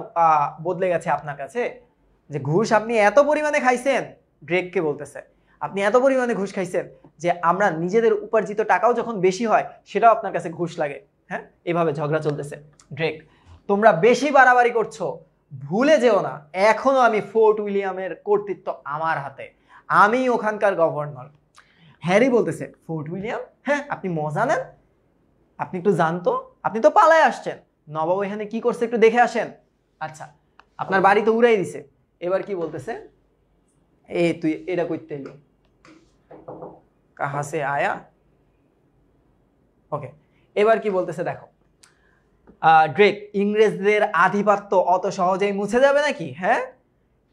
বদলে গেছে আপনার কাছে, যে ঘুষ আপনি এত পরিমাণে খাইছেন। ড্রেককে বলতেছে আপনি এত পরিমাণে ঘুষ খাইছেন যে আমরা নিজেদের উপার্জিত টাকাও যখন বেশি হয় সেটাও আপনার কাছে ঘুষ লাগে। হ্যাঁ, এভাবে ঝগড়া চলতেছে। ড্রেক, তোমরা বেশি বাড়াবাড়ি করছো, ভুলে যেও না এখনো আমি ফোর্ট উইলিয়ামের কর্তৃত্ব আমার হাতে, আমি ওখানকার গভর্নর। হ্যারি বলতেছে ফোর্ট উইলিয়াম, হ্যাঁ আপনি মজা নেন, আপনি একটু জানতো, আপনি তো পালায় আসছেন, নবাব এখানে কি করছে একটু দেখে আসেন। আচ্ছা, আপনার বাড়ি তো উড়াই দিছে। এবার কি বলতেছে, তুই এটা করতে এলি, কাহা সে আয়া। ওকে, এবার কি বলতেছে দেখো, ড্রেক, ইংরেজদের আধিপত্য অত সহজেই মুছে যাবে নাকি? হ্যাঁ,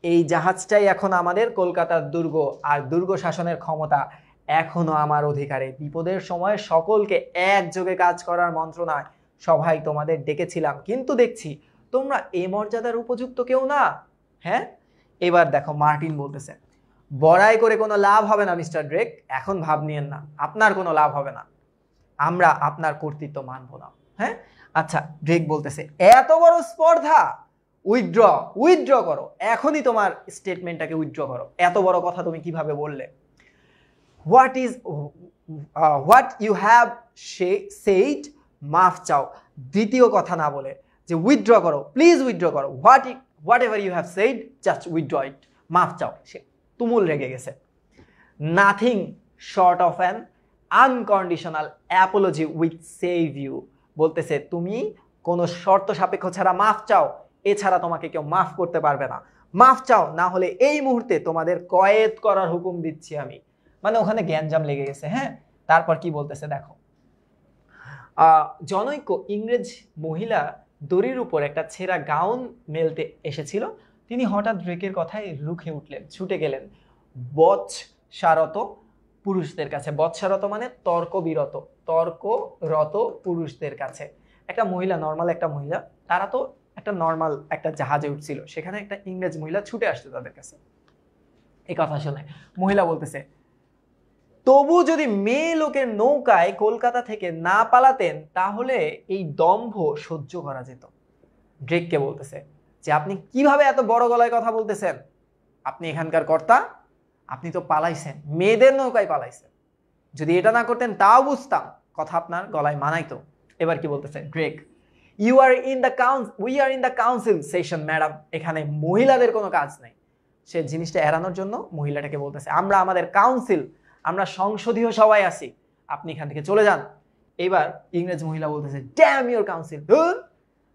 এই জাহাজটাই এখন আমাদের কলকাতার দুর্গ, আর দুর্গ শাসনের ক্ষমতা এখনো আমার অধিকারে, বিপদের সময় সকলকে একযোগে কাজ করার মন্ত্রণায় সভায় তোমাদের ডেকেছিলাম, কিন্তু দেখছি তোমরা এই মর্যাদার উপযুক্ত কেউ না। হ্যাঁ, এবার দেখো মার্টিন বলতেছে, বড়াই করে কোনো লাভ হবে না মিস্টার ড্রেক, এখন ভাব নিয়েন না, আপনার কোনো লাভ হবে না, আমরা আপনার কর্তৃত্ব মানব না। হ্যাঁ, আচ্ছা, ড্রেক বলতেছে, এত বড় স্পর্ধা, উইথড্র উইথড্র করো, এখনই তোমার স্টেটমেন্টটাকে উইথড্র করো, এত বড় কথা তুমি কিভাবে বললে? হোয়াট ইউ হ্যাভ সেইড, মাফ চাও। দ্বিতীয় কথা না বলে যে উইথড্র করো, প্লিজ উইথড্র করো, whatever you have said, just withdraw it, মাফ চাও। সে তুমুল রেগে গেছে। Nothing short of an unconditional apology will save you, বলতেছে তুমি কোনো শর্ত সাপেক্ষ ছাড়া মাফ চাও, এছাড়া তোমাকে কেউ মাফ করতে পারবে না, মাফ চাও, না হলে এই মুহূর্তে তোমাদের কয়েদ করার হুকুম দিচ্ছি আমি। মানে ওখানে গ্যাঞ্জাম লেগে গেছে। হ্যাঁ, তারপর কি বলতেছে দেখো, জনৈক ইংরেজ মহিলা দড়ির উপর একটা ছেঁড়া গাউন মেলতে এসেছিল, তিনি হঠাৎ ড্রেকের কথায় রুখে উঠলেন, ছুটে গেলেন বৎসারত পুরুষদের কাছে। বৎসারত মানে তর্করত পুরুষদের কাছে। একটা মহিলা, নর্মাল একটা মহিলা, তারা তো একটা নর্মাল একটা জাহাজে উঠছিল, সেখানে একটা ইংরেজ মহিলা ছুটে আসছে তাদের কাছে। এই কথা শুনে মহিলা বলতেছে, তবু যদি মেয়ে লোকের নৌকায় কলকাতা থেকে না পালাতেন তাহলে এই দম্ভ সহ্য করা যেত। ড্রেককে বলতেছে যে আপনি কিভাবে এত বড় গলায় কথা বলতেছেন, আপনি এখানকার কর্তা, আপনি তো পালাইছেন, মেয়েদের নৌকায় পালাইছেন, যদি এটা না করতেন তাও বুঝতাম, কথা আপনার গলায় মানাইতো। এবার কি বলতেছে Drake, we are in the council session madam, এখানে মহিলাদের কোনো কাজ নেই। সে জিনিসটা এড়ানোর জন্য মহিলাটাকে বলতেছে, আমরা আমাদের কাউন্সিল, আমরা সংসদীয় সবাই আছি, আপনি এখান থেকে চলে যান। এবার ইংরেজ মহিলা বলতেছে, ড্যাম ইউর কাউন্সিল,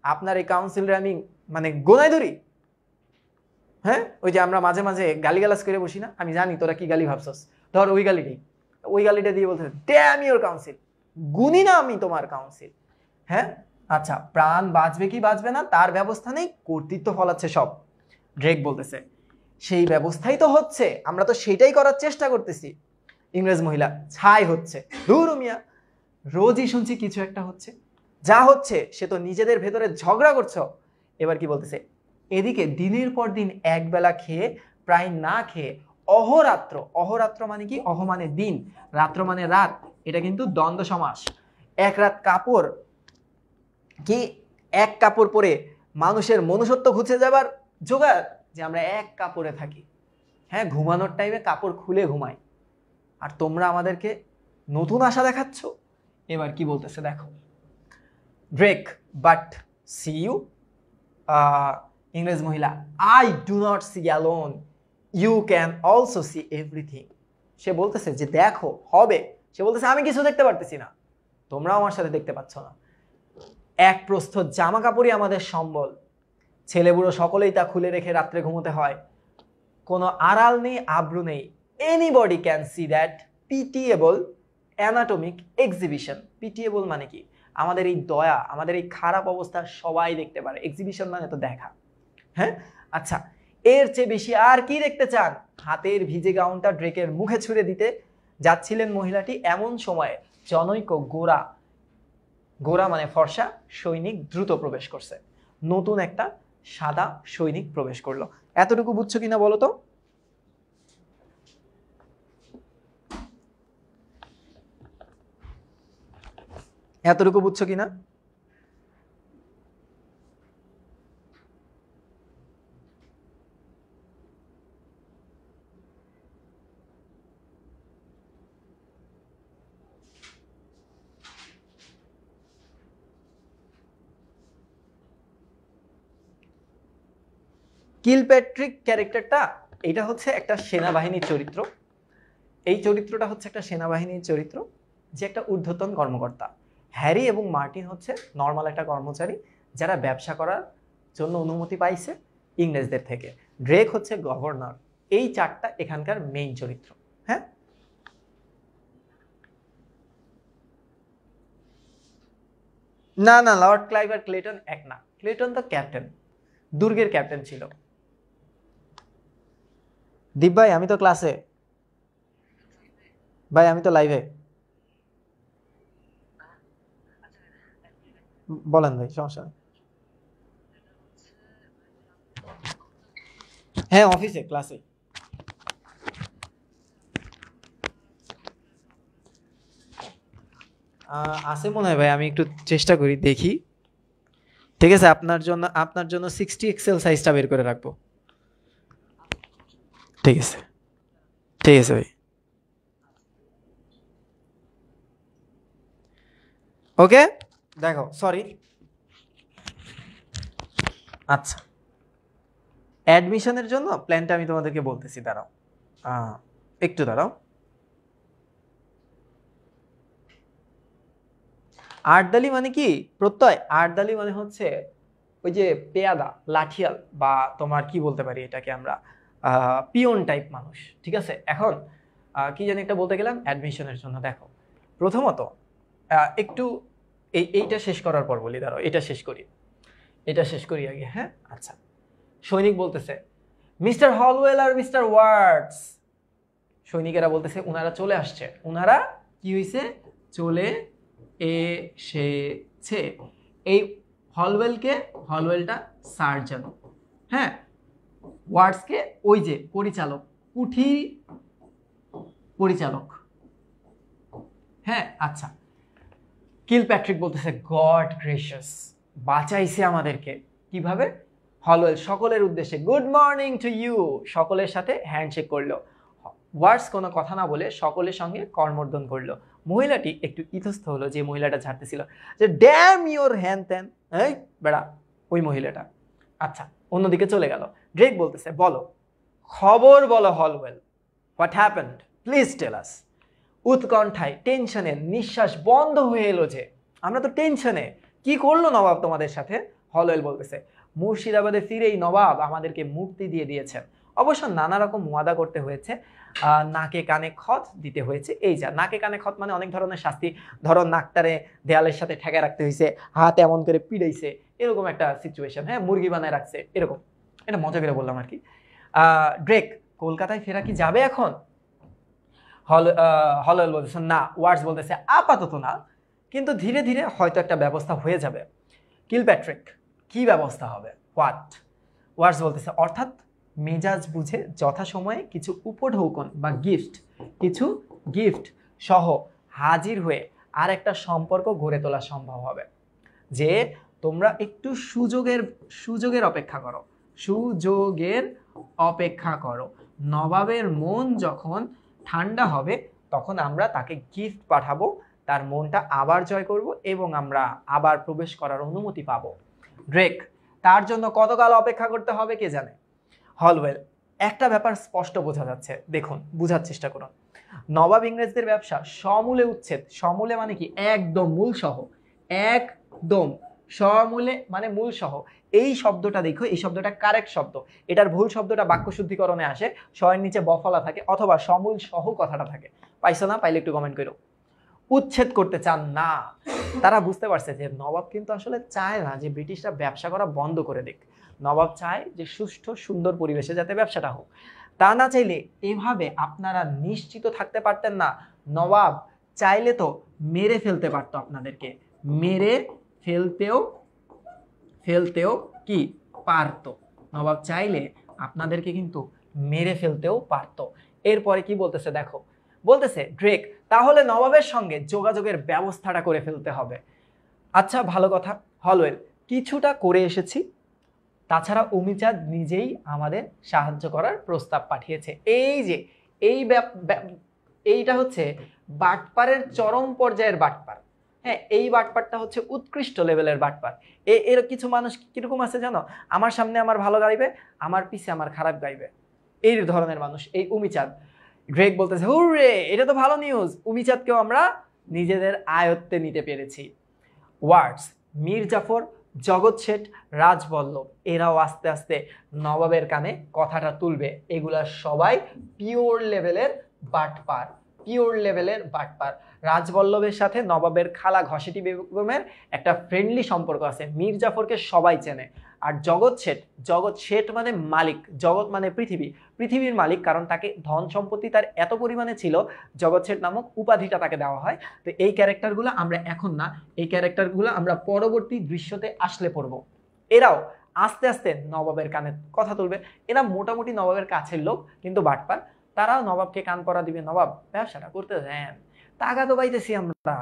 আপনার এই কাউন্সিলরে আমি মানে গোনায় ধরি। হ্যাঁ, ওই যে আমরা মাঝে মাঝে গালিগালাজ করে বসি না, আমি জানি তোরা কি গালি ভাবছস, ধর ওই গালিটা দিয়ে বলতেছে, ড্যাম ইউর কাউন্সিল, গুনি না আমি তোমার কাউন্সিল। হ্যাঁ, আচ্ছা, প্রাণ বাঁচবে কি বাঁচবে না তার ব্যবস্থা নেই, কর্তৃত্ব ফলাচ্ছে সব। ড্রেক বলতেছে, সেই ব্যবস্থাই তো হচ্ছে, আমরা তো সেটাই করার চেষ্টা করতেছি। ইংরেজ মহিলা, ছাই হচ্ছে, দূর মিয়া, রোজই শুনছি কিছু একটা হচ্ছে, যা হচ্ছে সে তো নিজেদের ভেতরে ঝগড়া করছো। এবার কি বলতেছে, এদিকে দিনের পর দিন একবেলা খেয়ে প্রায় না খেয়ে অহরাত্র, অহরাত্র মানে কি, অহ মানে দিন, রাত্র মানে রাত, এটা কিন্তু দ্বন্দ্ব সমাস। এক রাত কাপড় কি, এক কাপড় পরে মানুষের মনুষ্যত্ব ঘুচে যাবার জোগাড়, যে আমরা এক কাপড়ে থাকি। হ্যাঁ, ঘুমানোর টাইমে কাপড় খুলে ঘুমাই, আর তোমরা আমাদেরকে নতুন আশা দেখাচ্ছ। এবার কি বলতেছে দেখো, ড্রেক, বাট সি ইউ, ইংরেজ মহিলা, I do not see alone, you can also see everything. সে বলতেছে যে দেখো হবে, সে বলতেছে আমি কিছু দেখতে পারতেছি না, তোমরাও আমার সাথে দেখতে পাচ্ছ না। এক প্রস্থ জামা কাপড়ই আমাদের সম্বল, ছেলে বুড়ো সকলেই তা খুলে রেখে রাত্রে ঘুমোতে হয়, কোনো আড়াল নেই, আব্রু নেই। Anybody can see that pitiable anatomic exhibition. Pitiable মানে কি, আমাদের এই দয়া, আমাদের এই খারাপ অবস্থা সবাই দেখতে পারে, এক্সিবিশন মানে তো দেখা। হ্যাঁ, আচ্ছা, এর চেয়ে বেশি আর কি দেখতে চান? হাতের ভিজে গাউনটা ড্রেকের মুখে ছুঁড়ে দিতে যাচ্ছিলেন মহিলাটি, এমন সময়ে জনৈক গোরা মানে ফর্সা সৈনিক দ্রুত প্রবেশ করছে। নতুন একটা সাদা সৈনিক প্রবেশ করলো। এতটুকু বুঝছো কিনা বলো তো? এতটুকু বুঝছো কিনা? কিলপ্যাট্রিক ক্যারেক্টারটা, এটা হচ্ছে একটা সেনাবাহিনীর চরিত্র। এই চরিত্রটা হচ্ছে একটা সেনাবাহিনীর চরিত্র, যে একটা ঊর্ধ্বতন কর্মকর্তা। হ্যারি এবং মার্টিন হচ্ছে নর্মাল একটা কর্মচারী, যারা ব্যবসা করার জন্য অনুমতি পাইছে ইংরেজদের থেকে। ড্রেক হচ্ছে গভর্নর। এই চারটা এখানকার মেইন চরিত্র। হ্যাঁ, না না, লর্ড ক্লাইভ আর ক্লেটন এক না, ক্লেটন তো ক্যাপ্টেন, দুর্গের ক্যাপ্টেন ছিল। দীপ ভাই, আমি তো ক্লাসে। ভাই আমি তো লাইভে। বলেন ভাই, সমস্যা নেই। হ্যাঁ অফিসে, ক্লাসে। আছে মনে হয় ভাই, আমি একটু চেষ্টা করি, দেখি। ঠিক আছে, আপনার জন্য 60 এক্সেল সাইজটা বের করে রাখবো। ঠিক আছে, ঠিক আছে ভাই। ওকে, দেখো সরি। আচ্ছা, অ্যাডমিশনের জন্য প্ল্যানটা আমি তোমাদেরকে বলতেছি, দাঁড়াও একটু দাঁড়াও। আটদালি মানে কি প্রত্যয়? আটদালি মানে হচ্ছে ওই যে পেয়াদা, লাঠিয়াল, বা তোমার কি বলতে পারি এটাকে আমরা, পিয়ন টাইপ মানুষ। ঠিক আছে, এখন কি জানি একটা বলতে গেলাম অ্যাডমিশনের জন্য। দেখো প্রথমত একটু এইটা শেষ করার পর বলি, দাঁড়াও এটা শেষ করি আগে। হ্যাঁ আচ্ছা, সৈনিক বলতেছে মিস্টার হলওয়েল আর মিস্টার ওয়ার্ডস। সৈনিকেরা বলতেছে উনারা চলে আসছে। উনারা কি হয়েছে? চলে এসেছে। এই হলওয়েলটা সার্জন, হ্যাঁ, ওয়ার্ডসকে ওই যে পরিচালক, কুঠি পরিচালক। হ্যাঁ আচ্ছা, কিলপ্যাট্রিক বলতেছে গড গ্রেসিয়াস, বাঁচাইছে আমাদেরকে। কিভাবে? হলওয়েল সকলের উদ্দেশ্যে গুড মর্নিং টু ইউ, সকলের সাথে হ্যান্ডশেক করলো। ওয়ার্ডস কোনো কথা না বলে সকলের সঙ্গে করমর্দন করলো। মহিলাটি একটু ইতস্ত হলো, যে মহিলাটা ঝাড়তেছিল, যে ড্যাম ইওর হ্যান ত্যান, এই বেড়া, ওই মহিলাটা। আচ্ছা, অন্যদিকে চলে গেল। ড্রেক বলতেছে বলো, খবর বলো Holwell, what happened, please tell us. উৎকণ্ঠায়, টেনশনে নিঃশ্বাস বন্ধ হয়ে এলো যে, আমরা তো টেনশনে, কি করলো নবাব তোমাদের সাথে? হলওয়েল বলতেছে মুর্শিদাবাদে ফিরেই নবাব আমাদেরকে মুক্তি দিয়ে দিয়েছেন। অবশ্য নানা রকম ওয়াদা করতে হয়েছে, নাকে কানে খত দিতে হয়েছে। এই যা নাকে কানে খত মানে অনেক ধরনের শাস্তি, ধরো নাকটারে দেয়ালের সাথে ঠেকা রাখতে হয়েছে, হাত এমন করে পিড়াইছে, এরকম একটা সিচুয়েশন। হ্যাঁ, মুরগি বানায় রাখছে, এরকম। এটা মজা করে বললাম আর কি। ড্রেক, কলকাতায় ফেরা কি যাবে এখন? হলওয়েল বলতেছে না। ওয়ার্ডস বলতেছে আপাতত না, কিন্তু ধীরে ধীরে হয়তো একটা ব্যবস্থা হয়ে যাবে। কিলপ্যাট্রিক, কি ব্যবস্থা হবে? হোয়াট? ওয়ার্ডস বলতেছে অর্থাৎ মেজাজ বুঝে যথাসময়ে কিছু উপঢৌকন বা গিফট সহ হাজির হয়ে আর একটা সম্পর্ক গড়ে তোলা সম্ভব হবে। যে তোমরা একটু সুযোগের অপেক্ষা করো। নবাবের মন যখন ঠান্ডা হবে তখন আমরা তাকে গিফট পাঠাবো, তার মনটা আবার জয় করব এবং আমরা আবার প্রবেশ করার অনুমতি পাবো। ড্রেক, তার জন্য কতকাল অপেক্ষা করতে হবে কে জানে? হলওয়েল, একটা ব্যাপার স্পষ্ট বোঝা যাচ্ছে, দেখুন বুঝার চেষ্টা করুন। নবাব ইংরেজদের ব্যবসা সমূলে উচ্ছেদ, সমূলে মানে কি? একদম, মূল সহ, একদম, সমূলে মানে মূল সহ। এই শব্দটা দেখো, এই শব্দটা কারেক্ট শব্দ। এটার ভুল শব্দটা বাক্য শুদ্ধিকরণে আসে, শয়ের নিচে বফলা থাকে অথবা সমূল সহ কথাটা থাকে। পাইছো না? পাইলে একটু কমেন্ট করো। উচ্ছেদ করতে চান না। তারা বুঝতে পারছে যে নবাব কিন্তু আসলে চায় না যে ব্রিটিশরা ব্যবসা করা বন্ধ করে দিক। নবাব চায় যে সুষ্ঠু সুন্দর পরিবেশে যাতে ব্যবসাটা হোক। তা না চাইলে এভাবে আপনারা নিশ্চিত থাকতে পারতেন না। নবাব চাইলে তো মেরে ফেলতে পারতো আপনাদেরকে, মেরে ফেলতেও কি পারতো। নবাব চাইলে আপনাদেরকে কিন্তু মেরে ফেলতেও পারতো। এরপরে কি বলতেছে দেখো, বলতেছে ড্রেক, তাহলে নবাবের সঙ্গে যোগাযোগের ব্যবস্থাটা করে ফেলতে হবে। আচ্ছা ভালো কথা। হলওয়েল, কিছুটা করে এসেছি, তাছাড়া অমিচাঁদ নিজেই আমাদের সাহায্য করার প্রস্তাব পাঠিয়েছে। এই যে এইটা হচ্ছে বাটপারের চরম পর্যায়ের বাটপার। হ্যাঁ, এই বাটপারটা হচ্ছে উৎকৃষ্ট লেভেলের বাটপার। এর কিছু মানুষ কিরকম আছে জানো? আমার সামনে আমার ভালো গাইবে, আমার পিছে আমার খারাপ গাইবে, এই ধরনের মানুষ এই অমিচাঁদ। গ্রেগ বলতেছে হুররে, এটা তো ভালো নিউজ, অমিচাঁদকেও আমরা নিজেদের আয়ত্তে নিতে পেরেছি। ওয়ার্ডস, মীর জাফর, জগৎ শেঠ, রাজবল্লভ, এরাও আস্তে আস্তে নবাবের কানে কথাটা তুলবে। এগুলা সবাই পিওর লেভেলের বাটপার, রাজবল্লভের সাথে নবাবের খালা ঘসেটি বেগমের একটা ফ্রেন্ডলি সম্পর্ক আছে। মীর জাফরকে সবাই চেনে, আর জগৎ শেঠ মানে মালিক, জগৎ মানে পৃথিবী, পৃথিবীর মালিক, কারণ তাকে ধন সম্পত্তি তার এত পরিমাণে ছিল, জগৎ শেঠ নামক উপাধিটা তাকে দেওয়া হয়। তো এই ক্যারেক্টারগুলো আমরা এখন না, এই ক্যারেক্টারগুলো আমরা পরবর্তী দৃশ্যতে আসলে পড়বো। এরাও আস্তে আস্তে নবাবের কানে কথা তুলবে। এরা মোটামুটি নবাবের কাছের লোক, কিন্তু বাটপার। তারাও নবাবকে কান পরা দিবে, নবাব ব্যবসাটা করতে দেন, টাকা তো পাইতেছি আমরা,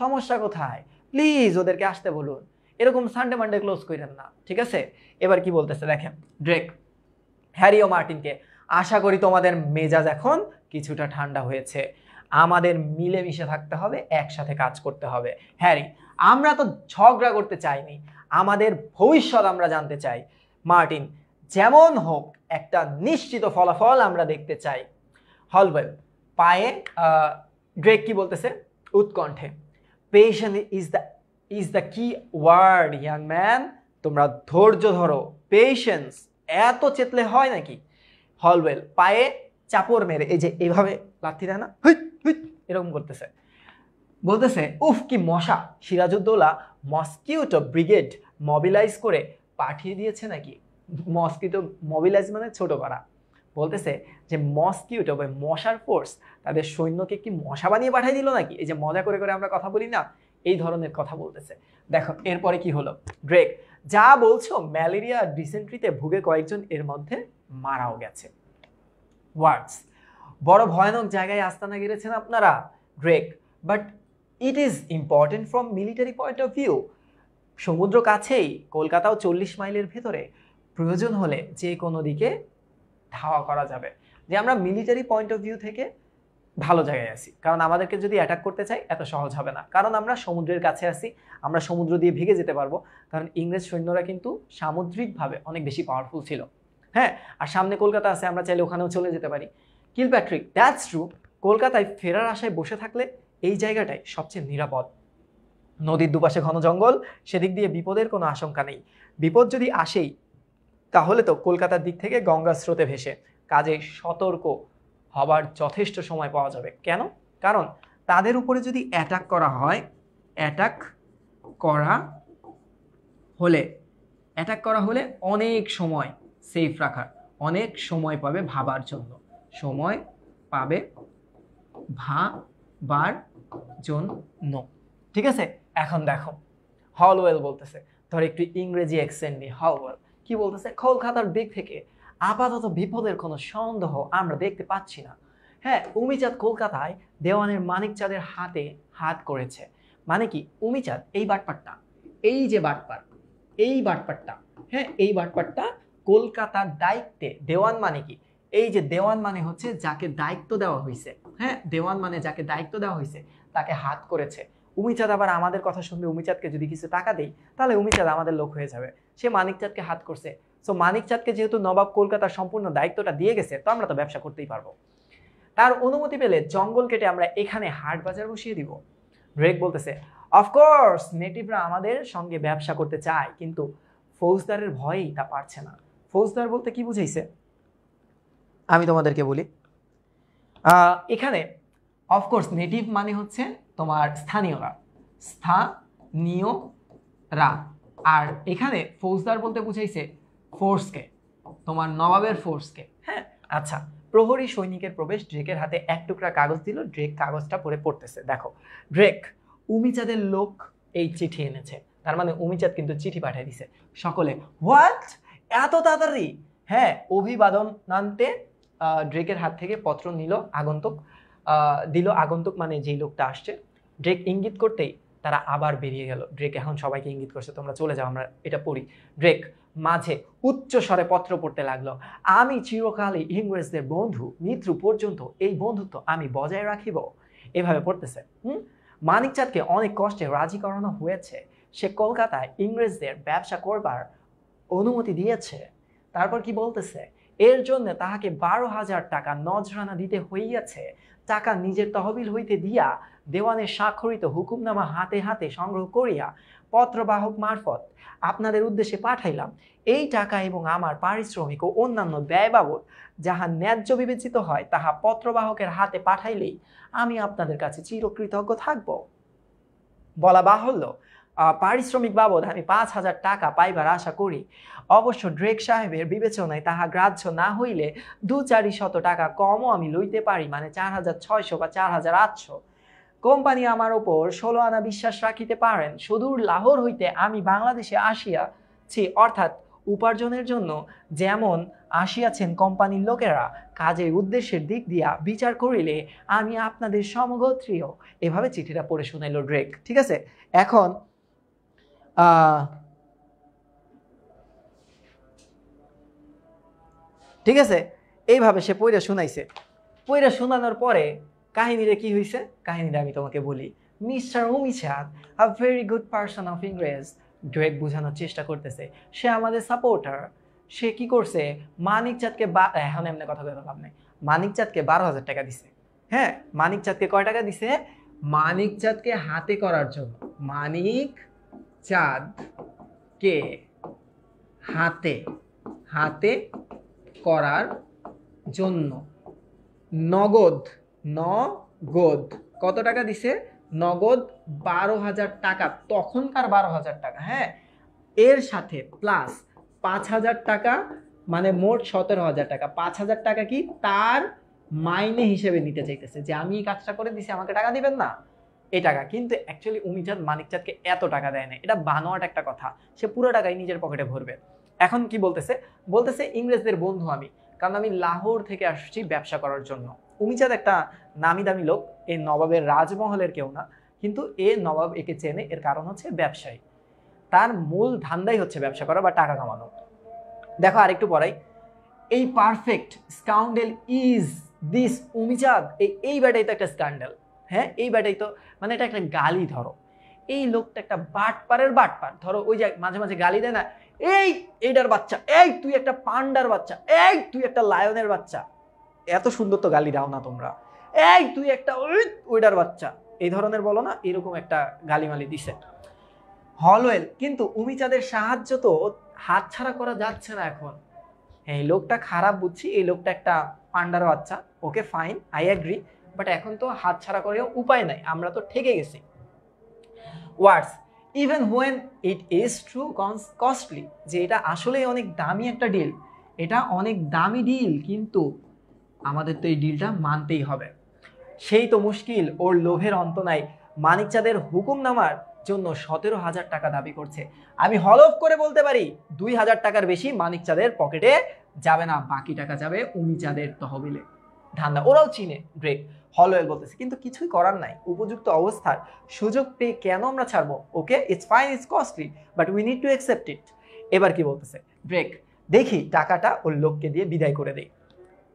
সমস্যা কোথায়, প্লিজ ওদেরকে আসতে বলুন, এরকম সানডে মানডে ক্লোজ করেন না, ঠিক আছে। এবার কি বলতেছে দেখেন ড্রেক হ্যারি ও মার্টিনকে, আশা করি তোমাদের মেজাজ এখন কিছুটা ঠান্ডা হয়েছে, আমাদের মিলেমিশে থাকতে হবে, একসাথে কাজ করতে হবে। হ্যারি, আমরা তো ঝগড়া করতে চাইনি, আমাদের ভবিষ্যৎ আমরা জানতে চাই। মার্টিন, যেমন হোক একটা নিশ্চিত ফলাফল আমরা দেখতে চাই। হলওয়েল পায়ে ড্রেক কি বলতেছে উৎকণ্ঠে, পেশেন্স ইজ দ্য কি ওয়ার্ড ইয়াং ম্যান, তোমরা ধৈর্য ধরো, পেশেন্স, এত চেতলে হয় নাকি। হলওয়েল পায়ে চাপড় মেরে, এই যে এইভাবে লাথি দেয় না, হুইট হুইট এরকম করতেছে, বলতেছে উফ কি মশা, সিরাজউদ্দৌলা মস্কিউটো ব্রিগেড মোবিলাইজ করে পাঠিয়ে দিয়েছে নাকি। মস্কিউটো মোবিলাইজ মানে ছোট করা, বলতেছে যে মস্কিউটো বা মশার ফোর্স তাদের সৈন্যকে কি মশা বানিয়ে পাঠিয়ে দিল নাকি। এই যে মজা করে করে আমরা কথা বলি না, এই ধরনের কথা বলতেছে। দেখো এরপরে কি হলো, ড্রেক, যা বলছো ম্যালেরিয়া ডিসেন্ট্রিতে ভুগে কয়েকজন এর মধ্যে মারাও গেছে। ওয়ার্ডস, বড় ভয়ানক জায়গায় আস্তানা গেড়েছেন আপনারা। Drake, but it is important from military point of view, সমুদ্র কাছেই, কলকাতাও 40 মাইলের ভেতরে, প্রয়োজন হলে যে কোনো দিকে ধাওয়া করা যাবে। যে আমরা মিলিটারি পয়েন্ট অফ ভিউ থেকে ভালো জায়গায় আছি, কারণ আমাদেরকে যদি অ্যাটাক করতে চাই এত সহজ হবে না, কারণ আমরা সমুদ্রের কাছে আছি, আমরা সমুদ্র দিয়ে ভেগে যেতে পারবো, কারণ ইংরেজ সৈন্যরা কিন্তু সামুদ্রিকভাবে অনেক বেশি পাওয়ারফুল ছিল। হ্যাঁ, আর সামনে কলকাতা আছে, আমরা চাইলে ওখানেও চলে যেতে পারি। কিলপ্যাট্রিক, দ্যাটস ট্রু, কলকাতায় ফেরার আশায় বসে থাকলে এই জায়গাটাই সবচেয়ে নিরাপদ। নদীর দুপাশে ঘন জঙ্গল, সেদিক দিয়ে বিপদের কোনো আশঙ্কা নেই, বিপদ যদি আসেই তাহলে তো কলকাতার দিক থেকে গঙ্গা স্রোতে ভেসে, কাজে সতর্ক হবার যথেষ্ট সময় পাওয়া যাবে। কেন? কারণ তাদের উপরে যদি অ্যাটাক করা হয়, অ্যাটাক করা হলে অনেক সময় সেফ রাখার, অনেক সময় পাবে ভাবার জন্য, সময় পাবে ভাবার জন্য, ঠিক আছে। এখন দেখো হলওয়েল বলতেছে, ধর একটু ইংরেজি অ্যাকসেন্ট নিয়ে, হলওয়েল কি বলতেছে, কলকাতার দিক থেকে আপাতত বিপদের কোনো সন্দেহ আমরা দেখতে পাচ্ছি না। হ্যাঁ, উমিচাঁদ কলকাতায় দেওয়ানের মানিকচাঁদের হাতে হাত করেছে, মানে কি উমিচাঁদ এই বাটপারটা, এই যে বাটপার, এই বাটপারটা, হ্যাঁ এই বাটপারটা কলকাতার দায়িত্বে, দেওয়ান মানে কি, এই যে দেওয়ান মানে হচ্ছে যাকে দায়িত্ব দেওয়া হয়েছে, হ্যাঁ দেওয়ান মানে যাকে দায়িত্ব দেওয়া হয়েছে তাকে হাত করেছে। উমিচাঁদ আবার আমাদের কথা শুনবে, উমিচাঁদকে যদি কিছু টাকা দেই তাহলে উমিচাঁদ আমাদের লোক হয়ে যাবে, সে মানিকচাঁদকে হাত করছে। সো মানিকচাঁদকে যেহেতু নবাব কলকাতার সম্পূর্ণ দায়িত্বটা দিয়ে গেছে, তো আমরা তো ব্যবসা করতেই পারবো। তার অনুমতি পেলে জঙ্গল কেটে আমরা এখানে হাট বাজার বসিয়ে দিব। ড্রেক বলতেছে, অফকোর্স নেটিভরা আমাদের সঙ্গে ব্যবসা করতে চায়, কিন্তু ফৌজদারের ভয়েই তা পারছে না। ফৌজদার বলতে কি বুঝাইছে আমি তোমাদেরকে বলি। এখানে অফকোর্স নেটিভ মানে হচ্ছে তোমার স্থানীয়রা, স্থানীয়রা, আর এখানে ফৌজদার বলতে বুঝাইছে ফোর্সকে, তোমার নবাবের ফোর্সকে। হ্যাঁ আচ্ছা, প্রহরী সৈনিকের প্রবেশ, ড্রেকের হাতে এক টুকরা কাগজ দিল, ড্রেক কাগজটা পড়তেছে। দেখো ড্রেক, উমিচাঁদের লোক এই চিঠি এনেছে, তার মানে উমিচাঁদ কিন্তু চিঠি পাঠিয়ে দিছে। সকলে হোয়াট, এত তাড়াতাড়ি? হ্যাঁ, অভিবাদনান্তে ড্রেকের হাত থেকে পত্র নিল আগন্তুক, দিল আগন্তুক মানে যেই লোকটা আসছে। ড্রেক ইঙ্গিত করতেই তারা আবার বেরিয়ে গেল। ড্রেক এখন সবাইকে ইঙ্গিত করছে তোমরা চলে যাও, আমরা এটা পড়ি। ড্রেক মাঝে উচ্চ স্বরে পত্র পড়তে লাগলো, আমি চিরকালই ইংরেজদের বন্ধু, মৃত্যু পর্যন্ত এই বন্ধুত্ব আমি বজায় রাখিব, এভাবে পড়তেছে। মানিকচাঁদকে অনেক কষ্টে রাজি করানো হয়েছে, সে কলকাতায় ইংরেজদের ব্যবসা করবার অনুমতি দিয়েছে। তারপর কি বলতেছে, এর জন্য তাহাকে 12,000 টাকা নজরানা দিতে হইয়াছে। টাকা নিজের তহবিল হইতে দিয়া দেওয়ানের স্বাক্ষরিত হুকুমনামা হাতে হাতে সংগ্রহ করিয়া পত্রবাহক মারফত আপনাদের উদ্দেশ্যে পাঠাইলাম। এই টাকা এবং আমার পারিশ্রমিক ও অন্যান্য ব্যয় বাবদ যাহা ন্যায্য বিবেচিত হয় তাহা পত্রবাহকের হাতে পাঠাইলেই আমি আপনাদের কাছে চিরকৃতজ্ঞ থাকব। বলা বাহুল্য, পারিশ্রমিক বাবদ আমি 5,000 টাকা পাইবার আশা করি। অবশ্য ড্রেক সাহেবের বিবেচনায় তাহা গ্রাহ্য না হইলে 2-400 টাকা কমও আমি লইতে পারি, মানে 4,600 বা 4,800। কোম্পানি আমার ওপর 16 আনা বিশ্বাস রাখিতে পারেন। সুদূর লাহোর হইতে আমি বাংলাদেশে আসিয়াছি, অর্থাৎ উপার্জনের জন্য যেমন আসিয়াছেন কোম্পানির লোকেরা, কাজের উদ্দেশ্যের দিক দিয়া বিচার করিলে আমি আপনাদের সমগোত্রীয়। এভাবে চিঠিটা পড়ে শুনাইল ড্রেক। ঠিক আছে, এখন ঠিক আছে, এইভাবে সে পইরা শুনাইছে। পইরা শোনানোর পরে কাহিনীটা কি হয়েছে, কাহিনীটা আমি তোমাকে বলি। Mister Umichand, a very good person of ইংরেজ, ড্রেক বোঝানোর চেষ্টা করতেছে। সে আমাদের সাপোর্টার। সে কি করছে, মানিকচাঁদকে এখন এমনি কথা বলে লাভ নেই, মানিকচাঁদকে 12,000 টাকা দিছে। হ্যাঁ, মানিকচাঁদকে কয় টাকা দিছে? মানিকচাঁদকে হাতে করার জন্য, মানিকচাঁদকে হাতে হাতে করার জন্য নগদ কত টাকা দিছে? নগদ 12,000 টাকা, তখনকার 12,000 টাকা। হ্যাঁ, এর সাথে প্লাস 5,000 টাকা, মানে মোট 17,000 টাকা। 5,000 টাকা কি তার মাইনে হিসেবে নিতে চাইতেছে, যে আমি এই কাজটা করে দিছি, আমাকে টাকা দিবেন না, এই টাকা। কিন্তু অ্যাকচুয়ালি উমিচাঁদ মানিকচাঁদকে এত টাকা দেয় না, এটা বানোয়াট একটা কথা। সে পুরো টাকাই নিজের পকেটে ভরবে। এখন কি বলতেছে ইংরেজদের বন্ধু আমি, কারণ আমি লাহোর থেকে আসছি ব্যবসা করার জন্য। উমিচাঁদ একটা নামি দামি লোক, এই নবাবের রাজমহলের কেউ না, কিন্তু এ নবাব একে চেনে, এর কারণ হচ্ছে ব্যবসায়ী। তার মূল ধান্দাই হচ্ছে ব্যবসা করা বা টাকা কামানো। দেখো আরেকটু পরেই, এই perfect scoundrel is this Umichand, এই ব্যাটাই তো একটা স্ক্যান্ডেল। হ্যাঁ, এই ব্যাটাই তো, মানে এটা একটা গালি। ধরো এই লোকটা একটা বাটপারের বাটপার। ধরো ওই যে মাঝে মাঝে গালি দেয় না, এইটার বাচ্চা, এই তুই একটা পান্ডার বাচ্চা, এই তুই একটা লায়নের বাচ্চা। এত সুন্দর তো গালি দাও না তোমরা, এই তুই একটা ওইটার বাচ্চা, এই ধরনের বলো না, এরকম একটা গালিমালি দিছে হলওয়েল। কিন্তু উমিচাঁদের সাহায্য তো হাতছাড়া করা যাচ্ছে না এখন। এই লোকটা খারাপ বুঝছি, এই লোকটা একটা পান্ডার বাচ্চা, okay fine, I agree, but এখন তো হাতছাড়া করেও উপায় নাই, আমরা তো ঠেকে গেছি। Words even when it is true costly, যে এটা আসলেই অনেক দামি একটা ডিল, এটা অনেক দামি ডিল, কিন্তু আমাদের তো এই ডিলটা মানতেই হবে। সেই তো মুশকিল, ওর লোভের অন্ত নাই। মানিকচাঁদের হুকুমনামার জন্য 17,000 টাকা দাবি করছে। আমি হলফ করে বলতে পারি 2,000 টাকার বেশি মানিকচাঁদের পকেটে যাবে না, বাকি টাকা যাবে উমিচাঁদের তহবিলে। ধান্দা ওরাও চিনে ড্রেক। হলওয়েল বলতেছে কিন্তু কিছুই করার নাই, উপযুক্ত অবস্থার সুযোগ পেয়ে কেন আমরা ছাড়বো? Okay, it's fine, it's costly, but we need to accept it. এবার কি বলতেছে ড্রেক, দেখি টাকাটা ওর লোককে দিয়ে বিদায় করে দেই।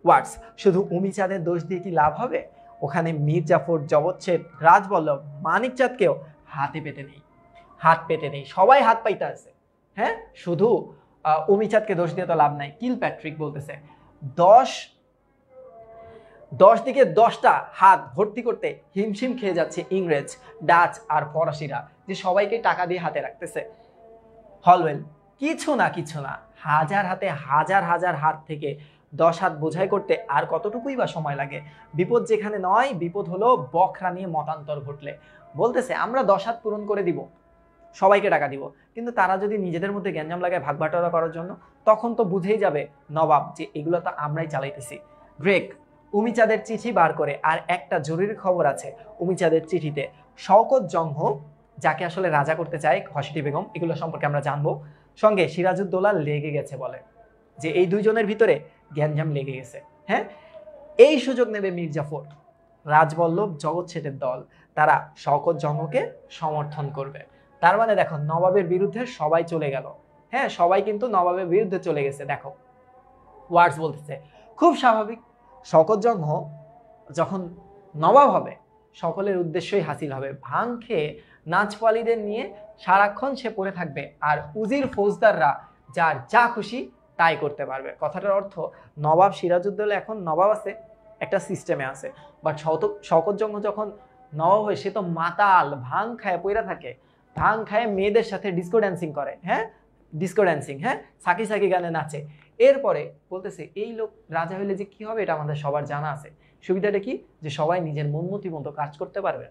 ওয়ার্ডস শুধু উমিচাঁদের দোষ দিয়ে কি লাভ হবে? ওখানে মীর জাফর, জগৎ-শেঠ, রাজবল্লভ, মানিকচাঁদকেও হাত পেতে নেই, সবাই হাত পাইতে আছে। হ্যাঁ, শুধু উমিচাঁদকে দোষ দিয়ে তো লাভ নাই। কিল প্যাট্রিক বলতেছে 10 দিকে 10টা হাত ভর্তি করতে হিমশিম খেয়ে যাচ্ছে ইংরেজ, ডাচ আর ফরাসিরা, যে সবাইকে টাকা দিয়ে হাতে রাখতেছে। হলওয়েল কিছু না, হাজার হাজার হাত থেকে 10 হাত বোঝাই করতে আর কতটুকুই বা সময় লাগে? বিপদ যেখানে নয়, বিপদ হলো বখরা নিয়ে মতান্তর ঘটলে। বলতেছে আমরা 10 হাত পূরণ করে দিব, সবাইকে টাকা দিব, কিন্তু তারা যদি নিজেদের মধ্যে গ্যাঞ্জাম লাগায় ভাগ বাটোয়ারা করার জন্য, তখন তো বুঝেই যাবে নবাব যে এগুলো তো আমরাই চালাইতেছি। ড্রেক উমিচাঁদের চিঠি বার করে, আর একটা জরুরি খবর আছে উমিচাঁদের চিঠিতে। শওকত জংহ, যাকে আসলে রাজা করতে চায় ঘসেটি বেগম, এগুলো সম্পর্কে আমরা জানবো। সঙ্গে সিরাজউদ্দৌলা লেগে গেছে, বলে যে এই দুইজনের ভিতরে গ্যাঞ্জাম লেগে গেছে। হ্যাঁ, এই সুযোগ নেবে মীর জাফর, রাজবল্লভ, জগৎ-শেঠের দল, তারা শওকত জংহকে সমর্থন করবে। তার মানে দেখো নবাবের বিরুদ্ধে সবাই চলে গেল। হ্যাঁ, সবাই কিন্তু নবাবের বিরুদ্ধে চলে গেছে। দেখো ওয়ার্ডস বলতেছে খুব স্বাভাবিক, শওকত জংহ যখন নবাব হবে সকলের উদ্দেশ্যই হাসিল হবে। ভাং খেয়ে নাচপালিদের নিয়ে সারাক্ষণ সে পড়ে থাকবে, আর উজির ফৌজদাররা যার যা খুশি তাই করতে পারবে। কথাটার অর্থ নবাব সিরাজউদ্দৌলা এখন নবাব আছে, একটা সিস্টেমে আছে, বাট শওকত জংহ যখন নবাব হয় সে তো মাতাল, ভাং খায় পইরা থাকে, ভাং খায় মেয়েদের সাথে ডিস্কো ড্যান্সিং করে। হ্যাঁ, ডিস্কো ড্যান্সিং, হ্যাঁ, সাকি সাকি গানে নাচে। এরপরে বলতেছে এই লোক রাজা হইলে যে কি হবে এটা আমাদের সবার জানা আছে। সুবিধাটা কি, যে সবাই নিজের মনমতি মতো কাজ করতে পারবে।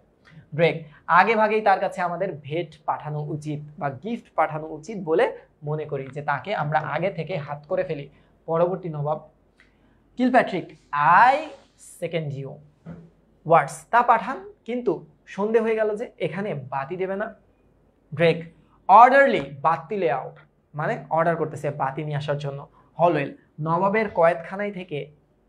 ব্রেক, আগে ভাগেই তার কাছে আমাদের ভেট পাঠানো উচিত বা গিফট পাঠানো উচিত বলে মনে করি, যে তাকে আমরা আগে থেকে হাত করে ফেলি। পরবর্তী নবাব কিলপ্যাট্রিক, আই সেকেন্ড ইউ ওয়ার্ডস, তা পাঠান, কিন্তু সন্ধে হয়ে গেল যে এখানে বাতি দেবে না। ব্রেক, অর্ডারলি বাতি লে আউট, মানে অর্ডার করতেছে বাতি নিয়ে আসার জন্য। হলওয়েল, নবাবের কয়েদখানায় থেকে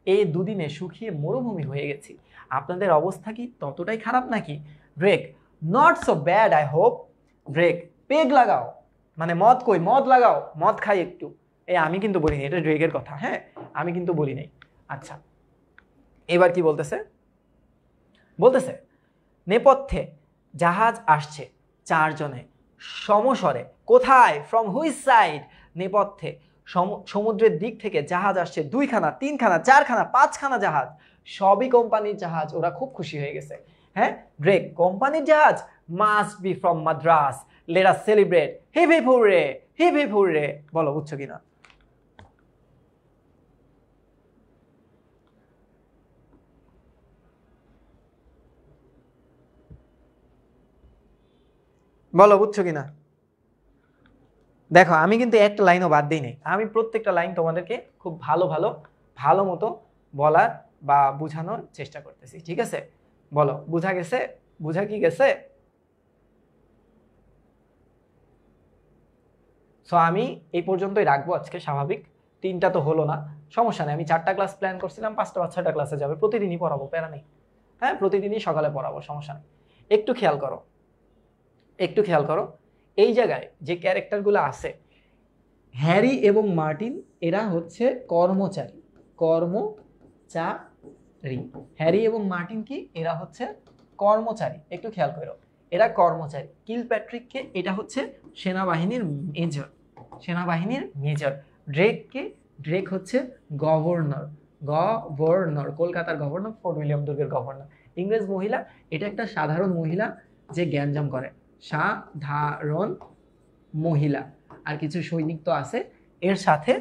এই দুদিনে শুকিয়ে মরুভূমি হয়ে গেছি, আপনাদের অবস্থা কি ততটাই খারাপ নাকি? Break, not so bad I hope. Break, peg লাগাও, মানে মদ কই, মদ লাগাও, মদ খাই একটু। আমি কিন্তু বলিনি, এটা ড্রেগের কথা, হ্যাঁ আমি কিন্তু বলি নাই। আচ্ছা, এবার কি বলতেছে? বলতেছে নেপথ্যে জাহাজ আসছে 4 জনে সমস্বরে। কোথায়? From which side? নেপথ্যে সমুদ্রের দিক থেকে জাহাজ আসছে 2খানা, 3খানা, 4খানা, 5খানা জাহাজ, সবই কোম্পানির জাহাজ। ওরা খুব খুশি হয়ে গেছে। হ্যাঁ ব্রেক, কোম্পানির জাহাজ, must be from Madras, let us celebrate, hip hip hurray, hip hip hurray. বলো বুঝছো কিনা? বলো বুঝছো কিনা? দেখো আমি কিন্তু একটা লাইনও বাদ দিই নাই, আমি প্রত্যেকটা লাইন তোমাদেরকে খুব ভালো মতো বলার বা বোঝানোর চেষ্টা করতেছি, ঠিক আছে? বলো বুঝা গেছে? বুঝা কি গেছে? সো আমি এই পর্যন্তই রাখবো আজকে, স্বাভাবিক 3টা তো হলো না, সমস্যা নেই। আমি 4টা ক্লাস প্ল্যান করছিলাম, 5টা বা 6টা ক্লাসে যাবে, প্রতিদিনই পড়াবো, প্যারা নেই। হ্যাঁ প্রতিদিনই সকালে পড়াবো, সমস্যা নেই। একটু খেয়াল করো, এই জায়গায় যে ক্যারেক্টারগুলো আছে, হ্যারি এবং মার্টিন, এরা হচ্ছে কর্মচারী। হ্যারি এবং মার্টিন কি? এরা হচ্ছে কর্মচারী। একটু খেয়াল করো, এরা কর্মচারী। কিলপ্যাট্রিককে, এটা হচ্ছে সেনাবাহিনীর মেজর। ড্রেক হচ্ছে গভর্নর, কলকাতার গভর্নর, ফোর্ট উইলিয়াম দুর্গের গভর্নর। ইংরেজ মহিলা, এটা একটা সাধারণ মহিলা যে জ্ঞানজাম করে, সাধারণ মহিলা। আর কিছু সৈনিক তো আছে এর সাথে।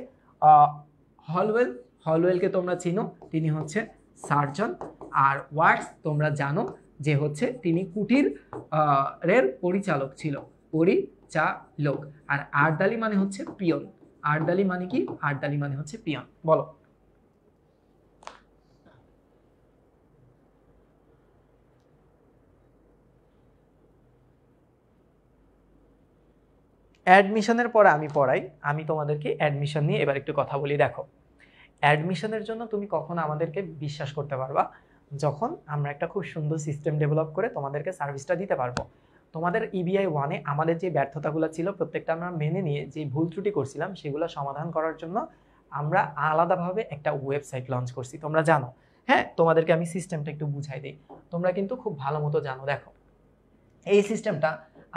হলওয়েলকে তোমরা চিনো, তিনি হচ্ছে সার্জন। আর ওয়ার্ডস তোমরা জানো যে হচ্ছে তিনি কুটির এর পরিচালক ছিল, পরিচালক। আর আর্দালি মানে হচ্ছে পিয়ন। আর্দালি মানে কি? আর্দালি মানে হচ্ছে পিয়ন। বলো অ্যাডমিশনের পরে আমি পড়াই, আমি তোমাদেরকে অ্যাডমিশন নিয়ে এবার একটু কথা বলি। দেখো, অ্যাডমিশনের জন্য তুমি কখন আমাদেরকে বিশ্বাস করতে পারবা? যখন আমরা একটা খুব সুন্দর সিস্টেম ডেভেলপ করে তোমাদেরকে সার্ভিসটা দিতে পারবো। তোমাদের EBI 1-এ আমাদের যে ব্যর্থতাগুলো ছিল প্রত্যেকটা আমরা মেনে নিয়ে যে ভুল ত্রুটি করছিলাম সেগুলো সমাধান করার জন্য আমরা আলাদাভাবে একটা ওয়েবসাইট লঞ্চ করছি, তোমরা জানো। হ্যাঁ তোমাদেরকে আমি সিস্টেমটা একটু বুঝাই দিই, তোমরা কিন্তু খুব ভালো মতো জানো। দেখো এই সিস্টেমটা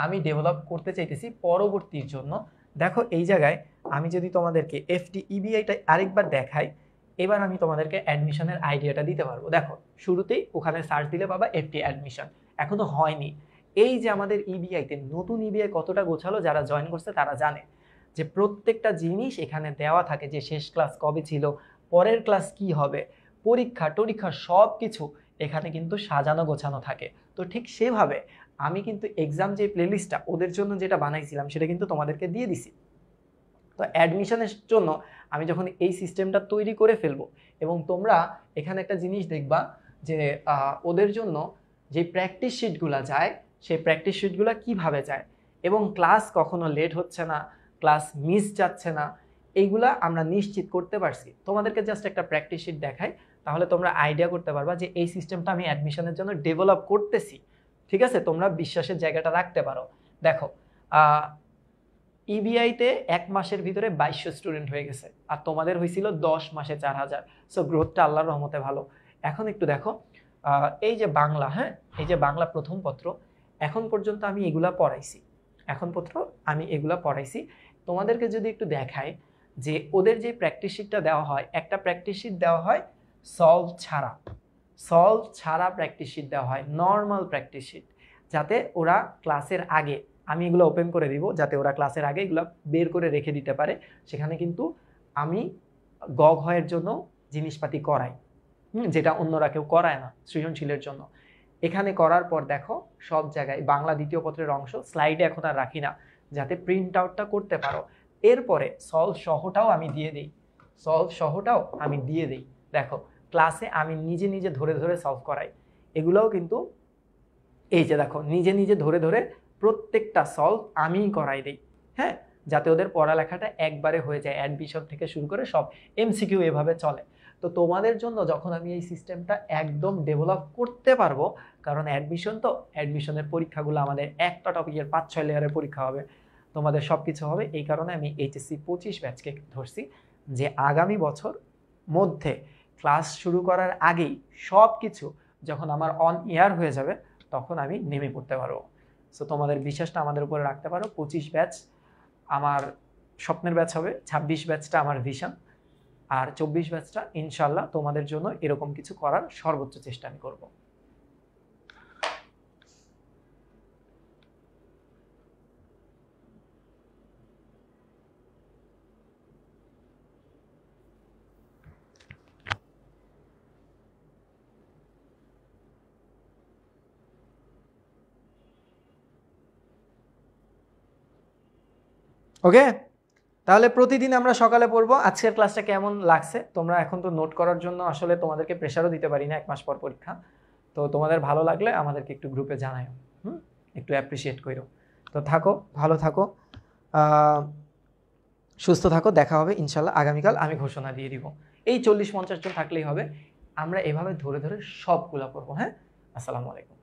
আমি ডেভেলপ করতে চাইতেছি পরবর্তীর জন্য। দেখো এই জায়গায় আমি যদি তোমাদেরকে FTEBI-টা আরেকবার দেখাই, এবার আমি তোমাদেরকে অ্যাডমিশনের আইডিয়াটা দিতে পারবো। দেখো শুরুতেই ওখানে সার্চ দিলে পাবা FT অ্যাডমিশন, এখনো হয়নি। এই যে আমাদের EBI-তে নতুন EBI কতটা গোছালো, যারা জয়েন করছে তারা জানে যে প্রত্যেকটা জিনিস এখানে দেওয়া থাকে, যে শেষ ক্লাস কবে ছিল, পরের ক্লাস কি হবে, পরীক্ষা সব কিছু এখানে কিন্তু সাজানো গোছানো থাকে। তো ঠিক সেভাবে আমি কিন্তু এক্সাম যে প্লেলিস্টটা ওদের জন্য যেটা বানাইছিলাম সেটা কিন্তু তোমাদেরকে দিয়ে দিছি। তো অ্যাডমিশনের জন্য আমি যখন এই সিস্টেমটা তৈরি করে ফেলবো, এবং তোমরা এখানে একটা জিনিস দেখবা যে ওদের জন্য যে প্র্যাকটিস শিটগুলো যায়, সেই প্র্যাকটিস শিটগুলো কিভাবে যায়, এবং ক্লাস কখনো লেট হচ্ছে না, ক্লাস মিস যাচ্ছে না, এইগুলা আমরা নিশ্চিত করতে পারছি। তোমাদেরকে জাস্ট একটা প্র্যাকটিস শিট দেখাই, তাহলে তোমরা আইডিয়া করতে পারবা যে এই সিস্টেমটা আমি অ্যাডমিশনের জন্য ডেভেলপ করতেছি, ঠিক আছে? তোমরা বিশ্বাসের জায়গাটা রাখতে পারো। দেখো EBI-তে 1 মাসের ভিতরে 2200 স্টুডেন্ট হয়ে গেছে, আর তোমাদের হয়েছিল 10 মাসে 4000। সো গ্রোথটা আল্লাহর রহমতে ভালো। এখন একটু দেখো এই যে বাংলা, হ্যাঁ এই যে বাংলা প্রথম পত্র, এখন পর্যন্ত আমি এগুলা পড়াইছি। তোমাদেরকে যদি একটু দেখাই যে ওদের যে প্র্যাকটিস শিটটা দেওয়া হয়, একটা প্র্যাকটিস শিট দেওয়া হয় সলভ ছাড়া প্র্যাকটিস শিট দেওয়া হয়, নর্মাল প্র্যাকটিস শিট, যাতে ওরা ক্লাসের আগে, আমি এগুলো ওপেন করে দিব যাতে ওরা ক্লাসের আগে এগুলো বের করে রেখে দিতে পারে। সেখানে কিন্তু আমি গয়ের জন্য জিনিসপাতি করাই, যেটা অন্যরা কেউ করায় না সৃজনশীলের জন্য। এখানে করার পর দেখো সব জায়গায় বাংলা দ্বিতীয় পত্রের অংশ স্লাইডে এখন আর রাখি না, যাতে প্রিন্ট আউটটা করতে পারো। এরপরে সলভ সহটাও আমি দিয়ে দিই, দেখো ক্লাসে আমি নিজে নিজে ধরে ধরে সলভ করাই। এগুলোও কিন্তু এই যে দেখো নিজে নিজে ধরে ধরে প্রত্যেকটা সলভ আমিই করাই দিই, হ্যাঁ, যাতে ওদের পড়ালেখাটা একবারে হয়ে যায়, অ্যাডমিশন থেকে শুরু করে সব এমসিকিউ এভাবে চলে। তো তোমাদের জন্য যখন আমি এই সিস্টেমটা একদম ডেভেলপ করতে পারবো, কারণ অ্যাডমিশন তো, অ্যাডমিশনের পরীক্ষাগুলো আমাদের একটা টপিকের 5-6 লেয়ারের পরীক্ষা হবে, তোমাদের সব কিছু হবে। এই কারণে আমি এইচএসসি 25 ব্যাচকে ধরছি যে আগামী বছর মধ্যে ক্লাস শুরু করার আগেই সব কিছু যখন আমার অন এয়ার হয়ে যাবে তখন আমি নেমে পড়তে পারবো। সো তোমাদের বিশ্বাসটা আমাদের উপরে রাখতে পারো। 25 ব্যাচ আমার স্বপ্নের ব্যাচ হবে, 26 ব্যাচটা আমার ভিশন, আর 24 ব্যাচটা ইনশাল্লাহ তোমাদের জন্য এরকম কিছু করার সর্বোচ্চ চেষ্টা আমি করব। ওকে, তাহলে প্রতিদিন আমরা সকালে পড়বো। আজকের ক্লাসটা কেমন লাগছে তোমরা এখন তো নোট করার জন্য আসলে তোমাদেরকে প্রেশারও দিতে পারি না, 1 মাস পর পরীক্ষা। তো তোমাদের ভালো লাগলে আমাদেরকে একটু গ্রুপে জানাও, একটু অ্যাপ্রিসিয়েট করো। তো থাকো, ভালো থাকো, সুস্থ থাকো। দেখা হবে ইনশাল্লাহ আগামীকাল। আমি ঘোষণা দিয়ে দিব, এই 40-50 জন থাকলেই হবে। আমরা এভাবে ধরে ধরে সবগুলা পড়বো। হ্যাঁ, আসসালামু আলাইকুম।